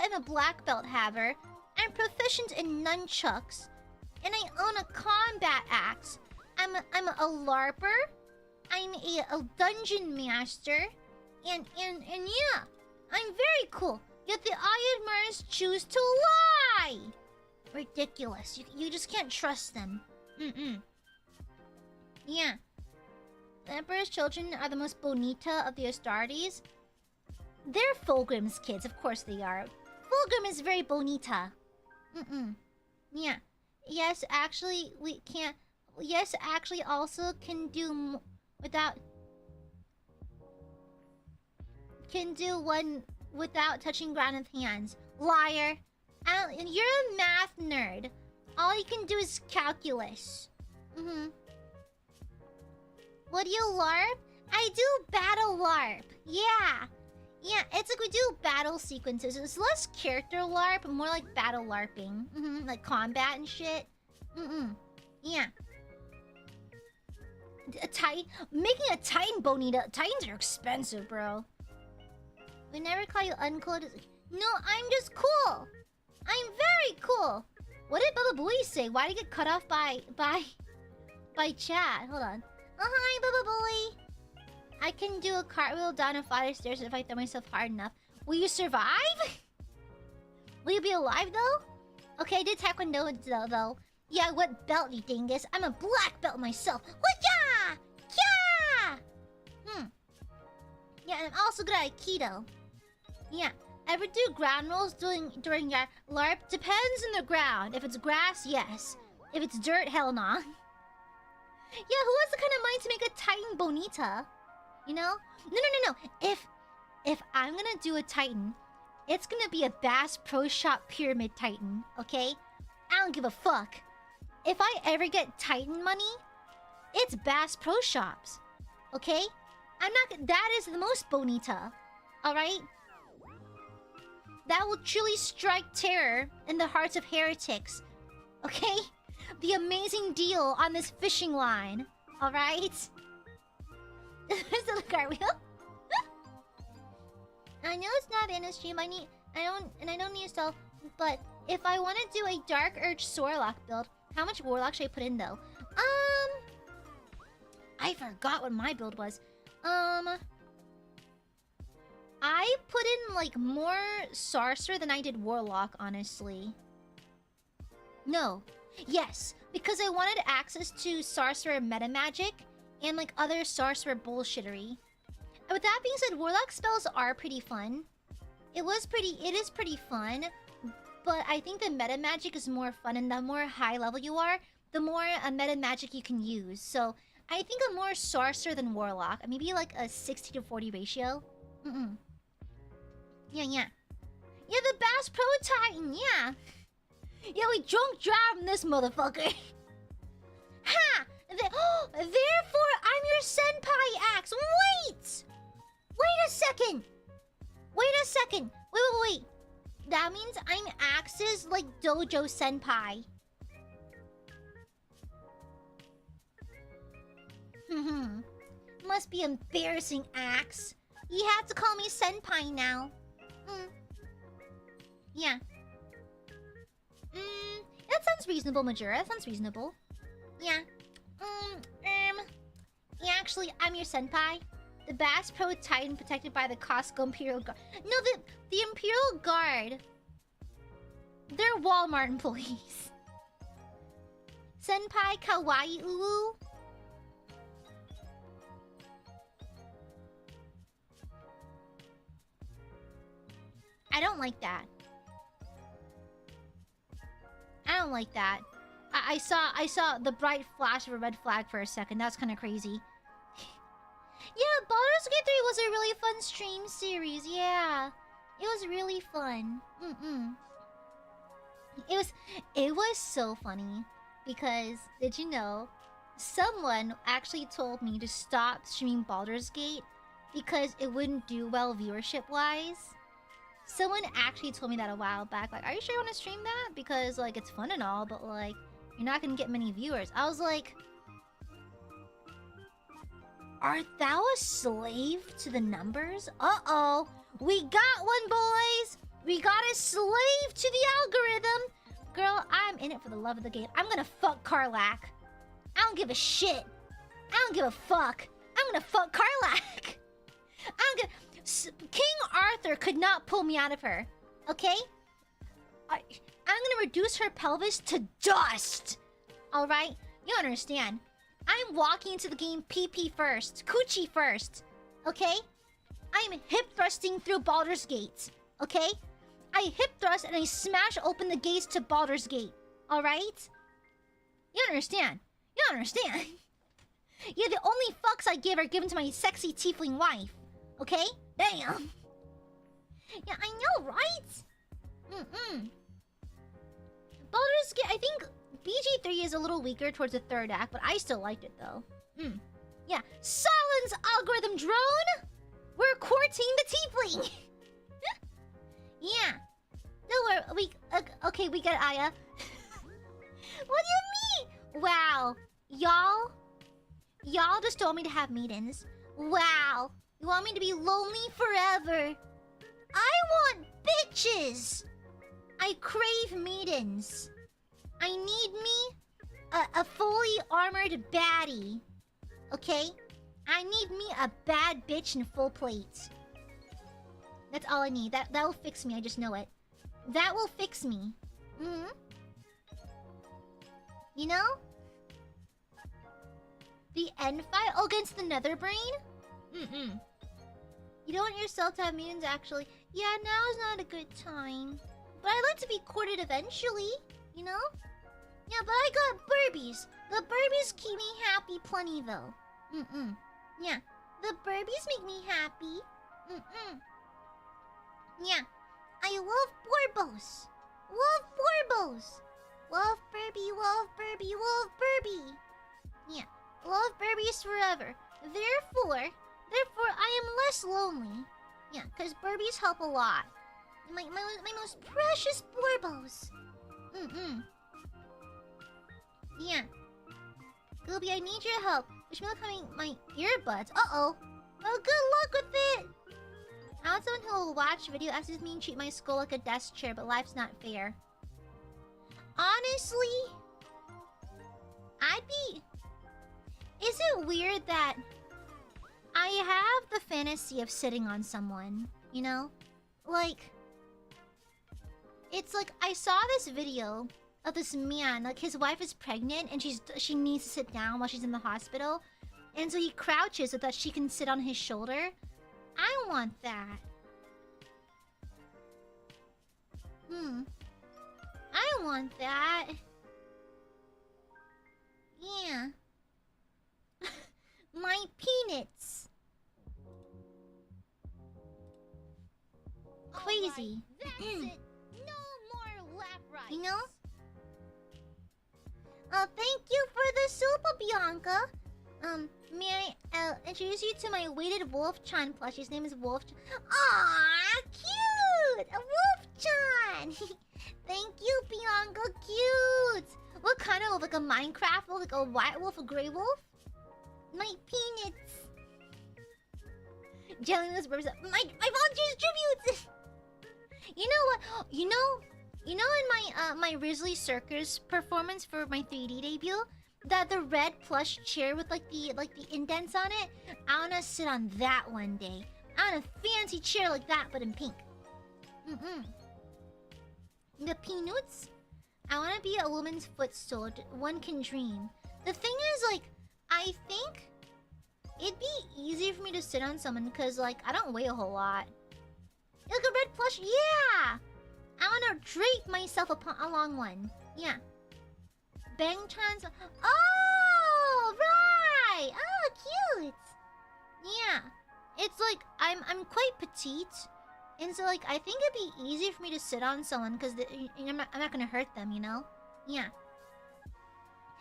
am a black belt haver. I'm proficient in nunchucks. And I own a combat axe. I'm a LARPer. I'm a dungeon master. And yeah, I'm very cool. Yet the Aiadmirers choose to lie. Ridiculous. You just can't trust them. Yeah. The Emperor's children are the most bonita of the Astartes. They're Fulgrim's kids, of course they are. Fulgrim is very bonita. Yeah. Yes, actually, we can't... Yes, actually, also can do without... Can do one without touching ground with hands. Liar. You're a math nerd. All you can do is calculus. What do you LARP? I do battle LARP. Yeah. Yeah, it's like we do battle sequences. It's less character LARP, more like battle LARPing. Like combat and shit. Yeah. A Titan... Making a Titan bonita... Titans are expensive, bro. We never call you uncool. No, I'm just cool. I'm very cool. What did Baba Booey say? Why did he get cut off by chat? Hold on. Hi, Baba Booey. I can do a cartwheel down a flight of stairs if I throw myself hard enough. Will you survive? Will you be alive though? Okay, I did taekwondo though. Yeah, what belt, you dingus? I'm a black belt myself. Whatcha? Yeah. Yeah, and I'm also good at Aikido. Yeah. Ever do ground rolls during your LARP? Depends on the ground. If it's grass, yes. If it's dirt, hell nah. Yeah, who has the kind of mind to make a Titan bonita? You know? No. If I'm gonna do a Titan, it's gonna be a Bass Pro Shop Pyramid Titan, okay? I don't give a fuck. If I ever get Titan money, it's Bass Pro Shops, okay? That is the most bonita, alright? That will truly strike terror in the hearts of heretics, okay? The amazing deal on this fishing line, alright? There's the cartwheel. I know it's not in a stream. I don't need to sell. But if I want to do a Dark Urge Sorlock build, how much Warlock should I put in though? I forgot what my build was. I put in like more Sorcerer than I did Warlock, honestly. No. Yes, because I wanted access to Sorcerer meta magic and like other Sorcerer bullshittery. And with that being said, Warlock spells are pretty fun. It is pretty fun, but I think the meta magic is more fun, and the more high level you are, the more meta magic you can use. So I think I'm more Sorcerer than Warlock. Maybe like a 60-40 ratio. Yeah, the Bass Pro Titan, yeah. Yeah, we drunk drive this motherfucker. Ha! Therefore, I'm your senpai axe. Wait a second. Wait. That means I'm Axe's, like, dojo senpai. Must be embarrassing, Axe. You have to call me senpai now. Yeah. That sounds reasonable, Majora. That sounds reasonable. Yeah. Yeah, actually, I'm your senpai. The Bass Pro Titan protected by the Costco Imperial Guard. No, the Imperial Guard. They're Walmart employees. Senpai Kawaii Ulu. I don't like that. I saw the bright flash of a red flag for a second. That's kind of crazy. Yeah, Baldur's Gate 3 was a really fun stream series. Yeah, it was really fun. It was so funny because, did you know, someone actually told me to stop streaming Baldur's Gate because it wouldn't do well viewership-wise. Someone actually told me that a while back. Like, are you sure you want to stream that? Because, like, it's fun and all, but, like, you're not gonna get many viewers. I was like, art thou a slave to the numbers? Uh-oh. We got one, boys. We got a slave to the algorithm. Girl, I'm in it for the love of the game. I'm gonna fuck Karlach. I don't give a shit. I don't give a fuck. I'm gonna fuck Karlach. King Arthur could not pull me out of her. Okay? I'm gonna reduce her pelvis to dust. Alright? You understand. I'm walking into the game PP first. Coochie first. Okay? I'm hip thrusting through Baldur's Gate. Okay? I hip thrust and I smash open the gates to Baldur's Gate. Alright? You understand? You understand? Yeah, the only fucks I give are given to my sexy tiefling wife. Okay? Damn. Yeah, I know, right? Baldur's Gate, I think BG3 is a little weaker towards the third act, but I still liked it though. Yeah. Silence, algorithm drone! We're courting the tiefling! Yeah. Don't worry, okay, we got Aya. What do you mean? Wow. Y'all just told me to have meetings. Wow. You want me to be lonely forever? I want bitches! I crave meetings. I need me a fully armored baddie. Okay? I need me a bad bitch in full plate. That's all I need. That will fix me, I just know it. That will fix me. You know? The end fight against the nether brain? You don't want yourself to have meetings actually. Yeah, now is not a good time. But I'd like to be courted eventually, you know? Yeah, but I got Burbies. The Burbies keep me happy plenty though. Yeah, the Burbies make me happy. Yeah, I love Borbos. Love Borbos. Love Burby, love Burby, love Burby. Yeah, love Burbies forever. Therefore, I am less lonely. Yeah, because Burbies help a lot. My most precious Borbos. Yeah. Gooby, I need your help. Wish me luck having my earbuds. Uh-oh. Well, good luck with it. I want someone who will watch video asks me and treat my skull like a desk chair, but life's not fair. Honestly, is it weird that I have the fantasy of sitting on someone, you know? Like, it's like I saw this video of this man, like his wife is pregnant and she needs to sit down while she's in the hospital. And so he crouches so that she can sit on his shoulder. I want that. I want that. Yeah. My peanuts. Crazy. That's it. No more lap rides. You know? Thank you for the soup, Bianca. May I introduce you to my weighted Wolf-chan plushie? His name is Wolf-chan. Aww, cute! A Wolf-chan! Thank you, Bianca, cute! What kind of wolf? Like a Minecraft wolf? Like a white wolf? A gray wolf? My peanuts! Jelly burps. My volunteers tributes! You know what? You know in my Risley Circus performance for my 3D debut, that the red plush chair with like the indents on it, I wanna sit on that one day. I want a fancy chair like that, but in pink. The peanuts? I wanna be a woman's footstool. One can dream. The thing is, like, I think it'd be easy for me to sit on someone because, like, I don't weigh a whole lot. Like a red plush, yeah! I wanna drape myself along one. Yeah. Bang trans. Oh, right! Oh, cute! Yeah. It's like, I'm quite petite. And so, like, I think it'd be easy for me to sit on someone because I'm not gonna hurt them, you know? Yeah.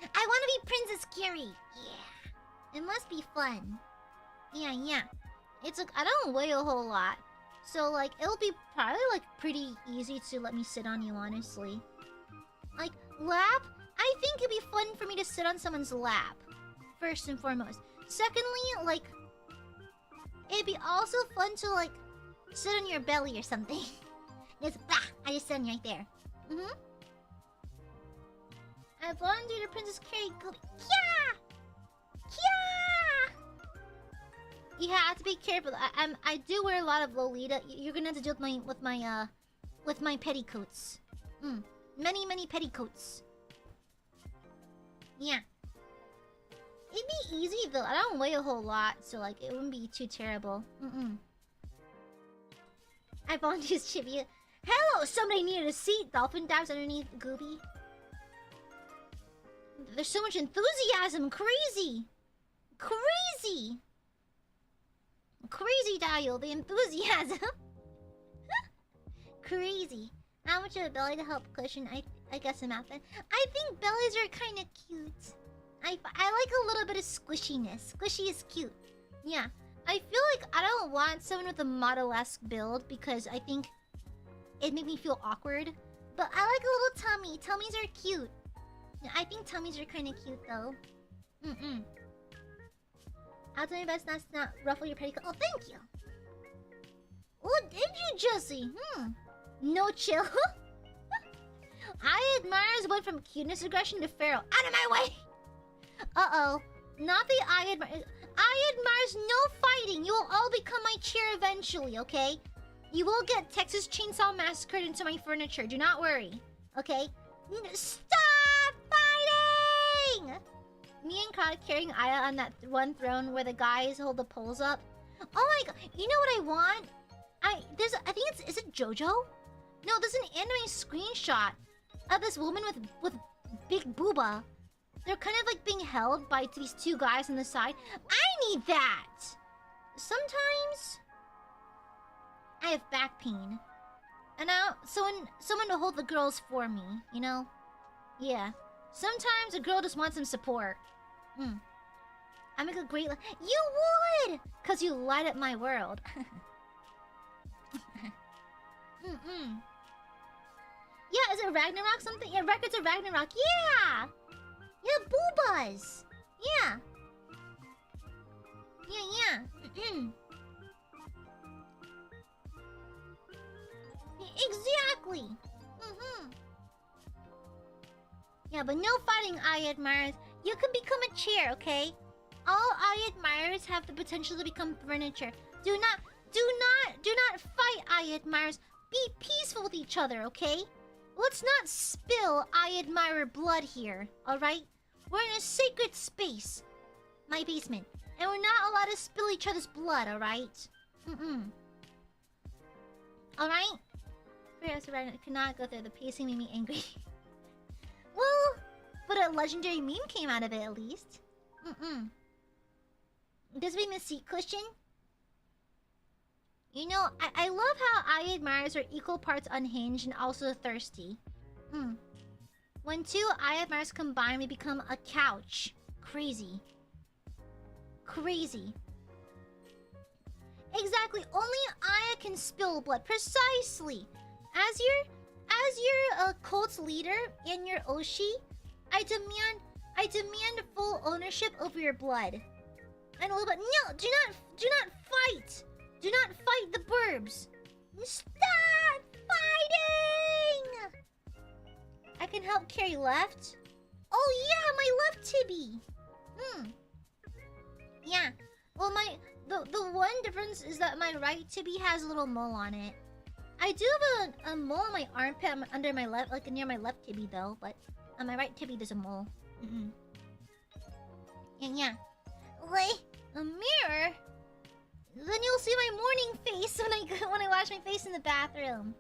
I wanna be Princess Carrie! Yeah. It must be fun. Yeah. It's like, I don't weigh a whole lot. So, like, it'll be probably, like, pretty easy to let me sit on you, honestly. Like, lap? I think it'd be fun for me to sit on someone's lap. First and foremost. Secondly, like, it'd be also fun to, like, sit on your belly or something. Just, I just sit on you right there. I volunteered to Princess Carrie Gooby. Yeah! You have to be careful. I do wear a lot of Lolita. You're gonna have to deal with my petticoats. Many petticoats. Yeah. It'd be easy though. I don't weigh a whole lot, so like it wouldn't be too terrible. I volunteered Chibi. Hello, somebody needed a seat. Dolphin dives underneath Gooby. There's so much enthusiasm. Crazy. Crazy. Crazy dial. The enthusiasm. Crazy. How much of a belly to help cushion? I guess I'm out there. I think bellies are kind of cute. I like a little bit of squishiness. Squishy is cute. Yeah. I feel like I don't want someone with a model-esque build because I think it'd make me feel awkward. But I like a little tummy. Tummies are cute. I think tummies are kind of cute though. I'll do my best not to ruffle your petticoat. Oh, thank you. Oh, did you, Jesse? No chill. Aiadmirers went from cuteness aggression to feral. Out of my way! Uh-oh. Not the Aiadmirers. Aiadmirers, no fighting. You will all become my chair eventually, okay? You will get Texas Chainsaw Massacred into my furniture. Do not worry. Okay? Stop fighting! Me and Kara carrying Aya on that one throne where the guys hold the poles up. Oh my god. You know what I want? I think it's... Is it JoJo? No, there's an anime screenshot of this woman with big booba. They're kind of like being held by these two guys on the side. I need that! Sometimes I have back pain. And now someone to hold the girls for me, you know? Yeah. Sometimes a girl just wants some support. I make a great... You would! Cause you light up my world. Yeah, is it Ragnarok something? Yeah, Records of Ragnarok. Yeah! Yeah, boobas! Yeah. Yeah. Exactly! Yeah, but no fighting, Aiadmirers. You can become a chair, okay? All Aiadmirers have the potential to become furniture. Do not fight, Aiadmirers. Be peaceful with each other, okay? Let's not spill Aiadmirer blood here, alright? We're in a sacred space. My basement. And we're not allowed to spill each other's blood, alright? Alright? I could not go there. The pacing made me angry. Well, but a legendary meme came out of it at least. Does it mean the seat cushion? You know, I love how Aiadmirers are equal parts unhinged and also thirsty. When two Aiadmirers combine, we become a couch. Crazy. Crazy. Exactly. Only Aya can spill blood. Precisely. As your cult's leader and your Oshi, I demand full ownership over your blood. And a little bit. No, do not fight. Do not fight the burbs. Stop fighting! I can help carry left. Oh yeah, my left tibby. Yeah. Well, the one difference is that my right tibby has a little mole on it. I do have a mole on my armpit under my left, like near my left tibby though, but on my right tibby there's a mole. Yeah. Wait, a mirror? Then you'll see my morning face when I wash my face in the bathroom.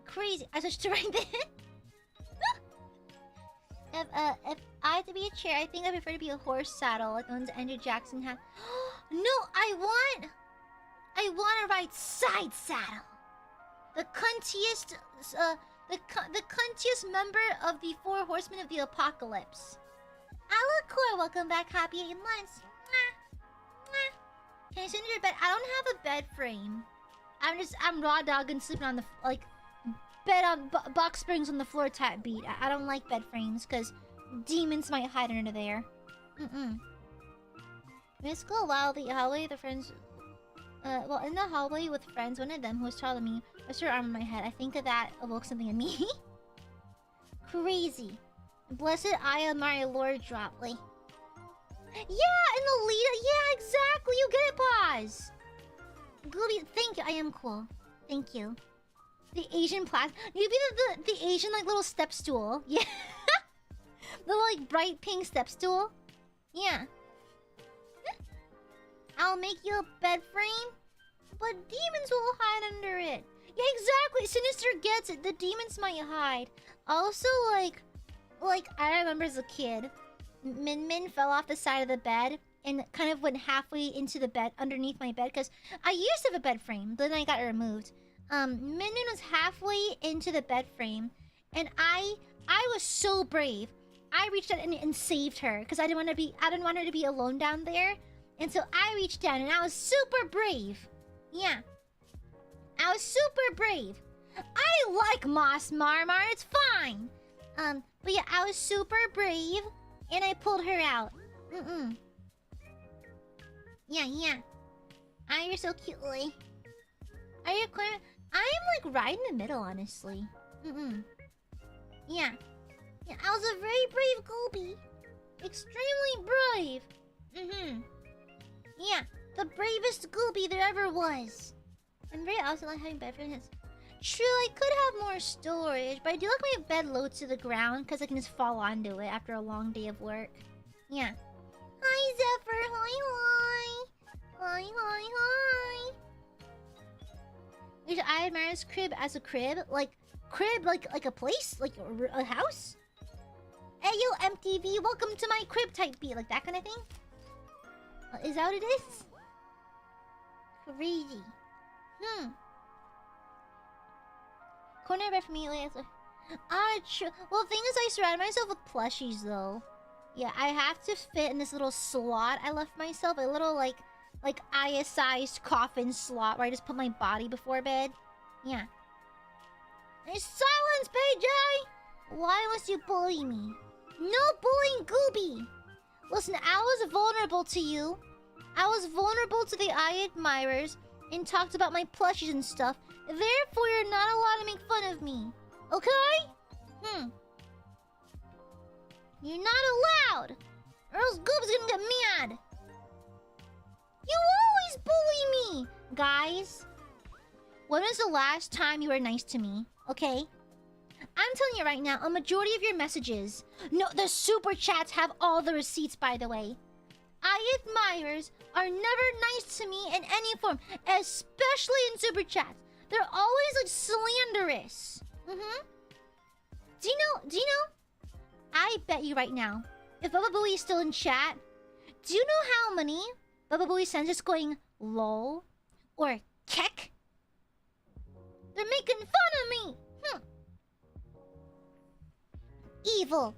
Crazy. I switched to right then. If I had to be a chair, I think I prefer to be a horse saddle, like the ones Andrew Jackson had. No, I want to ride side saddle. The cuntiest, the cuntiest member of the 4 Horsemen of the Apocalypse. Alakor, welcome back. Happy 8 months. Can I send you to bed? I don't have a bed frame. I'm raw dogging sleeping on the bed on box springs on the floor type beat. I don't like bed frames because demons might hide under there. Let's go while the hallway the friends. Well, in the hallway with friends, one of them who was taller than me rested her arm on my head. I think that awoke something in me. Crazy. Blessed Aiamare Lord drop. Like, yeah, and the leader. Yeah, exactly. You get it, pause. Gooby, thank you. I am cool. Thank you. The Asian plastic. You be the Asian like little step stool. Yeah. The like bright pink step stool. Yeah. I'll make you a bed frame, but demons will hide under it. Yeah, exactly. Sinister gets it. The demons might hide. Also, like I remember as a kid, Min Min fell off the side of the bed and kind of went halfway into the bed underneath my bed because I used to have a bed frame, but then I got it removed. Min Min was halfway into the bed frame, and I was so brave. I reached out and saved her because I didn't want her to be alone down there, and so I reached down and I was super brave. Yeah, I was super brave. I like Moss Marmar. It's fine. But yeah, I was super brave, and I pulled her out. Yeah. Ah, you're so cute, Lily. Are you clear? I am like right in the middle, honestly. Yeah, I was a very brave Goby. Extremely brave. Yeah, the bravest Goby there ever was. I'm very awesome like having bed friends. True, I could have more storage, but I do like my bed low to the ground because I can just fall onto it after a long day of work. Yeah. Hi, Zephyr. Hi. Is Aiadmirers crib as a crib? Like a place? Like a house? Hey, yo, MTV, welcome to my crib type beat. Like that kind of thing? Is that what it is? Crazy. Corner bed for me later. True. Well, the thing is, I surround myself with plushies, though. Yeah, I have to fit in this little slot I left myself. A little, like Aya-sized coffin slot where I just put my body before bed. Yeah. Silence, PJ! Why must you bully me? No bullying, Gooby! Listen, I was vulnerable to you. I was vulnerable to the Aiadmirers and talked about my plushies and stuff. Therefore, you're not allowed to make fun of me. Okay? You're not allowed! Or else Goob's gonna get mad! You always bully me! Guys, when was the last time you were nice to me? Okay? I'm telling you right now, a majority of your messages... No, the super chats have all the receipts, by the way. Aiadmirers are never nice to me in any form, especially in super chats. They're always like slanderous. Do you know? I bet you right now, if Baba Booey is still in chat, do you know how many Baba Booey sends just going lol or kek? They're making fun of me. Evil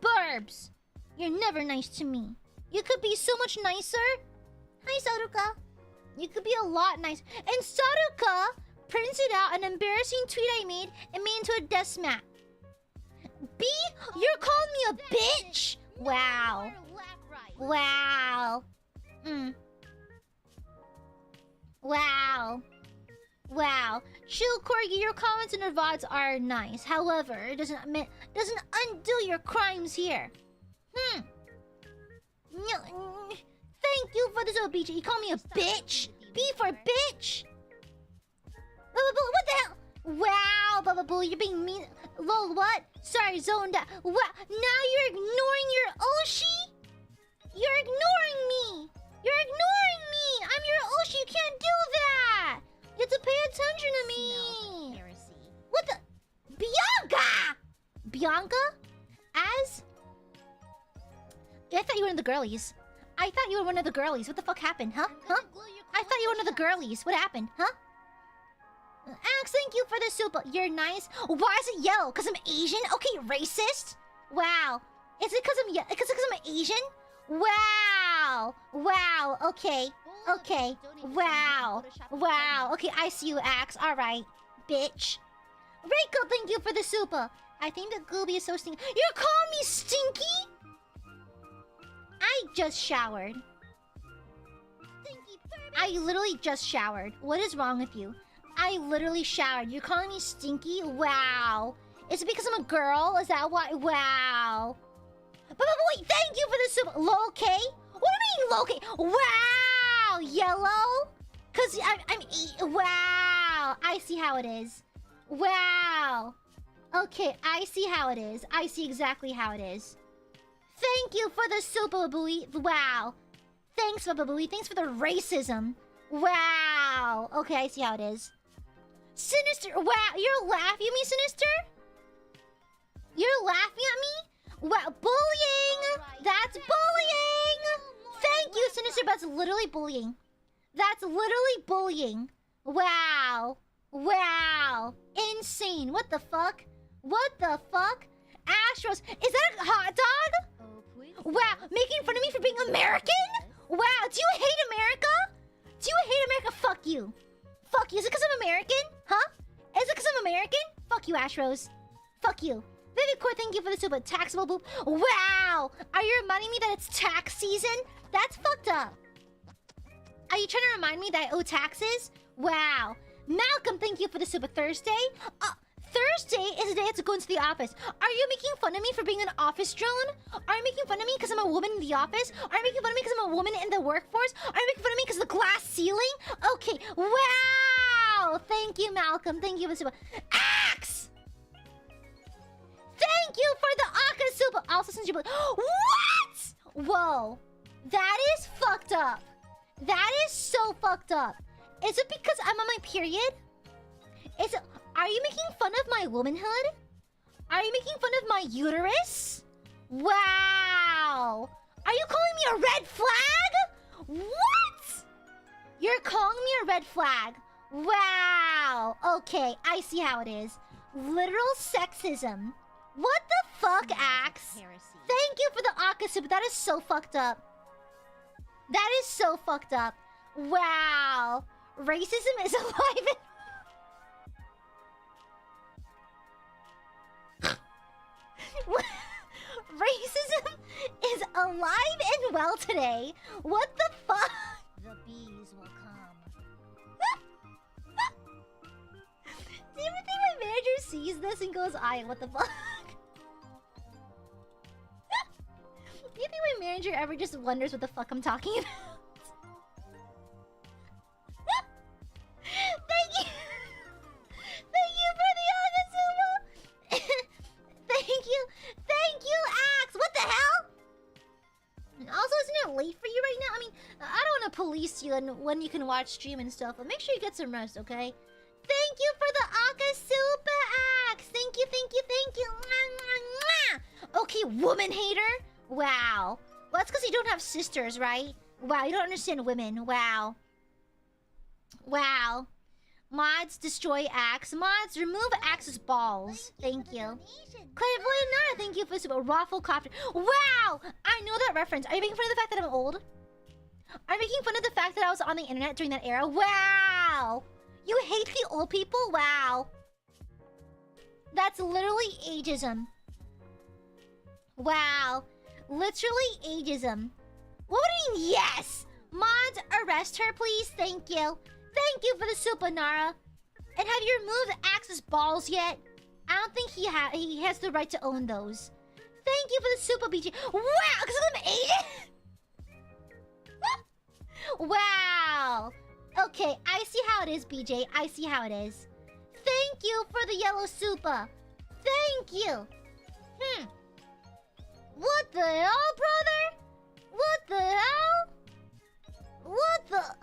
burbs. You're never nice to me. You could be so much nicer. Hi, Saruka. You could be a lot nicer. And Saruka printed out an embarrassing tweet I made and made into a death smack. B, you're calling me a bitch? Wow. Wow. Chill, Corgi, your comments and your VODs are nice. However, it doesn't undo your crimes here. Thank you for this, OBJ. You call me a bitch? B for bitch? What the hell? Wow, Baba Boo, you're being mean. Lol, what? Sorry, zoned out. Wow, now you're ignoring your Oshi? You're ignoring me. I'm your Oshi. You can't do that. You have to pay attention to me. What the? Bianca? As? I thought you were one of the girlies. What the fuck happened, huh? I thought you were one of the girlies. What happened, huh? Ax, thank you for the soup. You're nice. Why is it yellow? Because I'm Asian? Okay, racist? Wow. Is it because I'm Asian? Wow. Okay. Wow. Okay, I see you, Ax. Alright, bitch. Reiko, thank you for the soup. I think the Gooby is so stinky. You're calling me stinky? I just showered. I literally just showered. What is wrong with you? I literally showered. You're calling me stinky? Wow. Is it because I'm a girl? Is that why? Wow. But wait, thank you for the soup. Low K? What do you mean low K? Wow. Yellow? Because wow. I see how it is. Wow. Okay, I see how it is. I see exactly how it is. Thank you for the super booey. Wow. Thanks, Baba Booey. Thanks for the racism. Wow. Okay, I see how it is. Sinister. Wow, you're laughing at me, Sinister? You're laughing at me? Wow, bullying! That's bullying! Thank you, Sinister, but that's literally bullying. That's literally bullying. Wow. Wow. Insane. What the fuck? What the fuck? Astros. Is that a hot dog? Wow. Making fun of me for being American? Wow. Do you hate America? Do you hate America? Fuck you. Fuck you. Is it because I'm American? Huh? Is it because I'm American? Fuck you, Astros. Fuck you. Baby Core, thank you for the super taxable boop. Wow! Are you reminding me that it's tax season? That's fucked up. Are you trying to remind me that I owe taxes? Wow. Malcolm, thank you for the super Thursday. Thursday is the day I have to go into the office. Are you making fun of me for being an office drone? Are you making fun of me because I'm a woman in the office? Are you making fun of me because I'm a woman in the workforce? Are you making fun of me because of the glass ceiling? Okay. Wow! Thank you, Malcolm. Thank you for the super. Axe! Thank you for the Aka super. Also, since you what? Whoa. That is fucked up. That is so fucked up. Is it because I'm on my period? Is it... Are you making fun of my womanhood? Are you making fun of my uterus? Wow! Are you calling me a red flag? What? You're calling me a red flag. Wow! Okay, I see how it is. Literal sexism. What the fuck, Axe? Thank you for the Akasup, but that is so fucked up. That is so fucked up. Wow. Racism is alive and... Racism is alive and well today. What the fuck? The bees will come. Do you ever think my manager sees this and goes, what the fuck? Do you think my manager ever just wonders what the fuck I'm talking about? Thank you! Thank you for the Agasuma! Thank you! Thank you, Axe! What the hell? And also, isn't it late for you right now? I mean, I don't want to police you and when you can watch stream and stuff, but make sure you get some rest, okay? Thank you for the Akasupa, Axe! Thank you, thank you, thank you! Mwah, mwah, mwah. Okay, woman hater? Wow. Well, that's because you don't have sisters, right? Wow, you don't understand women. Wow. Wow. Mods, destroy Axe. Mods, remove Axe's balls. Thank you. Clairvoyant Nara, thank you for super Raffle Copter. Wow! I know that reference. Are you making fun of the fact that I'm old? Are you making fun of the fact that I was on the internet during that era? Wow! You hate the old people? Wow. That's literally ageism. Wow. Literally ageism. What do you mean, yes? Mods, arrest her, please. Thank you. Thank you for the super, Nara. And have you removed Axe's balls yet? I don't think he has the right to own those. Thank you for the super BG. Wow, because I'm Asian? Wow. Okay, I see how it is, BJ. I see how it is. Thank you for the yellow super. Thank you. What the hell, brother? What the hell? What the...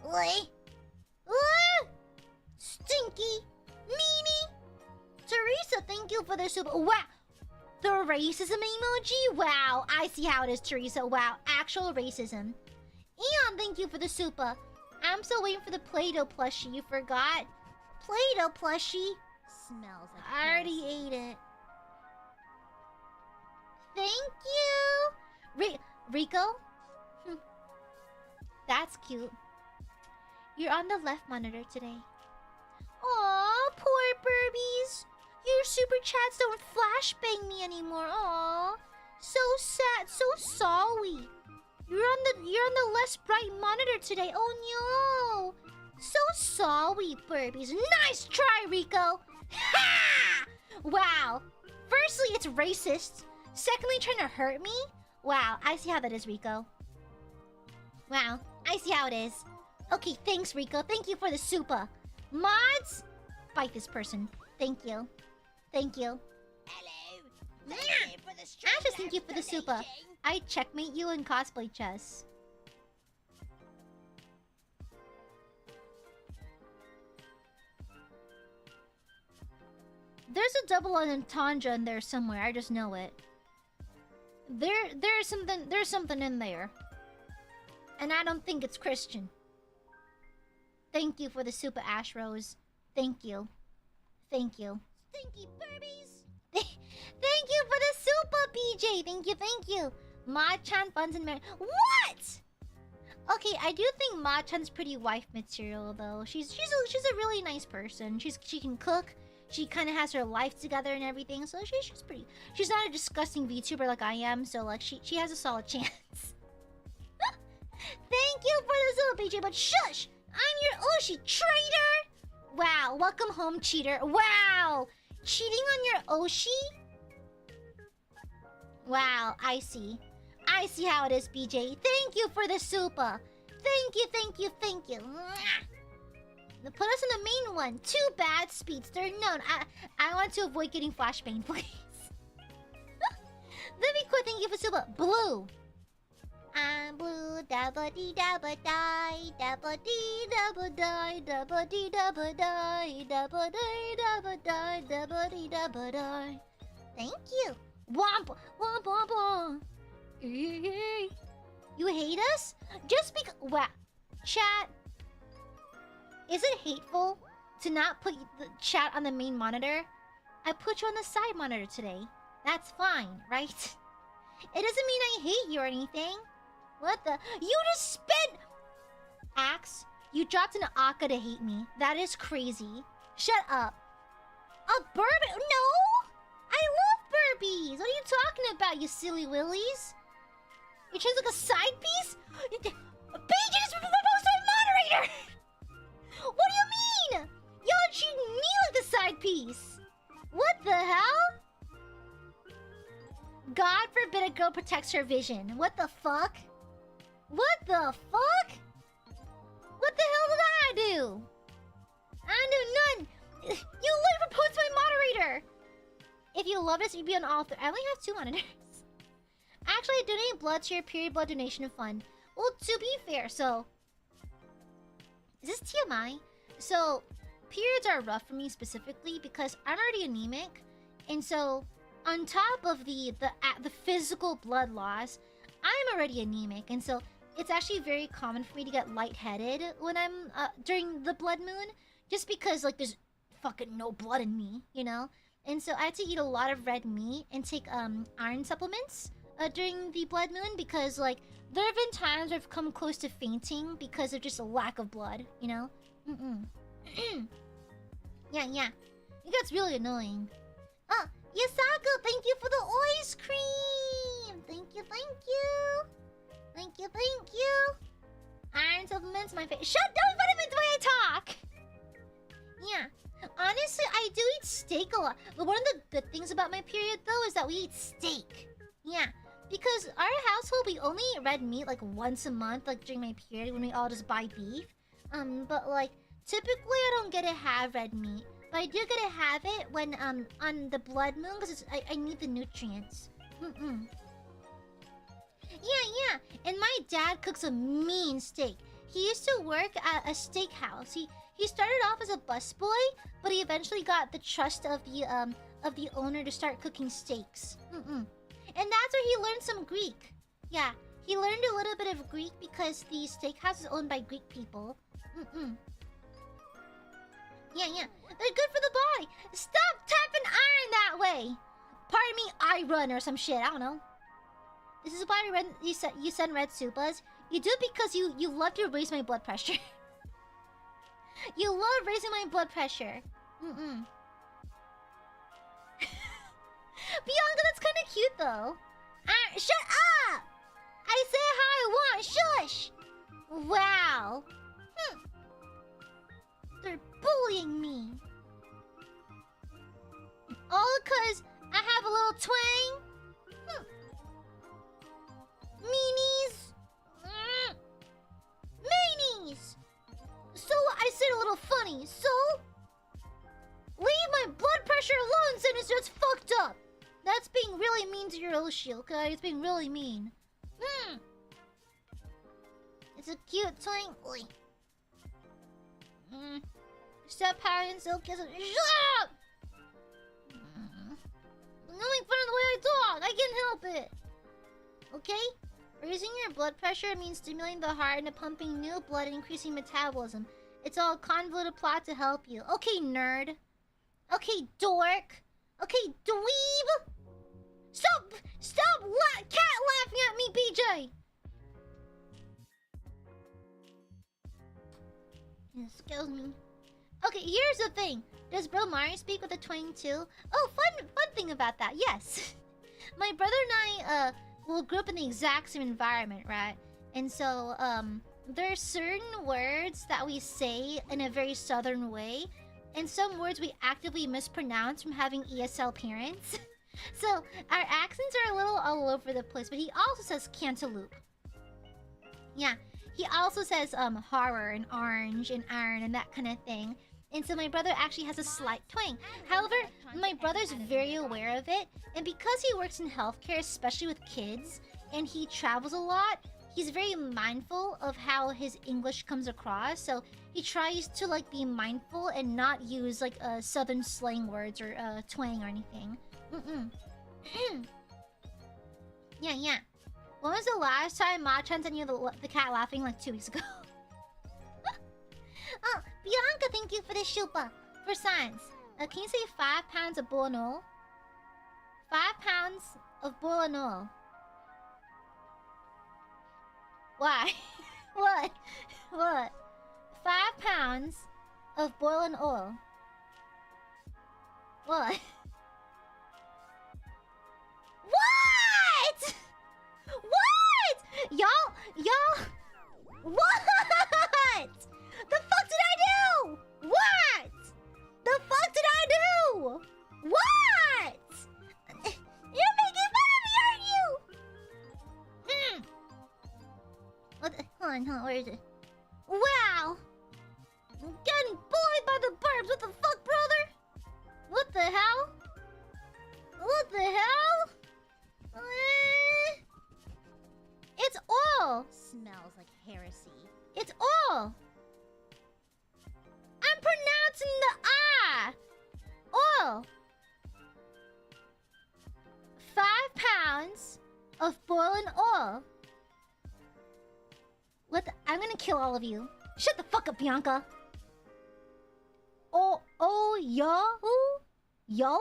Wait. What? Stinky. Meanie. Teresa, thank you for the super... Wow. The racism emoji? Wow. I see how it is, Teresa. Wow. Actual racism. Eon, thank you for the super. I'm still waiting for the Play-Doh plushie. You forgot? Play-Doh plushie? Smells like I already ate it. Thank you! Rico? That's cute. You're on the left monitor today. Aw, poor Burbies. Your super chats don't flashbang me anymore. Aw, so sad, so sorry. You're on the less bright monitor today. Oh no! So sorry, Burbies. Nice try, Rico. Ha! Wow. Firstly, it's racist. Secondly, trying to hurt me? Wow, I see how that is, Rico. Wow, I see how it is. Okay, thanks, Rico. Thank you for the super. Mods? Bite this person. Thank you. Thank you. Hello. Thank you for the Ashes, thank you for the super. I checkmate you in cosplay chess. There's a double entendre in there somewhere. I just know it. There's something in there, and I don't think it's Christian. Thank you for the super, Ash Rose. Thank you. Thank you. Stinky Burbies. Thank you for the super, PJ. Thank you, thank you. Ma-chan funds and marriage. What? Okay, I do think Ma-chan's pretty wife material though. She's a really nice person. She can cook. She kind of has her life together and everything, so she's pretty. She's not a disgusting VTuber like I am, so like she has a solid chance. Thank you for the super, PJ. But shush, I'm your Oshi traitor. Wow, welcome home, cheater. Wow. Cheating on your Oshi? Wow, I see. I see how it is, BJ. Thank you for the super. Thank you, thank you, thank you. Put us in the main one. Too bad, Speedster. No, I want to avoid getting flashbang, please. Let me quit. Thank you for super. Blue. I'm blue, dabba dee dabba die, dabba dee dabba die, dabba dee dabba die, dabba dee dabba die, dabba dee dabba die. Thank you. Womp womp womp womp. You hate us? Just because? Wow. Chat. Is it hateful to not put the chat on the main monitor? I put you on the side monitor today. That's fine, right? It doesn't mean I hate you or anything. What the? You just spent... Axe, you dropped an Aka to hate me. That is crazy. Shut up. A Burby? No! I love Burbies! What are you talking about, you silly willies? You chose like a side piece? Paige is proposed to my moderator! What do you mean? Y'all treat me like the side piece. What the hell? God forbid a girl protects her vision. What the fuck? What the fuck? What the hell did I do? I do none. You literally proposed to my moderator. If you loved us, you'd be on all three. I only have 2 monitors. Actually, I donate blood to your period blood donation fund. Well, to be fair, so... Is this TMI? So, periods are rough for me specifically because I'm already anemic. And so, on top of the physical blood loss, I'm already anemic. And so, it's actually very common for me to get lightheaded when I'm during the blood moon. Just because, like, there's fucking no blood in me, you know? And so, I had to eat a lot of red meat and take iron supplements during the blood moon because, like, there have been times where I've come close to fainting because of just a lack of blood, you know? Yeah. It gets really annoying. Oh, Yasako, thank you for the ice cream! Thank you. Iron supplements, my face. Don't put them into the way I talk! Yeah. Honestly, I do eat steak a lot. But one of the good things about my period, though, is that we eat steak. Yeah. Because our household, we only eat red meat like once a month, like during my period when we all just buy beef. But like, typically I don't get to have red meat. But I do get to have it when, on the blood moon, because I need the nutrients. Yeah. And my dad cooks a mean steak. He used to work at a steakhouse. He started off as a busboy, but he eventually got the trust of the owner to start cooking steaks. And that's where he learned some Greek. Yeah, he learned a little bit of Greek because the steakhouse is owned by Greek people. Yeah. They're good for the body. Stop tapping iron that way. Pardon me, I run or some shit. I don't know. This is why you send red supas. You do it because you love to raise my blood pressure. You love raising my blood pressure. Bianca, that's kind of cute though. Shut up! I said how I want. Shush! Wow. They're bullying me. All because I have a little twang? Meanies. Manies. So I said a little funny. So? Leave my blood pressure alone, since it's just fucked up. That's being really mean to your Oshi, okay? It's being really mean. It's a cute twink. Step high and still kiss it. Shut up! I'm making fun of the way I talk. I can't help it. Okay? Raising your blood pressure means stimulating the heart and pumping new blood and increasing metabolism. It's all a convoluted plot to help you. Okay, nerd. Okay, dork. Okay, dweeb. Stop cat laughing at me, BJ. Excuse me. Okay, here's the thing. Does Bro Mario speak with a twang too? Oh, fun thing about that. Yes. My brother and I grew up in the exact same environment, right? And so there are certain words that we say in a very southern way, and some words we actively mispronounce from having ESL parents. So our accents are a little all over the place, but he also says cantaloupe. Yeah, he also says horror and orange and iron and that kind of thing. And so my brother actually has a slight twang. However, my brother's very aware of it, and because he works in healthcare, especially with kids, and he travels a lot, he's very mindful of how his English comes across. So he tries to like be mindful and not use like southern slang words or twang or anything. Yeah. When was the last time Ma-chan sent you the cat laughing? Like 2 weeks ago. Oh, Bianca, thank you for the shupa. For science. Can you say 5 pounds of bono? 5 pounds of bono. Why? What? 5 pounds of boiling oil. What? What? Y'all? What? The fuck did I do? What? The fuck did I do? What? You're making fun of me, aren't you? What the, hold on, where is it? Wow! I'm getting bullied by the burbs. What the fuck, brother? What the hell? What the hell? It's oil. Smells like heresy. It's oil. I'm pronouncing the ah. Oil. 5 pounds of boiling oil. What the, I'm gonna kill all of you. Shut the fuck up, Bianca. Yo?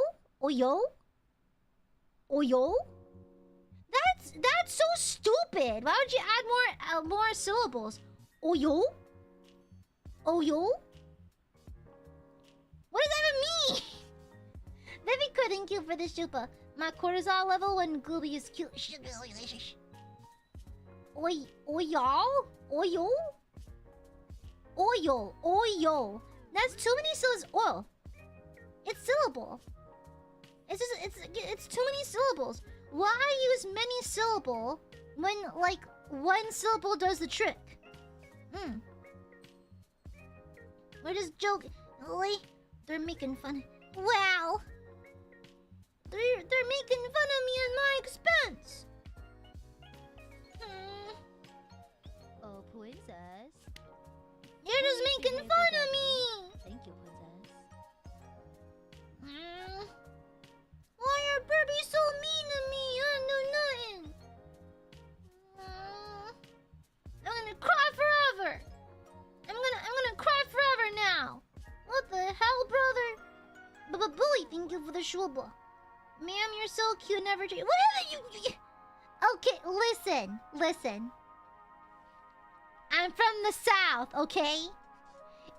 That's so stupid. Why would you add more syllables? Oyo? What does that even mean? Vivica, thank you for the shupa. My cortisol level when Gooby is cute. Oyo. That's too many syllables. Oil. It's syllable. It's too many syllables. Why use many syllable when like one syllable does the trick? We're just joking. Really? They're making fun. Wow. They're making fun of me at my expense. Oh, princess. You're just making fun of me. Thank you, princess. Why are Burbies so mean to me? I do nothing. I'm gonna cry forever. I'm gonna cry forever now. What the hell, brother? But Bully, thank you for the shuba. Ma'am, you're so cute. Never change. What is it? Okay, listen. I'm from the South, okay?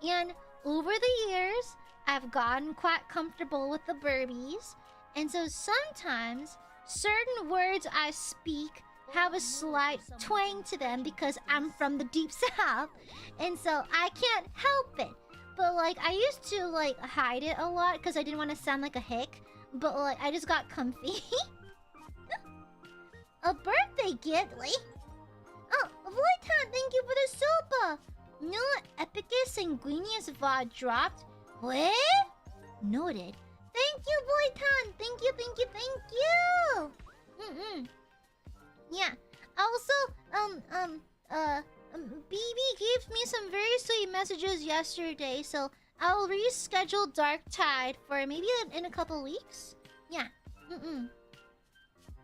And over the years, I've gotten quite comfortable with the Burbies. And so sometimes, certain words I speak have a slight twang to them because I'm from the deep South. And so I can't help it. But like, I used to like hide it a lot because I didn't want to sound like a hick. But like, I just got comfy. A birthday gift, like. Oh, Voidtown, thank you for the sopa. No Epicus Sanguineous VOD dropped. What? Noted. Thank you, Boyton. Thank you, thank you, thank you. Yeah. Also, BB gave me some very sweet messages yesterday, so I'll reschedule Dark Tide for maybe in a couple weeks. Yeah.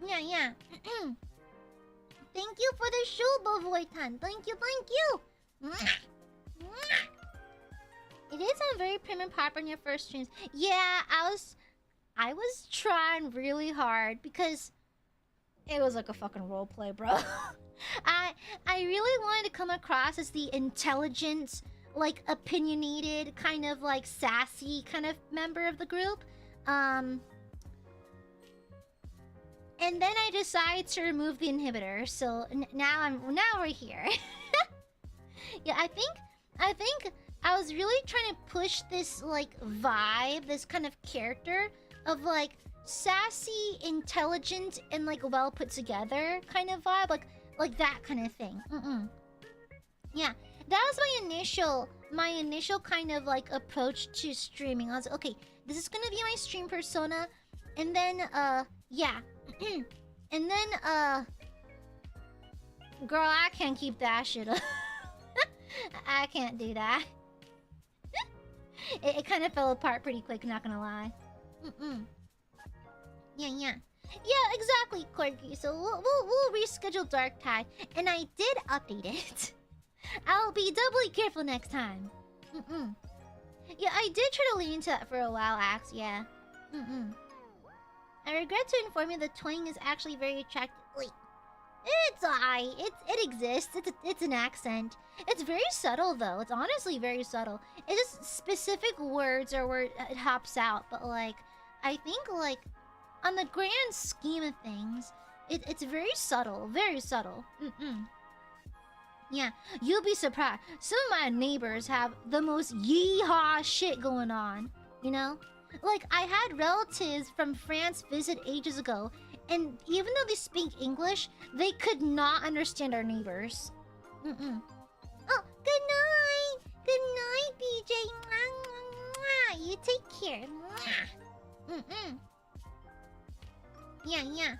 Yeah. Thank you for the show, Boyton. Thank you, thank you. It is a very prim and proper in your first streams. Yeah, I was trying really hard because it was like a fucking roleplay, bro. I really wanted to come across as the intelligent, like opinionated, kind of like sassy kind of member of the group. And then I decided to remove the inhibitor, so now we're here. Yeah, I think I was really trying to push this like vibe, this kind of character of like sassy, intelligent, and like well put together kind of vibe, like that kind of thing. Yeah, that was my initial kind of like approach to streaming. I was like, okay, this is gonna be my stream persona, and then yeah, and then girl, I can't keep that shit up. I can't do that. It kind of fell apart pretty quick, not gonna lie. Yeah, exactly, Corgi. So we'll reschedule Dark Tide, and I did update it. I'll be doubly careful next time. Yeah, I did try to lean into that for a while, Axe. Yeah. I regret to inform you that twang is actually very attractive. Wait, it's alright. It exists. It's an accent. It's very subtle though. It's honestly very subtle. It's just specific words or where it hops out. But like, I think like on the grand scheme of things, it's very subtle. Very subtle. Yeah, you'll be surprised. Some of my neighbors have the most yeehaw shit going on. You know, like I had relatives from France visit ages ago. And even though they speak English, they could not understand our neighbors. Oh, good night! Good night, BJ! Mwah, mwah, mwah. You take care. Mwah. Yeah.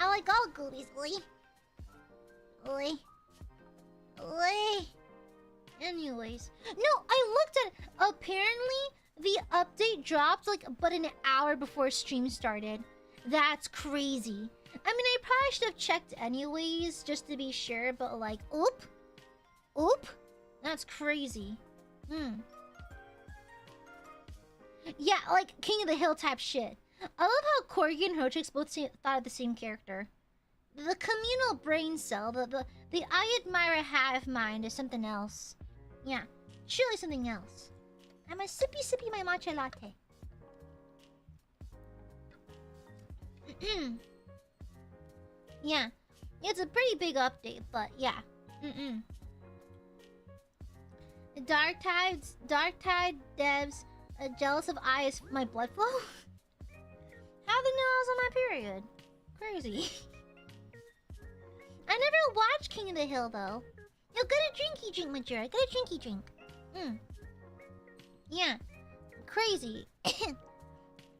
I like all goodies, Oi. Anyways. No, I looked at it. Apparently, the update dropped like about an hour before stream started. That's crazy. I mean, I probably should have checked anyways, just to be sure, but like, oop. That's crazy. Yeah, like King of the Hill type shit. I love how Corgi and Hotrix both thought of the same character. The communal brain cell, the Aiadmirer hive mind is something else. Yeah, surely something else. I'm a sippy my matcha latte. Yeah, it's a pretty big update, but yeah. Dark Tide devs jealous of my blood flow. How they know I was on my period? Crazy. I never watched King of the Hill though. Yo, get a drinky drink, Majora. Get a drinky drink. Yeah, crazy.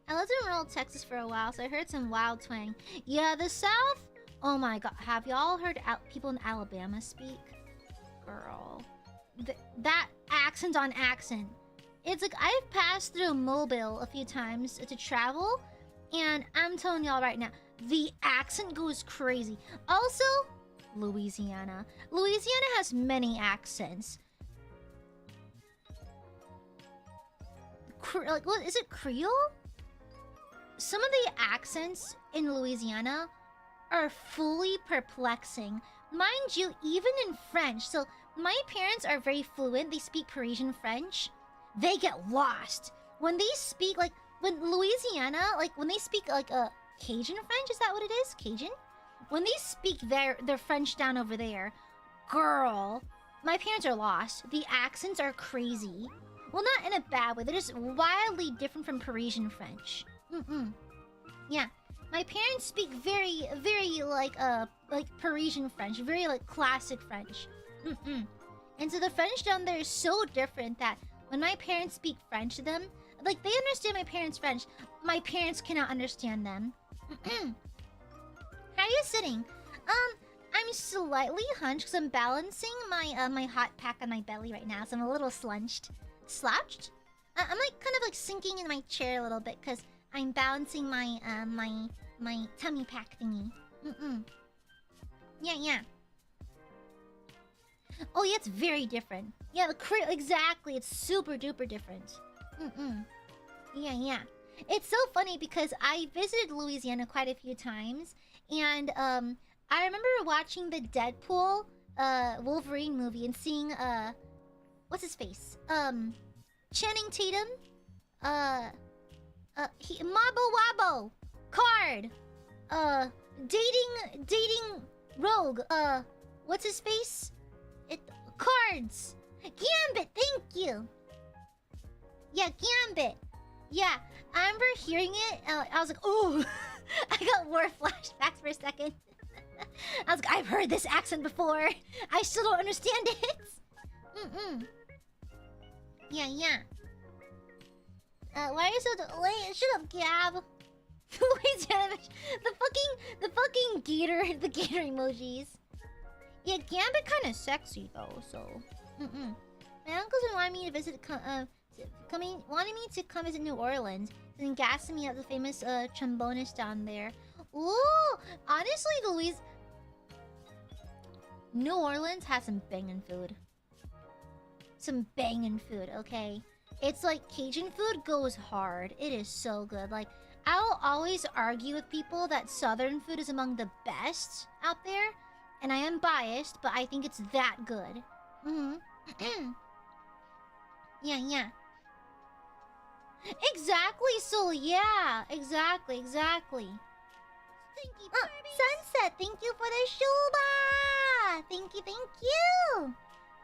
I lived in rural Texas for a while, so I heard some wild twang. Yeah, the South. Oh my god, have y'all heard people in Alabama speak? Girl, that accent on accent. It's like I've passed through Mobile a few times to travel, and I'm telling y'all right now, the accent goes crazy. Also, Louisiana. Louisiana has many accents. Like, what is it? Creole? Some of the accents in Louisiana are fully perplexing. Mind you, even in French. So, my parents are very fluent. They speak Parisian French. They get lost. When they speak, like, when Louisiana, like, when they speak, like, Cajun French, is that what it is? Cajun? When they speak their French down over there, girl, my parents are lost. The accents are crazy. Well, not in a bad way. They're just wildly different from Parisian French. Yeah, my parents speak very, very like Parisian French, very like classic French. And so the French down there is so different that when my parents speak French to them, like they understand my parents' French. My parents cannot understand them. How are you sitting? I'm slightly hunched because I'm balancing my my hot pack on my belly right now, so I'm a little slouched. I'm like kind of like sinking in my chair a little bit because I'm balancing my my tummy pack thingy. Yeah. Oh yeah, it's very different. Yeah, exactly. It's super duper different. Yeah. It's so funny because I visited Louisiana quite a few times, and I remember watching the Deadpool Wolverine movie and seeing what's his face? Channing Tatum, Mabo Wabo, Card, dating Rogue, what's his face? Cards, Gambit, thank you. Yeah, Gambit. Yeah, I remember hearing it. I was like, oh, I got war flashbacks for a second. I was like, I've heard this accent before. I still don't understand it. Yeah. Why are you so late? Shut up, Gab. Louisiana, the fucking gator, the gator emojis. Yeah, Gambit kind of sexy though. So, my uncle's been wanting me to visit, wanting me to come visit New Orleans and gassing me up the famous trombonist down there. Ooh, honestly, New Orleans has some banging food. Okay? It's like Cajun food goes hard. It is so good. Like, I'll always argue with people that Southern food is among the best out there. And I am biased, but I think it's that good. Yeah. Exactly, so yeah. Exactly. Sunset, thank you for the shuba! Thank you!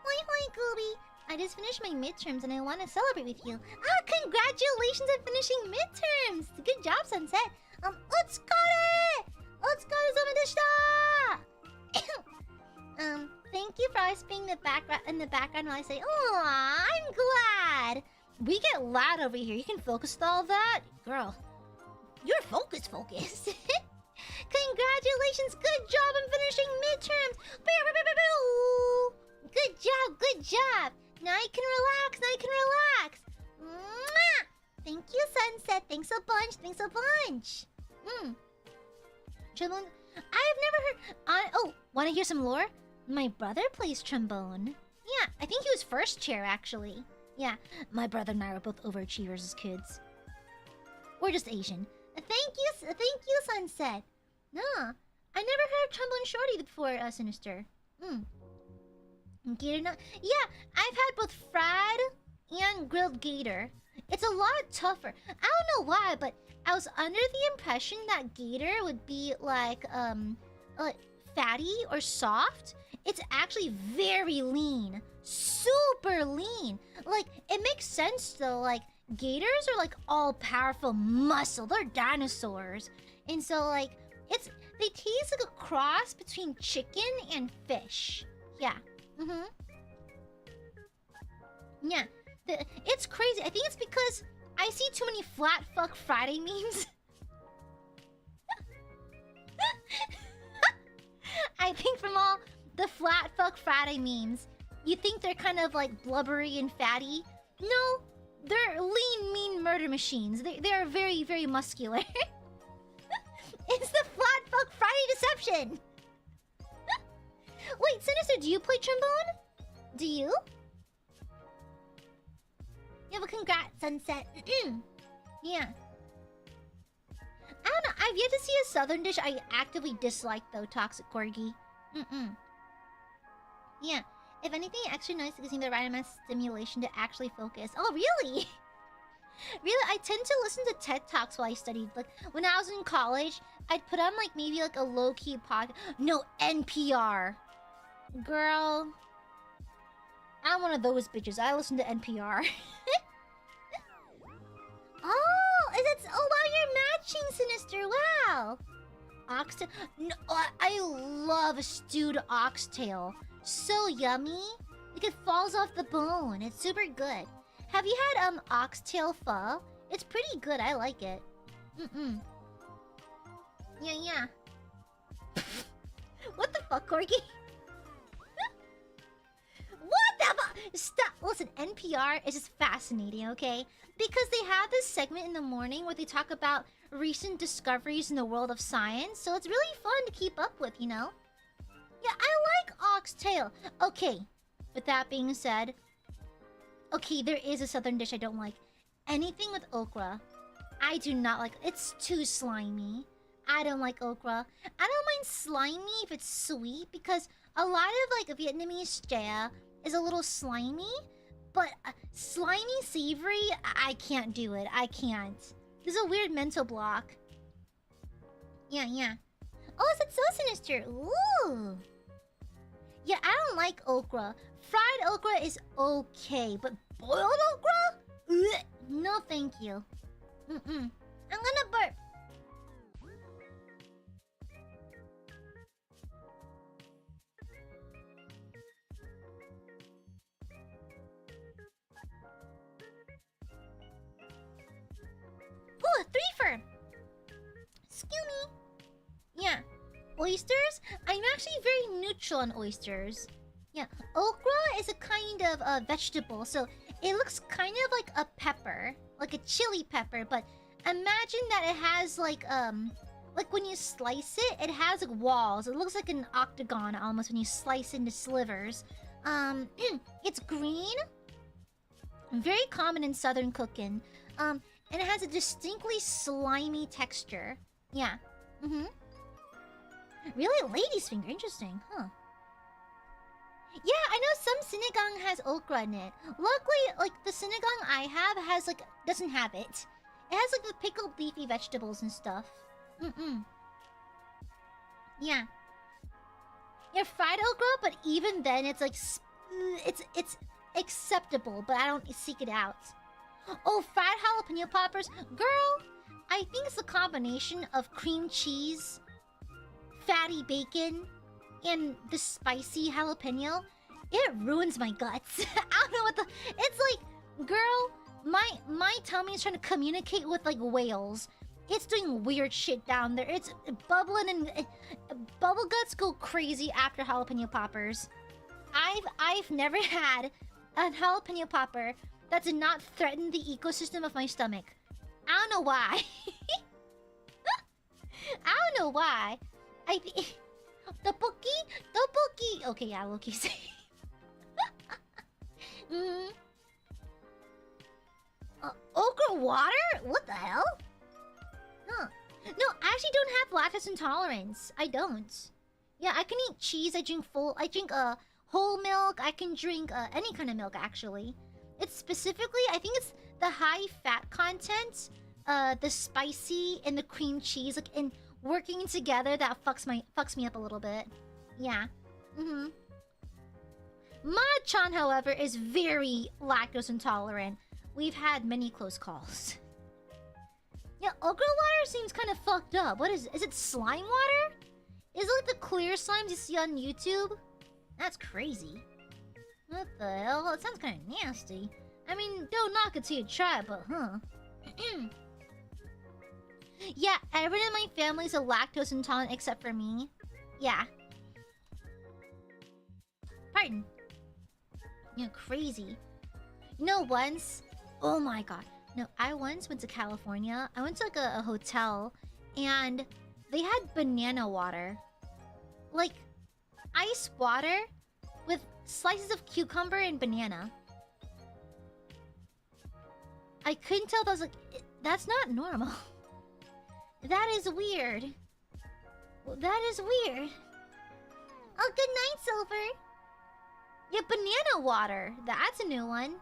Hoi, Gooby! I just finished my midterms and I want to celebrate with you. Congratulations on finishing midterms! Good job, Sunset! Utsukare! Thank you for always being in the background while I say, oh, I'm glad! We get loud over here. You can focus with all that? Girl, you're focused. Congratulations! Good job on finishing midterms! Good job! Now you can relax! Mwah! Thank you, Sunset. Thanks a bunch. Trombone. I've never heard... oh, want to hear some lore? My brother plays trombone. Yeah, I think he was first chair, actually. Yeah, my brother and I were both overachievers as kids. We're just Asian. Thank you, Sunset. No, I never heard of Trombone Shorty before, Sinister. Gator nut. Yeah, I've had both fried and grilled gator. It's a lot tougher. I don't know why, but I was under the impression that gator would be like fatty or soft. It's actually very lean. Super lean. Like, it makes sense though. Like, gators are like all-powerful muscle. They're dinosaurs. And so like, they taste like a cross between chicken and fish. Yeah. Yeah. It's crazy. I think it's because I see too many flat fuck Friday memes. I think from all the flat fuck Friday memes, you think they're kind of like blubbery and fatty. No, they're lean, mean murder machines. They are very, very muscular. It's the flat fuck Friday deception. Wait, Sinister, do you play trombone? Do you? Yeah, but congrats, Sunset. Yeah. I don't know. I've yet to see a southern dish I actively dislike, though, Toxic Corgi. Yeah. If anything, extra noise gives me the right amount of stimulation to actually focus. Oh, really? Really? I tend to listen to TED Talks while I studied. Like, when I was in college, I'd put on, like, maybe, like, a low-key podcast. No, NPR. Girl. I'm one of those bitches. I listen to NPR. Oh, wow, you're matching, Sinister. Wow. Oxtail. No, I love stewed oxtail. So yummy. Like, it falls off the bone. It's super good. Have you had oxtail pho? It's pretty good. I like it. Yeah. What the fuck, Corgi? What the fuck? Stop. Listen, NPR is just fascinating, okay? Because they have this segment in the morning where they talk about recent discoveries in the world of science. So it's really fun to keep up with, you know? Yeah, I like oxtail. Okay, with that being said... Okay, there is a southern dish I don't like. Anything with okra. I do not like... It's too slimy. I don't like okra. I don't mind slimy if it's sweet, because a lot of, like, Vietnamese chả is a little slimy. But slimy savory, I can't do it. I can't. There's a weird mental block. Yeah. Oh, is it so sinister? Ooh. Yeah, I don't like okra. Fried okra is okay, but boiled okra? Ugh. No, thank you. I'm gonna burp. Ooh, a threefer! Excuse me. Yeah. Oysters? I'm actually very neutral on oysters. Yeah. Okra is a kind of vegetable, so it looks kind of like a pepper. Like a chili pepper, but imagine that it has like when you slice it, it has like walls. It looks like an octagon almost when you slice into slivers. It's green. Very common in southern cooking. And it has a distinctly slimy texture. Yeah. Really? Lady's finger. Interesting, huh? Yeah, I know some sinigang has okra in it. Luckily, like, the sinigang I have has, like, doesn't have it. It has, like, the pickled leafy vegetables and stuff. Yeah. Yeah, fried okra, but even then, it's, like, it's acceptable, but I don't seek it out. Oh, fried jalapeno poppers? Girl, I think it's a combination of cream cheese, fatty bacon, and the spicy jalapeno. It ruins my guts. I don't know what the... It's like, girl, my tummy is trying to communicate with, like, whales. It's doing weird shit down there. It's bubbling and... bubble guts go crazy after jalapeno poppers. I've never had a jalapeno popper that did not threaten the ecosystem of my stomach. I don't know why. I don't know why. Tteokbokki? Okay, yeah, Loki's safe. Okra water? What the hell? Huh. No, I actually don't have lactose intolerance. I don't. Yeah, I can eat cheese. I drink whole milk. I can drink any kind of milk, actually. It's specifically, I think it's the high fat content, the spicy, and the cream cheese, like, in working together that fucks me up a little bit. Yeah. Ma-chan, however, is very lactose intolerant. We've had many close calls. Yeah, okra water seems kind of fucked up. What is it slime water? Is it like the clear slimes you see on YouTube? That's crazy. What the hell? It sounds kind of nasty. I mean, don't knock it till you try it, but huh. Yeah, everyone in my family's a lactose intolerant except for me. Yeah. Pardon. Yeah, crazy. You know, once... Oh my god. No, I once went to California. I went to, like, a hotel, and they had banana water. Like, ice water with slices of cucumber and banana. I couldn't tell if I was like... That's not normal. That is weird. That is weird. Oh, good night, Silver. Yeah, banana water. That's a new one.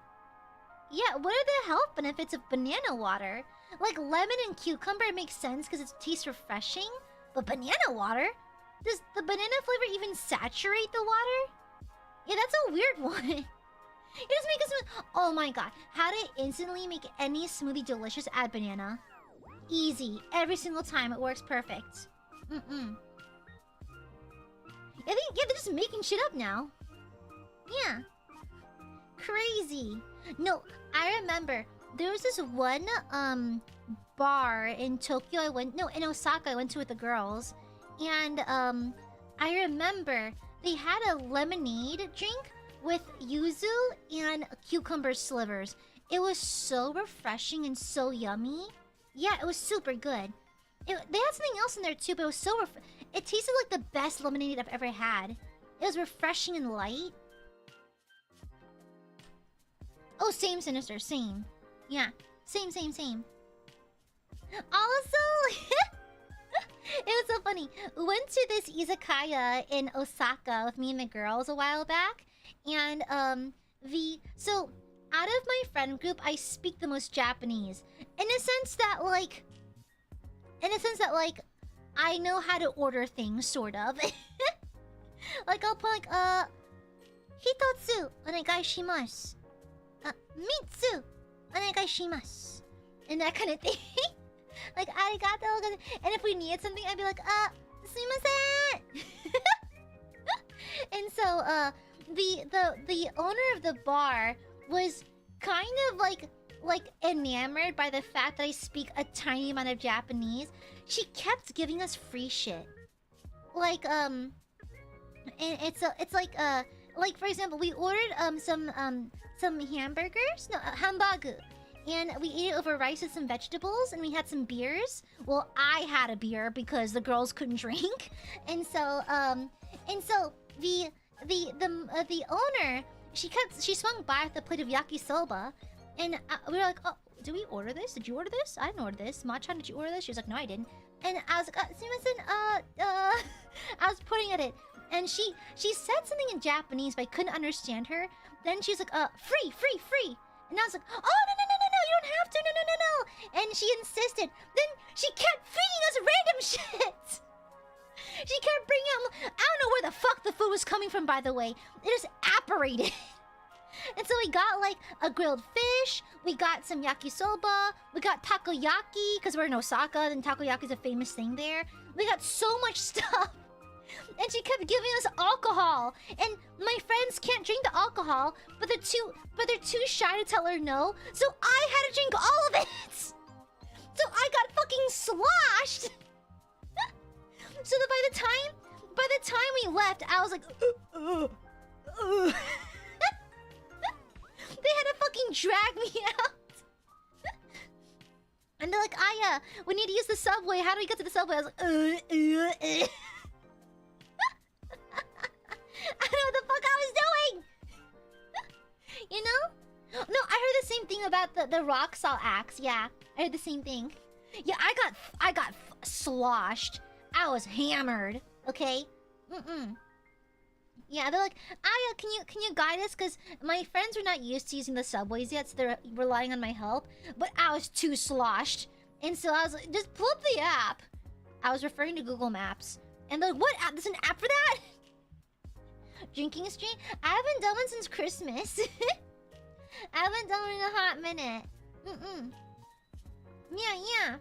Yeah, what are the health benefits of banana water? Like, lemon and cucumber makes sense because it tastes refreshing. But banana water? Does the banana flavor even saturate the water? Yeah, that's a weird one. You just make a smoothie. Oh my god. How to instantly make any smoothie delicious, add banana. Easy. Every single time. It works perfect. I think, yeah, they're just making shit up now. Yeah. Crazy. No, I remember there was this one bar in Tokyo in Osaka I went to with the girls, and I remember they had a lemonade drink with yuzu and cucumber slivers. It was so refreshing and so yummy. Yeah, it was super good. They had something else in there too, but it was so it tasted like the best lemonade I've ever had. It was refreshing and light. Oh, same, Sinister, same. Yeah, same. Also, it was so funny. We went to this izakaya in Osaka with me and the girls a while back, and so out of my friend group, I speak the most Japanese in a sense that like I know how to order things, sort of. Like I'll put like hitotsu onegaishimasu, mitsu onegaishimasu, and that kind of thing. Like arigato, and if we needed something, I'd be like sumimasen. And so the owner of the bar was kind of like enamored by the fact that I speak a tiny amount of Japanese. She kept giving us free shit. Like and it's like for example, we ordered some hamburgers, no, hambagu. And we ate it over rice with some vegetables, and we had some beers. Well, I had a beer because the girls couldn't drink, and so the owner, she swung by with a plate of yakisoba, and we were like, oh, did we order this? Did you order this? I didn't order this. Machan, did you order this? She was like, no, I didn't. And I was like, sumimasen, I was pointing at it, and she said something in Japanese, but I couldn't understand her. Then she's like, free. And I was like, oh, no, you don't have to, no. And she insisted. Then she kept feeding us random shit. She kept bringing out, I don't know where the fuck the food was coming from, by the way. It just apparated. And so we got like a grilled fish, we got some yakisoba, we got takoyaki, because we're in Osaka, and takoyaki's a famous thing there. We got so much stuff. And she kept giving us alcohol, and my friends can't drink the alcohol, but they're too shy to tell her no. So I had to drink all of it. So I got fucking sloshed. So that by the time we left, I was like, they had to fucking drag me out. And they're like, Aya, we need to use the subway. How do we get to the subway? I was like, I don't know what the fuck I was doing. You know? No, I heard the same thing about the rock saw axe. Yeah, I heard the same thing. Yeah, I got sloshed. I was hammered. Okay. Yeah, they're like, Aya, can you guide us? Because my friends are not used to using the subways yet, so they're relying on my help. But I was too sloshed, and so I was like, just pull up the app. I was referring to Google Maps, and they're like, what app? There's an app for that? Drinking stream? I haven't done one since Christmas. I haven't done one in a hot minute. Yeah.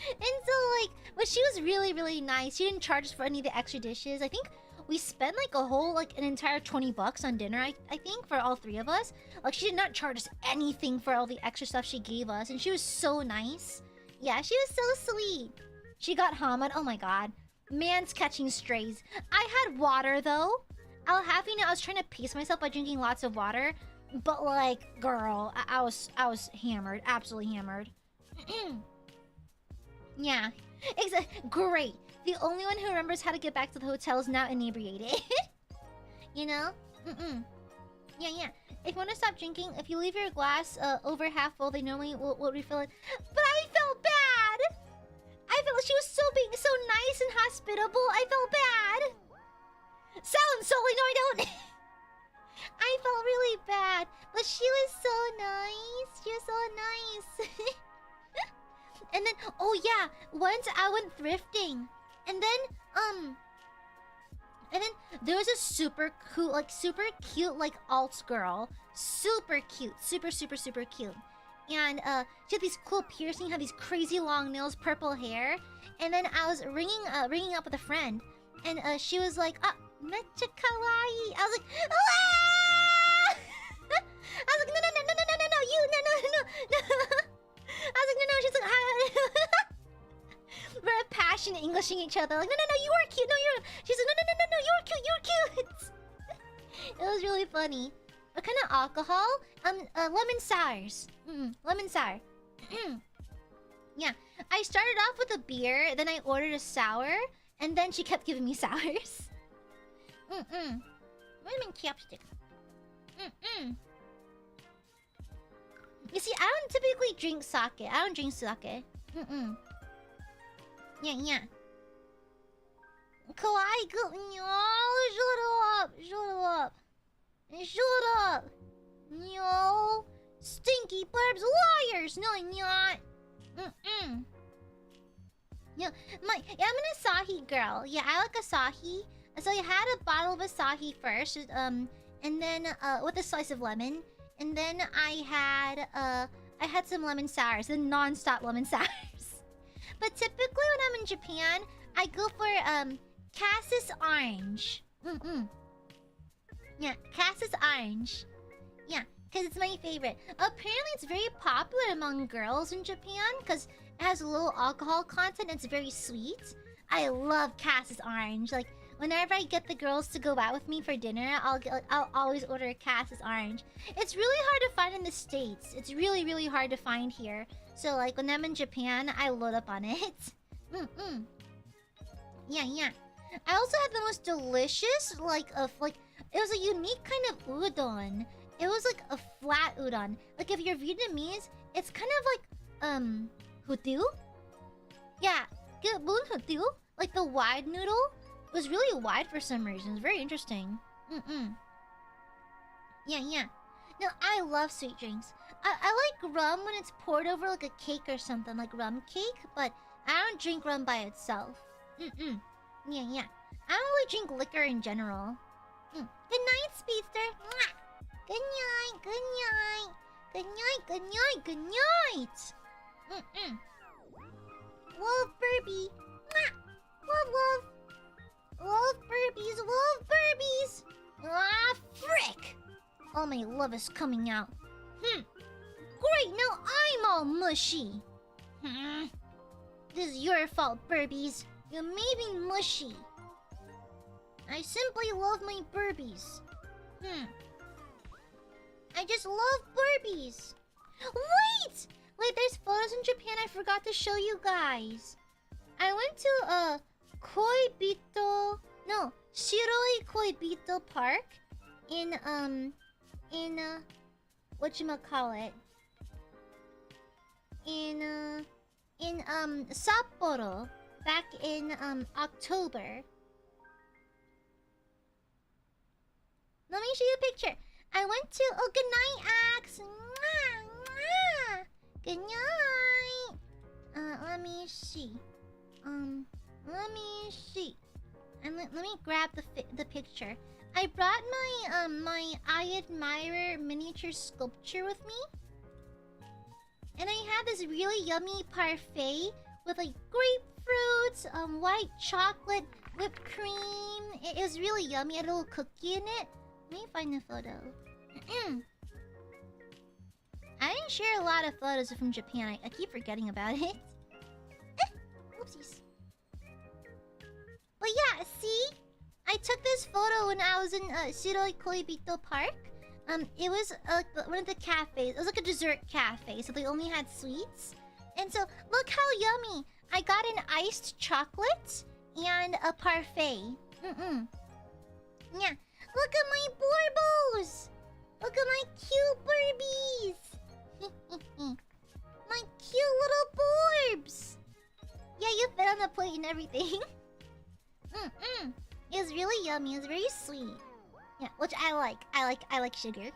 And so, like, but she was really, really nice. She didn't charge us for any of the extra dishes. I think we spent, like, an entire $20 on dinner, I think, for all three of us. Like, she did not charge us anything for all the extra stuff she gave us. And she was so nice. Yeah, she was so sweet. She got hammered. Oh, my God. Man's catching strays. I had water, though. I'll have you know, I was trying to pace myself by drinking lots of water. But, like, girl, I was hammered. Absolutely hammered. Yeah. Great. The only one who remembers how to get back to the hotel is now inebriated. You know? Yeah. If you want to stop drinking, if you leave your glass over half full, they normally will refill it. But I felt bad! I felt she was so nice and hospitable. I felt bad. Sound solely, no, I don't. I felt really bad, but she was so nice. She was so nice. And then, oh yeah, once I went thrifting, and then there was a super cute like alt girl, super cute, super cute. And she had these cool piercings, had these crazy long nails, purple hair. And then I was ringing up with a friend, and she was like, "Mecha kawaii." I was like, "Ah!" out. They're like, no, you are cute. No, you're. She's like, no, you're cute. You're cute. It was really funny. What kind of alcohol? Lemon sours. Lemon sour. Yeah. I started off with a beer, then I ordered a sour, and then she kept giving me sours. Lemon chapstick. You see, I don't typically drink sake. I don't drink sake. Yeah. Kawaii, go. No, shut up. No. Stinky burbs, liars. No, not. Yeah, I'm an Asahi girl. Yeah, I like Asahi. So I had a bottle of Asahi first, and then with a slice of lemon, and then I had some lemon sours, then non-stop lemon sours. But typically when I'm in Japan, I go for Cassis Orange. Yeah, Cassis Orange. Yeah, because it's my favorite. Apparently it's very popular among girls in Japan because it has a little alcohol content. It's very sweet. I love Cassis Orange. Like, whenever I get the girls to go out with me for dinner, I'll always order a Cassis Orange. It's really hard to find in the States. It's really, really hard to find here. So, like, when I'm in Japan, I load up on it. Yeah. I also had the most delicious, it was a unique kind of udon. It was like a flat udon. Like, if you're Vietnamese, it's kind of like, hủ tiếu? Yeah, bún hủ tiếu? Like the wide noodle? It was really wide for some reason. It's very interesting. Yeah. No, I love sweet drinks. I like rum when it's poured over like a cake or something, like rum cake, but I don't drink rum by itself. Yeah. I don't really drink liquor in general. Good night, Speedster. Mwah. Good night. Love Furby. Mwah. Love Furbies. Ah, frick. All my love is coming out. Great, now I'm all mushy. This is your fault, Burbies. You made me mushy. I simply love my Burbies. I just love Burbies. Wait, there's photos in Japan I forgot to show you guys. I went to Shiroi Koibito Park in whatchamacallit? In Sapporo back in October. Let me show you a picture. I went to good night, Axe. Good night. Let me see. And let me grab the picture. I brought my my Aiadmirer miniature sculpture with me. And I had this really yummy parfait with like grapefruits, white chocolate, whipped cream. It was really yummy. I had a little cookie in it. Let me find the photo. I didn't share a lot of photos from Japan. I keep forgetting about it. Oopsies. But yeah, see? I took this photo when I was in Shiroi Koibito Park. It was one of the cafes. It was like a dessert cafe, so they only had sweets. And so, look how yummy. I got an iced chocolate and a parfait. Yeah. Look at my Borbos! Look at my cute Burbies! My cute little Borbs! Yeah, you fit on the plate and everything. It was really yummy. It was very sweet. Yeah, which I like. I like sugar.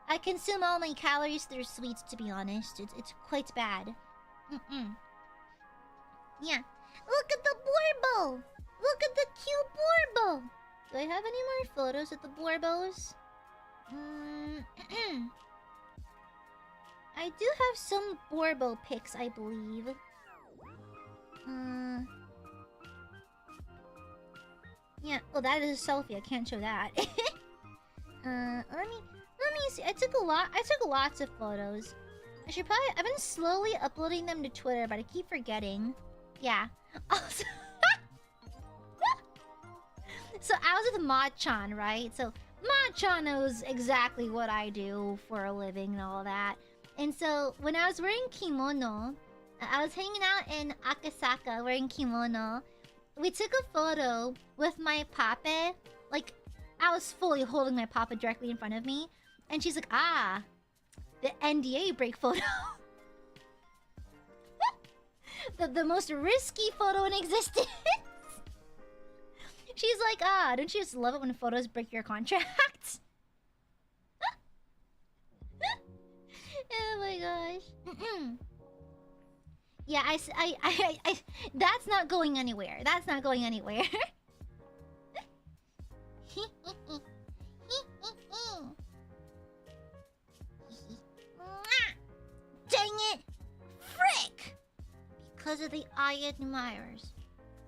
I consume all my calories through sweets, to be honest. It's quite bad. Yeah. Look at the Borbo! Look at the cute Borbo! Do I have any more photos of the Borbos? I do have some Borbo pics, I believe. Yeah. Oh, that is a selfie. I can't show that. Let me see. I took lots of photos. I've been slowly uploading them to Twitter, but I keep forgetting. Yeah. Also, So I was with Ma-chan, right? So Ma-chan knows exactly what I do for a living and all that. And so when I was wearing kimono, I was hanging out in Akasaka wearing kimono. We took a photo with my pape. Like, I was fully holding my papa directly in front of me. And she's like, ah, the NDA break photo. the most risky photo in existence. She's like, ah, don't you just love it when photos break your contract? Oh my gosh. Yeah, I that's not going anywhere. That's not going anywhere. Dang it! Frick! Because of the Aiadmirers,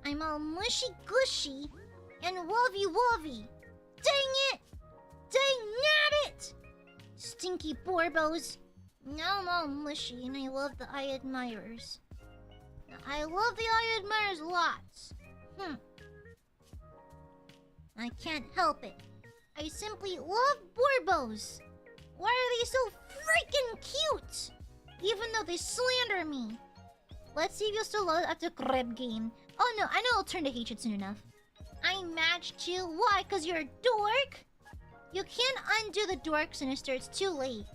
I'm all mushy gushy and wovey wovey. Dang it! Dang nabbit! Stinky borbos. Now I'm all mushy and I love the Aiadmirers. I love the Aiadmirers lots. I can't help it. I simply love borbos. Why are they so freaking cute? Even though they slander me. Let's see if you'll still love it after Greb game. Oh no, I know I'll turn to hatred soon enough. I matched you. Why? Cause you're a dork? You can't undo the dork, Sinister. It's too late.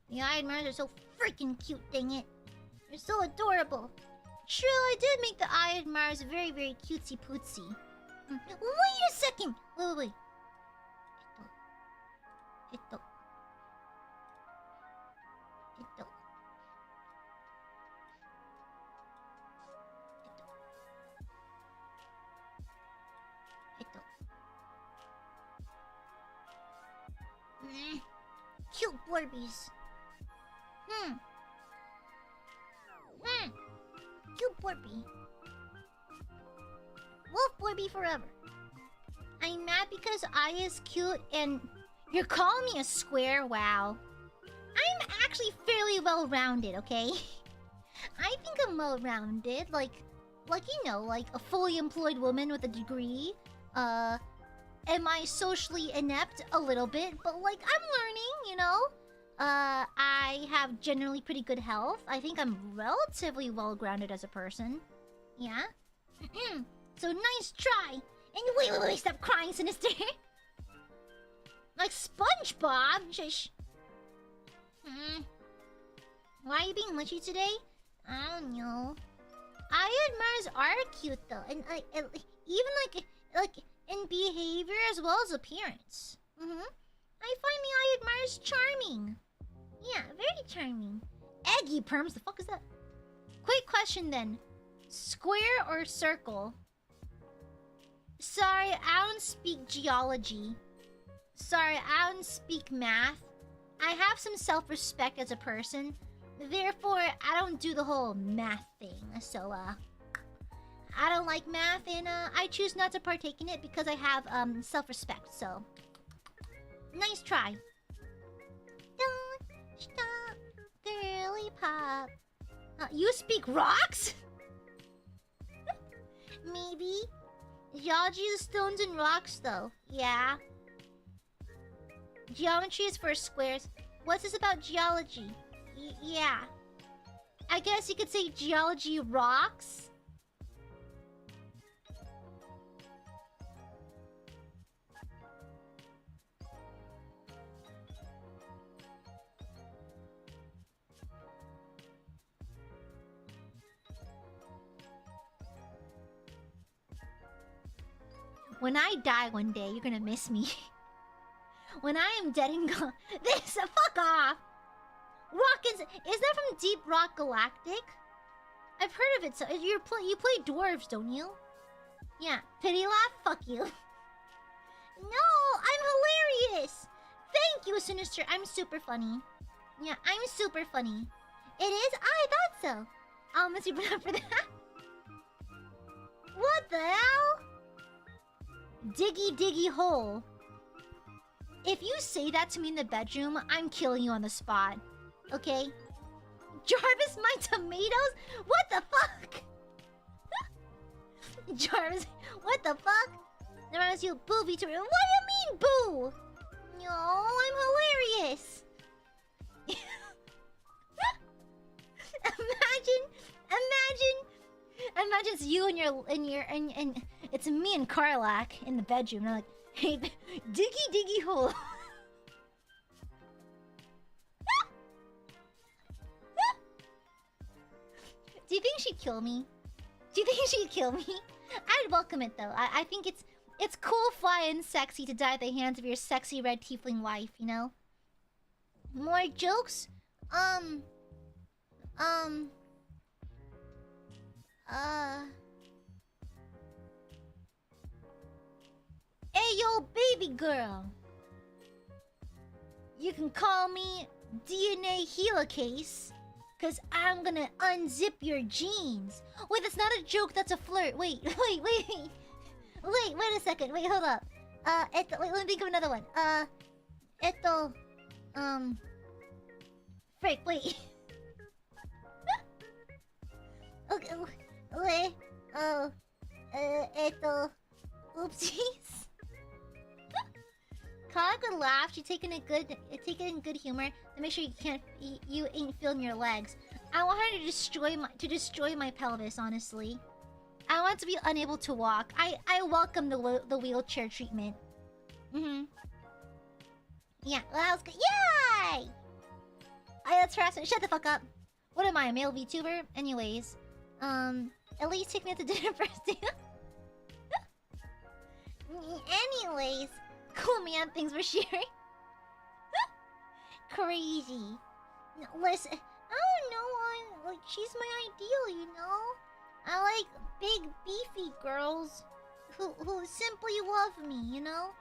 The Aiadmirers are so freaking cute, dang it. You're so adorable. True, I did make the Aiadmirers very, very cutesy pootsy. Wait a second! Wait. Ito. Cute Borbies. Cute Borby. Wolf Borby forever. I'm mad because Aya is cute and you're calling me a square? Wow. I'm actually fairly well-rounded, okay? I think I'm well-rounded. Like, you know, like a fully employed woman with a degree. Am I socially inept? A little bit, but like, I'm learning, you know? I have generally pretty good health. I think I'm relatively well-grounded as a person. Yeah? So nice try! And wait, stop crying, Sinister! Like SpongeBob! Shush! Why are you being mushy today? I don't know. Aiadmirers are cute though, and even like in behavior as well as appearance. I find the Aiadmirers charming. Yeah, very charming. Eggy perms, the fuck is that? Quick question then. Square or circle? Sorry, I don't speak geology. Sorry, I don't speak math. I have some self-respect as a person. Therefore, I don't do the whole math thing. So, I don't like math and, I choose not to partake in it because I have, self-respect, so... Nice try. Don't stop, girly pop. You speak rocks? Maybe. Geology is stones and rocks, though. Yeah. Geometry is for squares. What's this about geology? Yeah. I guess you could say geology rocks. When I die one day, you're gonna miss me. When I am dead and gone... This... Fuck off! Is that from Deep Rock Galactic? I've heard of it, so... You play dwarves, don't you? Yeah. Pity laugh? Fuck you. No! I'm hilarious! Thank you, Sinister. I'm super funny. Yeah, I'm super funny. It is? I thought so. I'm super up for that. What the hell? Diggy diggy hole. If you say that to me in the bedroom, I'm killing you on the spot. Okay? Jarvis, my tomatoes? What the fuck? Jarvis, what the fuck? That reminds you of Boo VTuber. What do you mean, Boo? No, I'm hilarious. Imagine it's you and it's me and Karlak in the bedroom. And I'm like, hey, diggy hole. Do you think she'd kill me? Do you think she'd kill me? I'd welcome it though. I think it's cool, fly, and sexy to die at the hands of your sexy red tiefling wife, you know? More jokes? Hey yo, baby girl. You can call me DNA Helicase, cause I'm gonna unzip your jeans. Wait, that's not a joke, that's a flirt. Wait a second. Wait, hold up. Wait, let me think of another one. Frick, wait. Okay, wait. Oopsies. Karlak would laugh. She'd take it in good humor. To make sure you ain't feeling your legs. I want her to destroy my pelvis. Honestly, I want to be unable to walk. I welcome the wheelchair treatment. Yeah, well, that was good. Yay! That's harassment. Shut the fuck up. What am I, a male VTuber? Anyways, at least take me out to dinner first. Anyways, cool man, thanks for sharing. Crazy. No, listen, I don't know. She's my ideal, you know. I like big, beefy girls who simply love me, you know.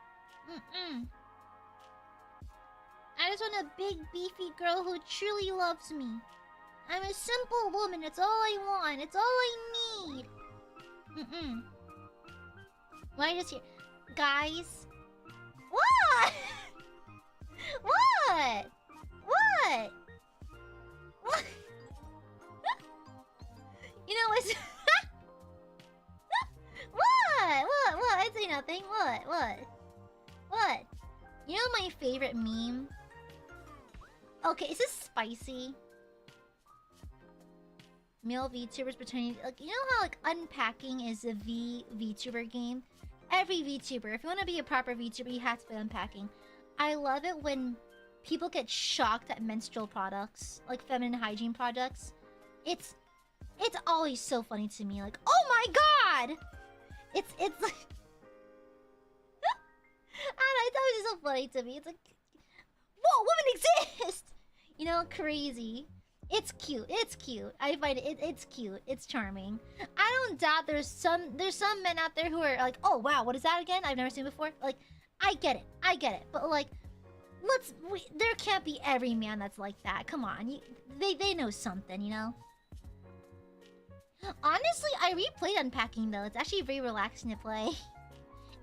I just want a big, beefy girl who truly loves me. I'm a simple woman. It's all I want. It's all I need. Why just here, guys? What? What? What? What? You know what's... What? I say nothing. What? You know my favorite meme? Okay, is this spicy? Male VTubers pretending... Like, you know how, like, unpacking is a VTuber game? Every VTuber, if you want to be a proper VTuber, you have to play unpacking. I love it when people get shocked at menstrual products, like feminine hygiene products. It's always so funny to me. Like, oh my god! It's like... I don't know, it's always so funny to me. It's like, whoa, women exist! You know, crazy. It's cute. I find it's cute. It's charming. I don't doubt there's some men out there who are like, oh wow, what is that again? I've never seen before. Like, I get it. But like, there can't be every man that's like that. Come on, they know something, you know. Honestly, I replayed unpacking though. It's actually very relaxing to play.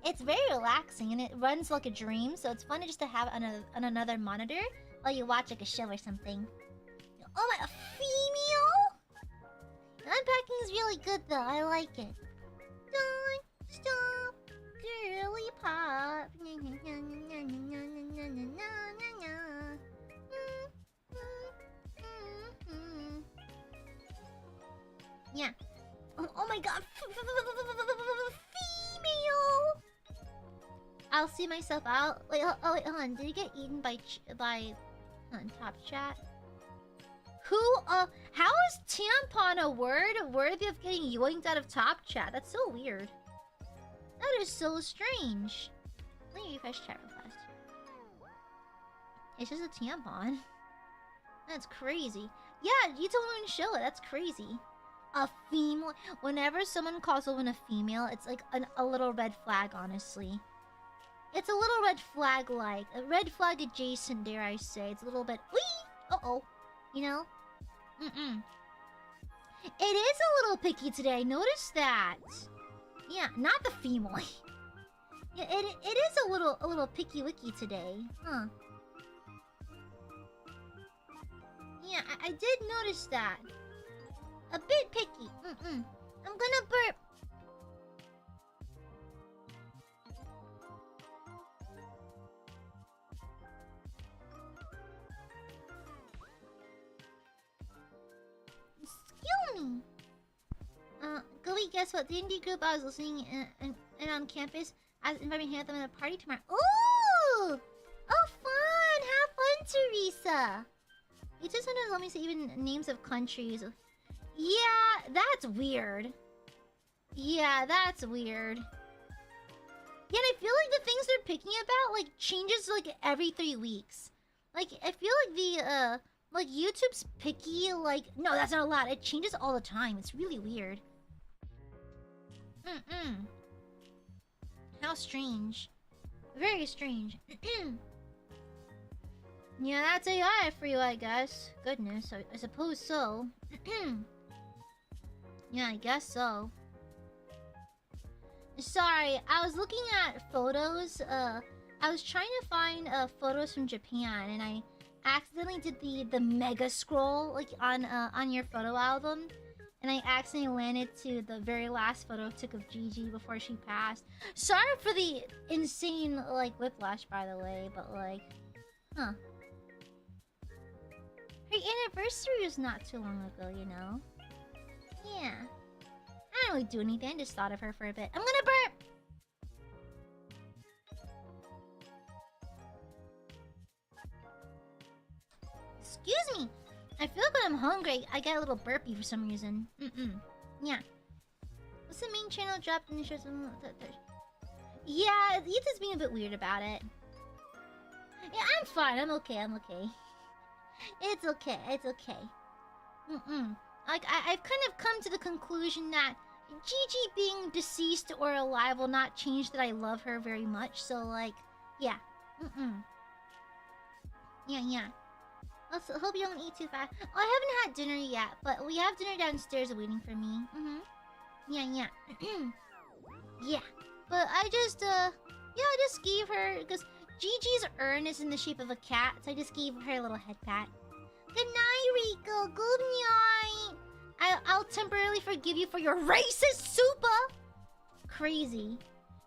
It's very relaxing and it runs like a dream, so it's fun just to have on another monitor while you watch like a show or something. Oh my, a female? Unpacking is really good though, I like it. Don't stop, girly pop. Yeah. Oh my god, female! I'll see myself out. Wait, hold on. Did you get eaten by top chat? Who, how is tampon a word worthy of getting yoinked out of top chat? That's so weird. That is so strange. Let me refresh chat request. It's just a tampon. That's crazy. Yeah, you told me to show it. That's crazy. A female. Whenever someone calls a woman a female, it's like a little red flag, honestly. It's a little red flag like. A red flag adjacent, dare I say. It's a little bit... Whee! Uh-oh. You know? It is a little picky today. I noticed that. Yeah, not the female. Yeah, it is a little picky wicky today. Huh. Yeah, I did notice that. A bit picky. I'm gonna burp. funny. Glee, guess what? The indie group I was listening and on campus, I was inviting them at a party tomorrow. Ooh! Oh, fun! Have fun, Teresa! You just sometimes let me say even names of countries. Yeah, that's weird. Yeah, that's weird. Yet I feel like the things they're picking about, like, changes, like, every 3 weeks. Like, I feel like the, like, YouTube's picky, like... No, that's not allowed. It changes all the time. It's really weird. How strange. Very strange. Yeah, that's AI for you, I guess. Goodness, I suppose so. Yeah, I guess so. Sorry, I was looking at photos. I was trying to find photos from Japan, and I accidentally did the mega scroll like on your photo album, and I accidentally landed to the very last photo I took of Gigi before she passed. Sorry for the insane like whiplash, by the way, but like, huh? Her anniversary was not too long ago, you know. Yeah. I didn't really do anything, I just thought of her for a bit. I'm gonna burp! Excuse me! I feel like when I'm hungry, I get a little burpy for some reason. Yeah. What's the main channel dropped in the show? Yeah, Ethan's being a bit weird about it. Yeah, I'm fine, I'm okay. It's okay, it's okay. Like, I've kind of come to the conclusion that Gigi being deceased or alive will not change that I love her very much, so like, yeah. Yeah. Also, hope you don't eat too fast. Oh, I haven't had dinner yet, but we have dinner downstairs waiting for me. Yeah. Yeah. But I just gave her, because Gigi's urn is in the shape of a cat, so I just gave her a little head pat. Good night, Rico. Good night. I'll temporarily forgive you for your racist super. Crazy.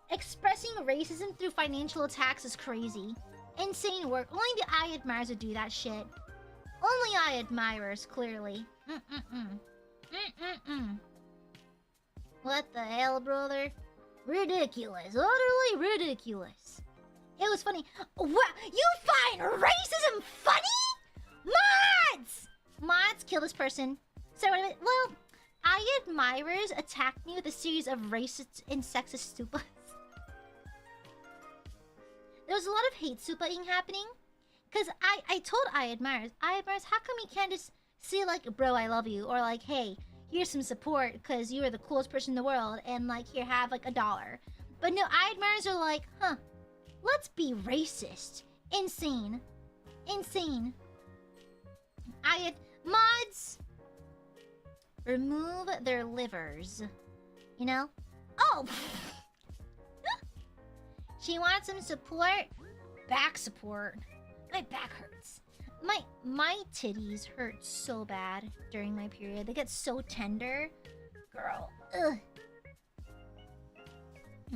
Expressing racism through financial attacks is crazy. Insane work. Only the Aiadmirers would do that shit. Only Aiadmirers, clearly. What the hell, brother? Ridiculous. Utterly ridiculous. It was funny. What? You find racism funny? Mods! Mods, kill this person. Sorry, wait a minute. Well, Aiadmirers attacked me with a series of racist and sexist stupas. There was a lot of hate stupaing happening. Because I told Aiadmirers, how come you can't just say like, bro, I love you? Or like, hey, here's some support because you are the coolest person in the world. And like, here, have like $1. But no, Aiadmirers are like, huh, let's be racist. Insane. Mods, remove their livers. You know? Oh! She wants some support? Back support. My back hurts. My titties hurt so bad during my period. They get so tender. Girl. Ugh.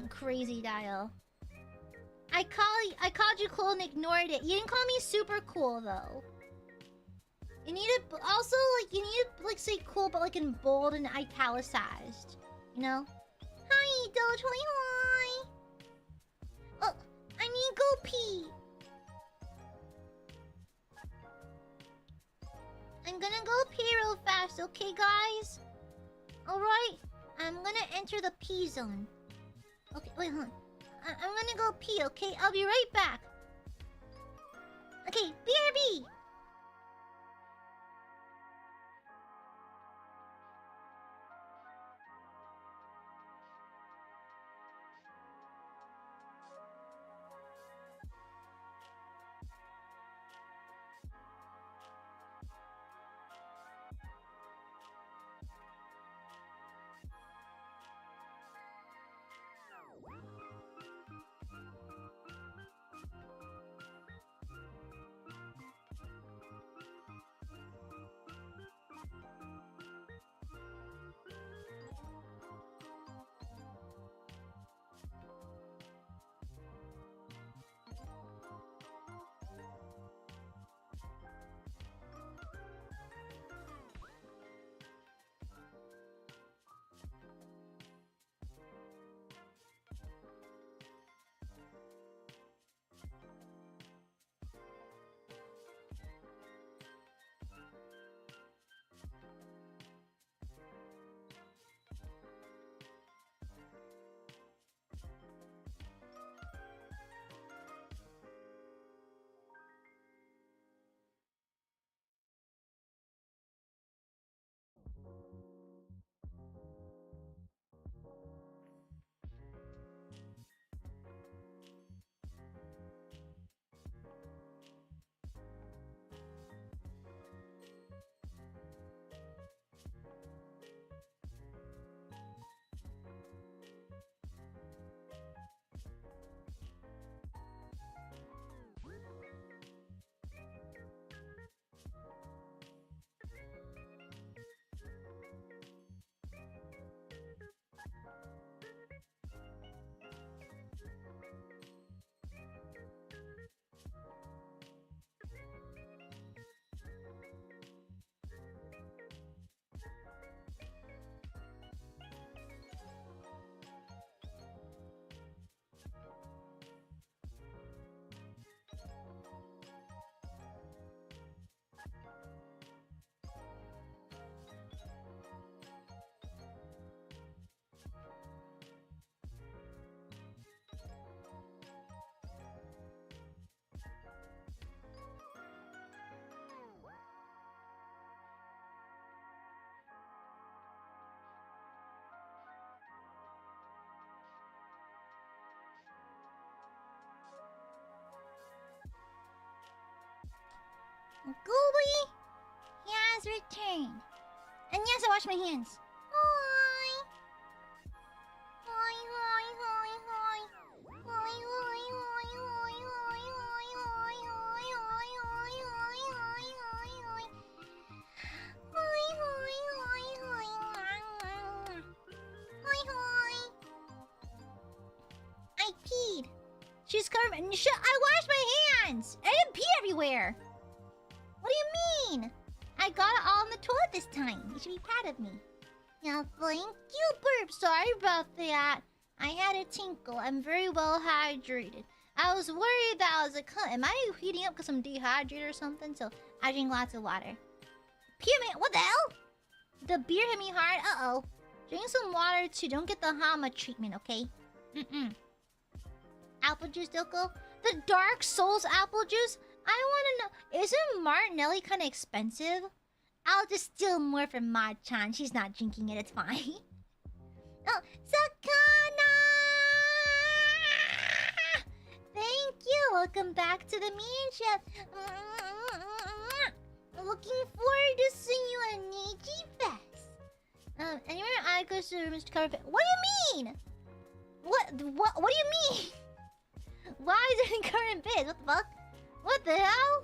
Crazy dial. I called you cool and ignored it. You didn't call me super cool though. You need to also like say cool but like in bold and italicized. You know? Hi, Dogecoin, hi! Oh, I need to go pee. I'm gonna go pee real fast, okay guys? Alright, I'm gonna enter the pee zone. Okay, wait, hold on. I'm gonna go pee, okay? I'll be right back. Okay, BRB! Gooby has returned. And yes, I washed my hands. Hi. Hi, hi, hi, hi. Hi, hi, hi, hi, hi, hi, hi, hi, hi, hi, hi, hi, hi, hi. Hi, hi, hi, hi. Hi, hi. I peed. She's covered. I washed my hands. I didn't pee everywhere. What do you mean? I got it all in the toilet this time. You should be proud of me. Yeah, thank you, Burp. Sorry about that. I had a tinkle. I'm very well hydrated. I was worried that I was like, huh, am I heating up because I'm dehydrated or something? So I drink lots of water. What the hell? The beer hit me hard. Uh-oh. Drink some water too. Don't get the Hama treatment, okay? Apple juice, Doko? The Dark Souls apple juice? I want to know, isn't Martinelli kind of expensive? I'll just steal more from Ma-chan. She's not drinking it, it's fine. Oh, Sakana! Thank you. Welcome back to the Mean Looking forward to seeing you at Niji Fest. Anywhere I go to Mr. Carpet. What do you mean? What do you mean? Why is it in current biz? What the fuck? What the hell?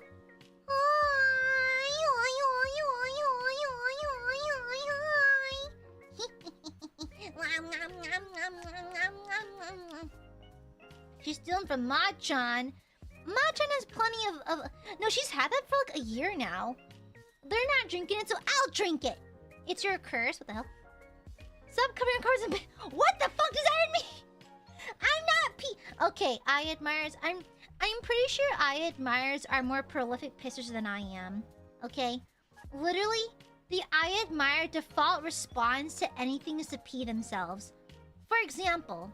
She's stealing from Ma-chan. Ma-chan has plenty of... No, she's had that for like a year now. They're not drinking it, so I'll drink it. It's your curse. What the hell? Stop covering your cards in bed. What the fuck does that mean? I'm not Okay, Aiadmirers. I'm pretty sure Aiadmirers are more prolific pissers than I am. Okay? Literally, the Aiadmire default response to anything is to pee themselves. For example...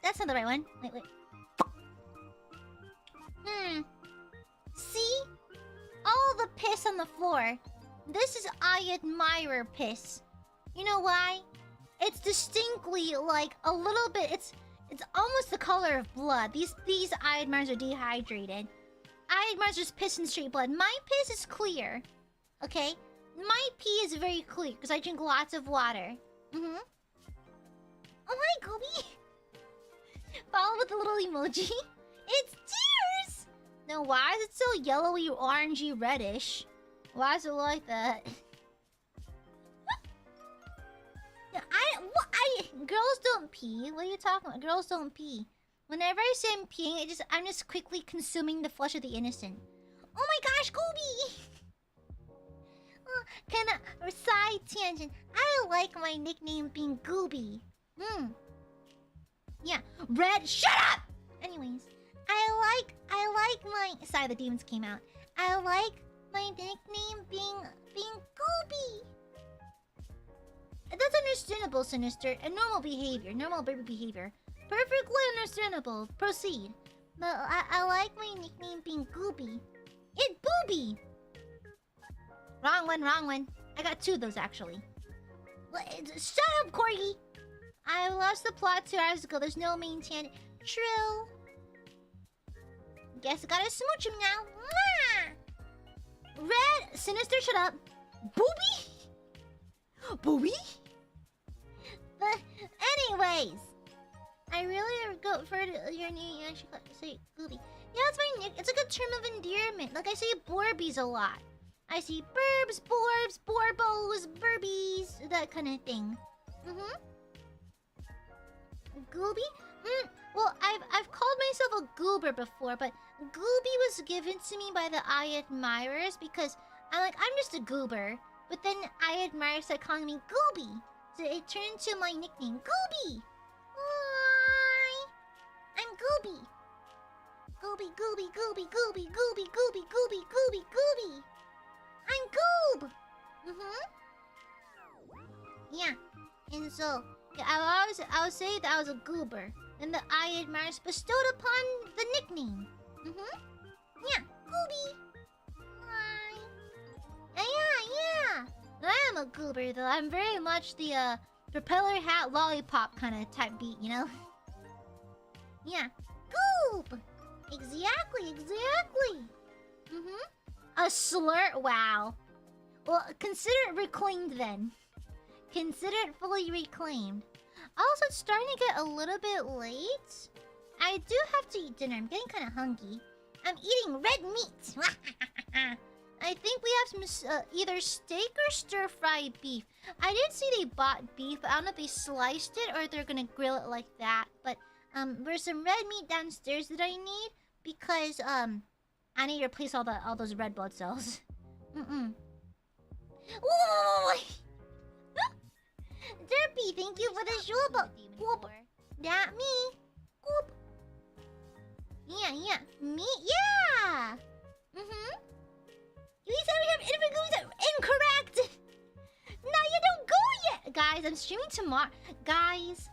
That's not the right one. Wait. See? All the piss on the floor. This is Aiadmirer piss. You know why? It's distinctly like a little bit. It's almost the color of blood. These Aiadmirers are dehydrated. Aiadmirers just piss in straight blood. My piss is clear. Okay? My pee is very clear because I drink lots of water. Oh hi, Gobi. Follow with the little emoji. It's tears! Now, why is it so yellowy, orangey, reddish? Why is it like that? Girls don't pee. What are you talking about? Girls don't pee. Whenever I say I'm peeing, I'm just quickly consuming the flesh of the innocent. Oh my gosh, Gobi! Kind of side tangent. I like my nickname being Gooby. Yeah, Red. Shut up. Anyways, I like my. Sorry, the demons came out. I like my nickname being Gooby. That's understandable, Sinister, and normal behavior, normal baby behavior. Perfectly understandable. Proceed. But I like my nickname being Gooby. It's Booby. Wrong one. I got two of those actually. Shut up, Corgi. I lost the plot 2 hours ago. There's no main tangent. True. Guess I gotta smooch him now. Mwah! Red, Sinister, shut up. Booby? But anyways, I really go for your name. I should say Booby. Yeah, it's my nick. It's like a term of endearment. Like I say Borbies a lot. I see burbs, borbs, borbos, burbies, that kind of thing. Gooby? Well, I've called myself a goober before, but Gooby was given to me by the Aiadmirers because I'm just a goober. But then Aiadmirers started calling me Gooby, so it turned into my nickname, Gooby. gooby. Gooby, gooby, gooby, gooby, gooby, gooby, gooby, gooby, gooby. I'm goob. Yeah. And so, yeah, I would say that I was a goober. And the Aiadmirers bestowed upon the nickname. Yeah, gooby. Hi. Yeah. I am a goober though. I'm very much the propeller hat lollipop kind of type beat, you know? Yeah. Goob! Exactly. A slur? Wow. Well, consider it reclaimed then. Consider it fully reclaimed. Also, it's starting to get a little bit late. I do have to eat dinner. I'm getting kind of hungry. I'm eating red meat. I think we have some either steak or stir-fried beef. I did see they bought beef, but I don't know if they sliced it or they're gonna grill it like that. But there's some red meat downstairs that I need because I need to replace all those red blood cells. Whoa! Derpy, thank you for the shuba. Whoop. That me. Whoop. Yeah. Me? Yeah. You said we have infant incorrect. No, you don't go yet. Guys, I'm streaming tomorrow. Guys,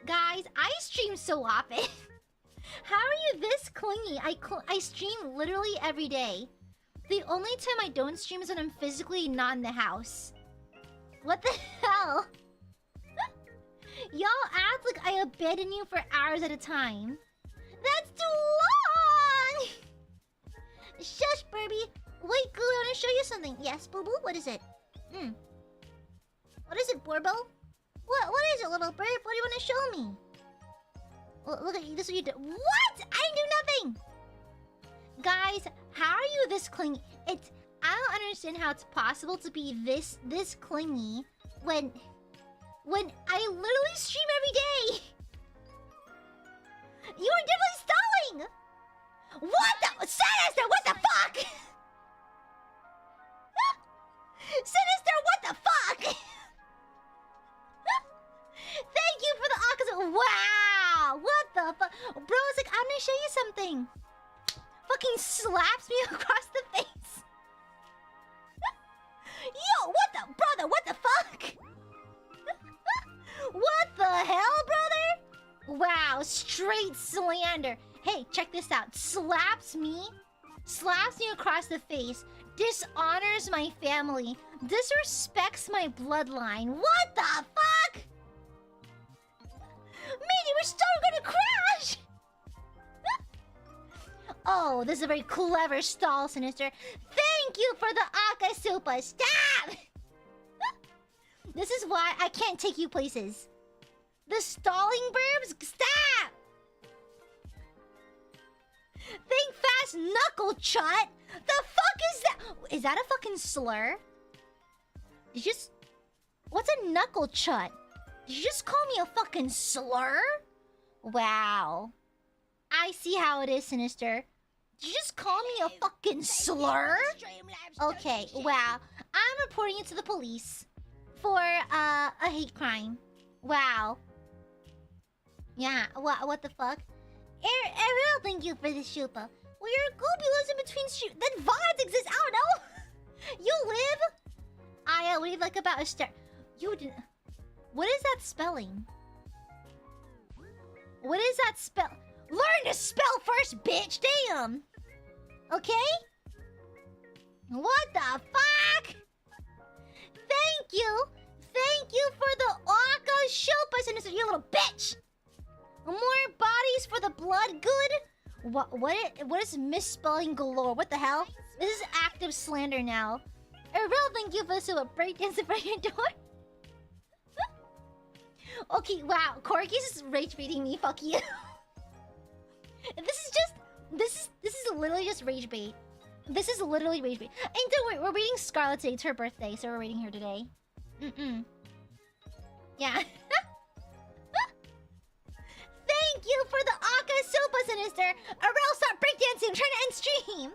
I stream so often. How are you this clingy? I stream literally every day. The only time I don't stream is when I'm physically not in the house. What the hell? Y'all act like I abandon you for hours at a time. That's too long! Shush, Burby. Wait, Goo, I want to show you something. Yes, Boo Boo? What is it? What is it, Borbo? What is it, little bird? What do you want to show me? Well, look at you. This is what you do. What? I didn't do nothing! Guys, how are you this clingy? I don't understand how it's possible to be this clingy when I literally stream every day. You are definitely stalling. What the Sinister? What the fuck? Sinister, what the fuck? Thank you for the opposite. Wow, what the fuck, bro? It's like I'm gonna show you something. Fucking slaps me across the face. Yo, what the brother? What the fuck? What the hell, brother? Wow, straight slander. Hey, check this out. Slaps me across the face, dishonors my family, disrespects my bloodline. What the fuck? Maybe we're still gonna crash. Oh, this is a very clever stall, Sinister. Thank you for the Akasupa. Stop! This is why I can't take you places. The stalling burbs? Stop! Think fast, knuckle chut. The fuck is that? Is that a fucking slur? Did you just... What's a knuckle chut? Did you just call me a fucking slur? Wow. I see how it is, Sinister. Did you just call me a fucking slur? Okay, wow. I'm reporting it to the police for a hate crime. Wow. Yeah, what the fuck? Ariel, thank you for the shupa. Well, you're a goopy lives in between shoot. Then VODs exist. I don't know. You live? Aya, what do you like about a star? You didn't. What is that spelling? What is that spell? Learn to spell first, bitch. Damn. Okay? What the fuck? Thank you. Thank you for the Aka Shopas, and you little bitch. More bodies for the blood good? What is misspelling galore? What the hell? This is active slander now. Ariel, thank you for the breakdance in front of your door. Okay, wow. Corky's just rage baiting me. Fuck you. This is literally just rage bait. This is literally rage bait. And don't worry, we're reading Scarlet today. It's her birthday, so we're reading her today. Yeah. Thank you for the Aka Sopa, Sinister. Ariel, stop breakdancing. I'm trying to end stream.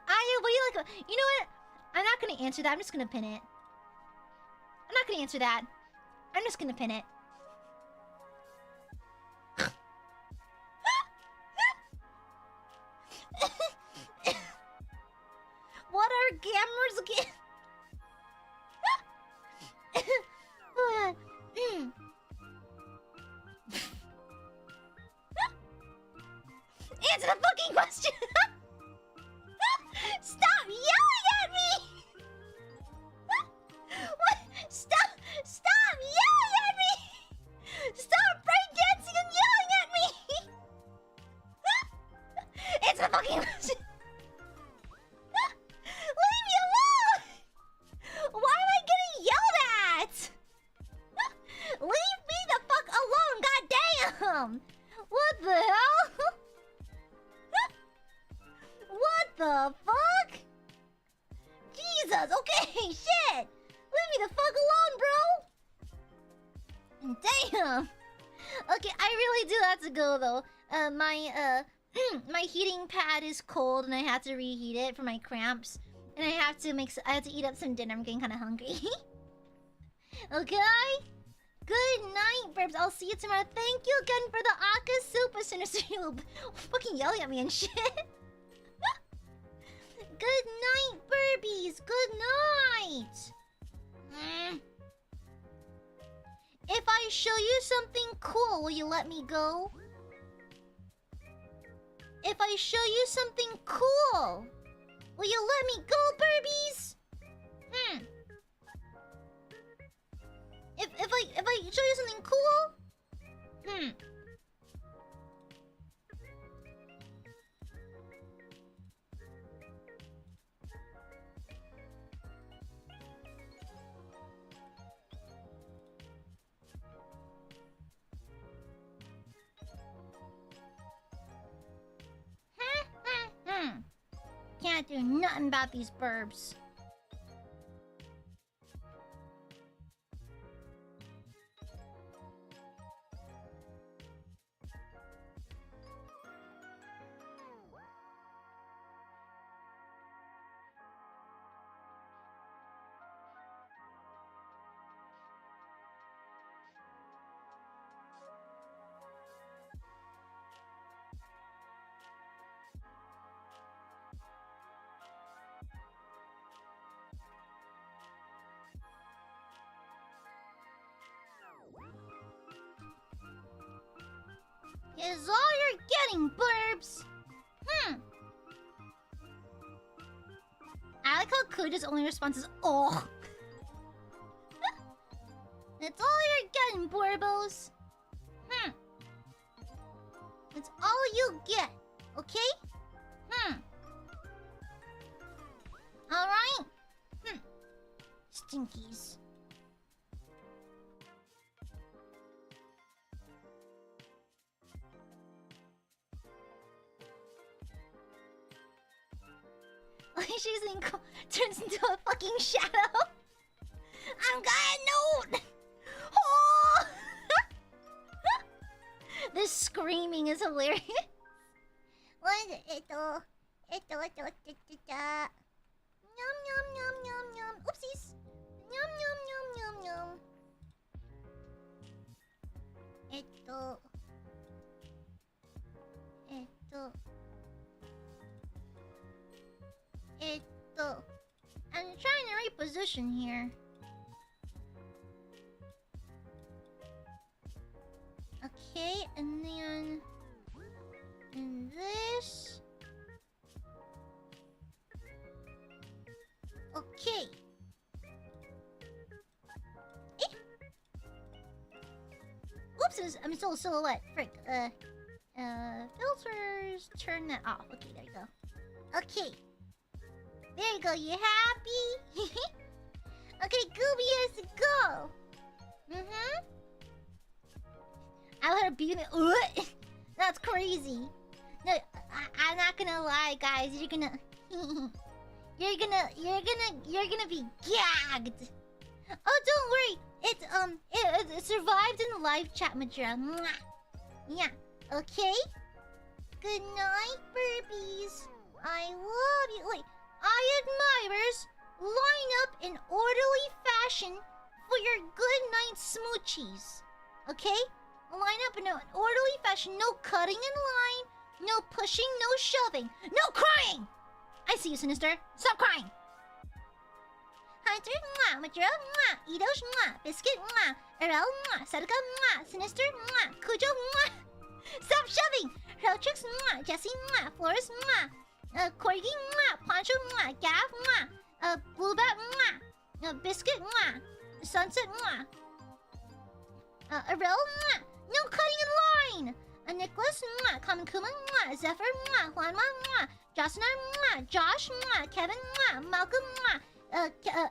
Aya, what do you like? You know what? I'm not gonna answer that. I'm just gonna pin it. I'm not gonna answer that. I'm just gonna pin it. What are gamers again? Answer the fucking question! Stop yelling at me! What? Stop yelling at me! Stop breakdancing and yelling at me! Answer the fucking question! Leave me alone! Why am I getting yelled at? Leave me the fuck alone, goddamn! What the hell? What the fuck? Jesus, okay, shit! Leave me the fuck alone, bro! Damn! Okay, I really do have to go though. My heating pad is cold and I have to reheat it for my cramps. And I have to eat up some dinner. I'm getting kind of hungry. Okay? Good night, Burbs. I'll see you tomorrow. Thank you again for the Aka Super Sinister. You fucking yelling at me and shit. Good night, Burbies. Good night. If I show you something cool, will you let me go? If I show you something cool, will you let me go, Burbies? If I show you something cool? Can't do nothing about these burbs. Is all you're getting, burbs. I like how Kuja's only response is oh. That's all you're getting, burbos. That's all you get, okay? Alright? Stinkies. She's turns into a fucking shadow. I'm gonna note. Oh! This screaming is hilarious. What is it? Yum yum yum yum yum. Oopsies. Yum yum yum yum yum. I'm trying to reposition here. Okay, and then this. Okay. Oops, I'm still a silhouette. Frick. Filters. Turn that off. Okay, there you go. Okay. There you go, you happy? Okay, Gooby has to go. I heard beauty. That's crazy. No, I'm not gonna lie, guys. You're gonna be gagged. Oh, don't worry. It survived in the live chat, Majora. Yeah. Okay. Good night, Burbies. I love you. Wait. Aiadmirers, line up in orderly fashion for your good night smoochies. Okay? Line up in an orderly fashion. No cutting in line. No pushing. No shoving. No crying! I see you, Sinister. Stop crying. Hunter, Majuro, Eidos, Biscuit, Erel, Sadaka, Sinister, Cujo, stop shoving! Heltrix, Jesse, Flores, Corgi, Poncho, Gav, Bluebat, Biscuit, Sunset, Erel, no cutting in line! Nicholas, Kamakuma, Zephyr, Juanma, Josna, Josh, Kevin, Malcolm,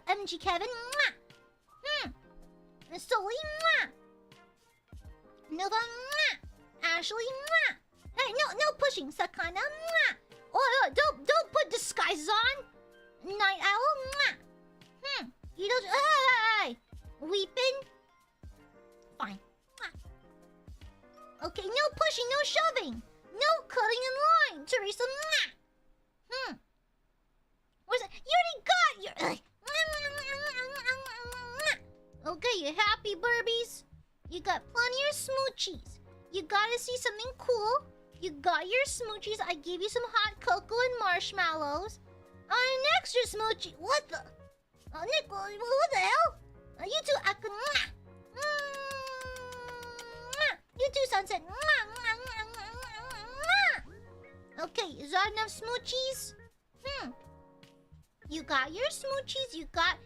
MG Kevin, Sully, Nova, Ashley, hey, no pushing, Sakana, oh, don't put disguises on, Night Owl, you don't, hey, Weeping, fine. Okay, no pushing, no shoving, no cutting in line, Teresa, where's it? You already got your. Okay, you happy, Burbies? You got plenty of smoochies. You gotta see something cool. You got your smoochies. I gave you some hot cocoa and marshmallows. An extra smoochie. What the? Nick, what the hell? You two, you two, Sunset. Okay, is that enough smoochies? You got your smoochies. You got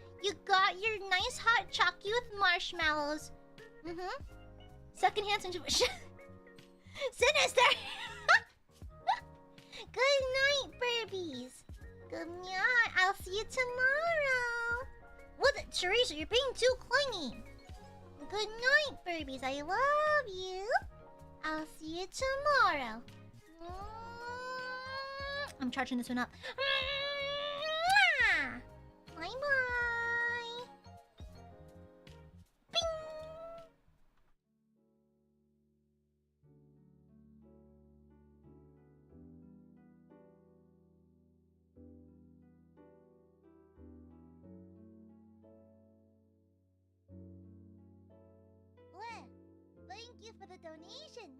your nice hot chocolate with marshmallows. Secondhand situation. Sinister. Good night, Burbies. Good night. I'll see you tomorrow. What, Teresa? You're being too clingy. Good night, Burbies. I love you. I'll see you tomorrow. I'm charging this one up. Bye bye. Bing. Well, thank you for the donation.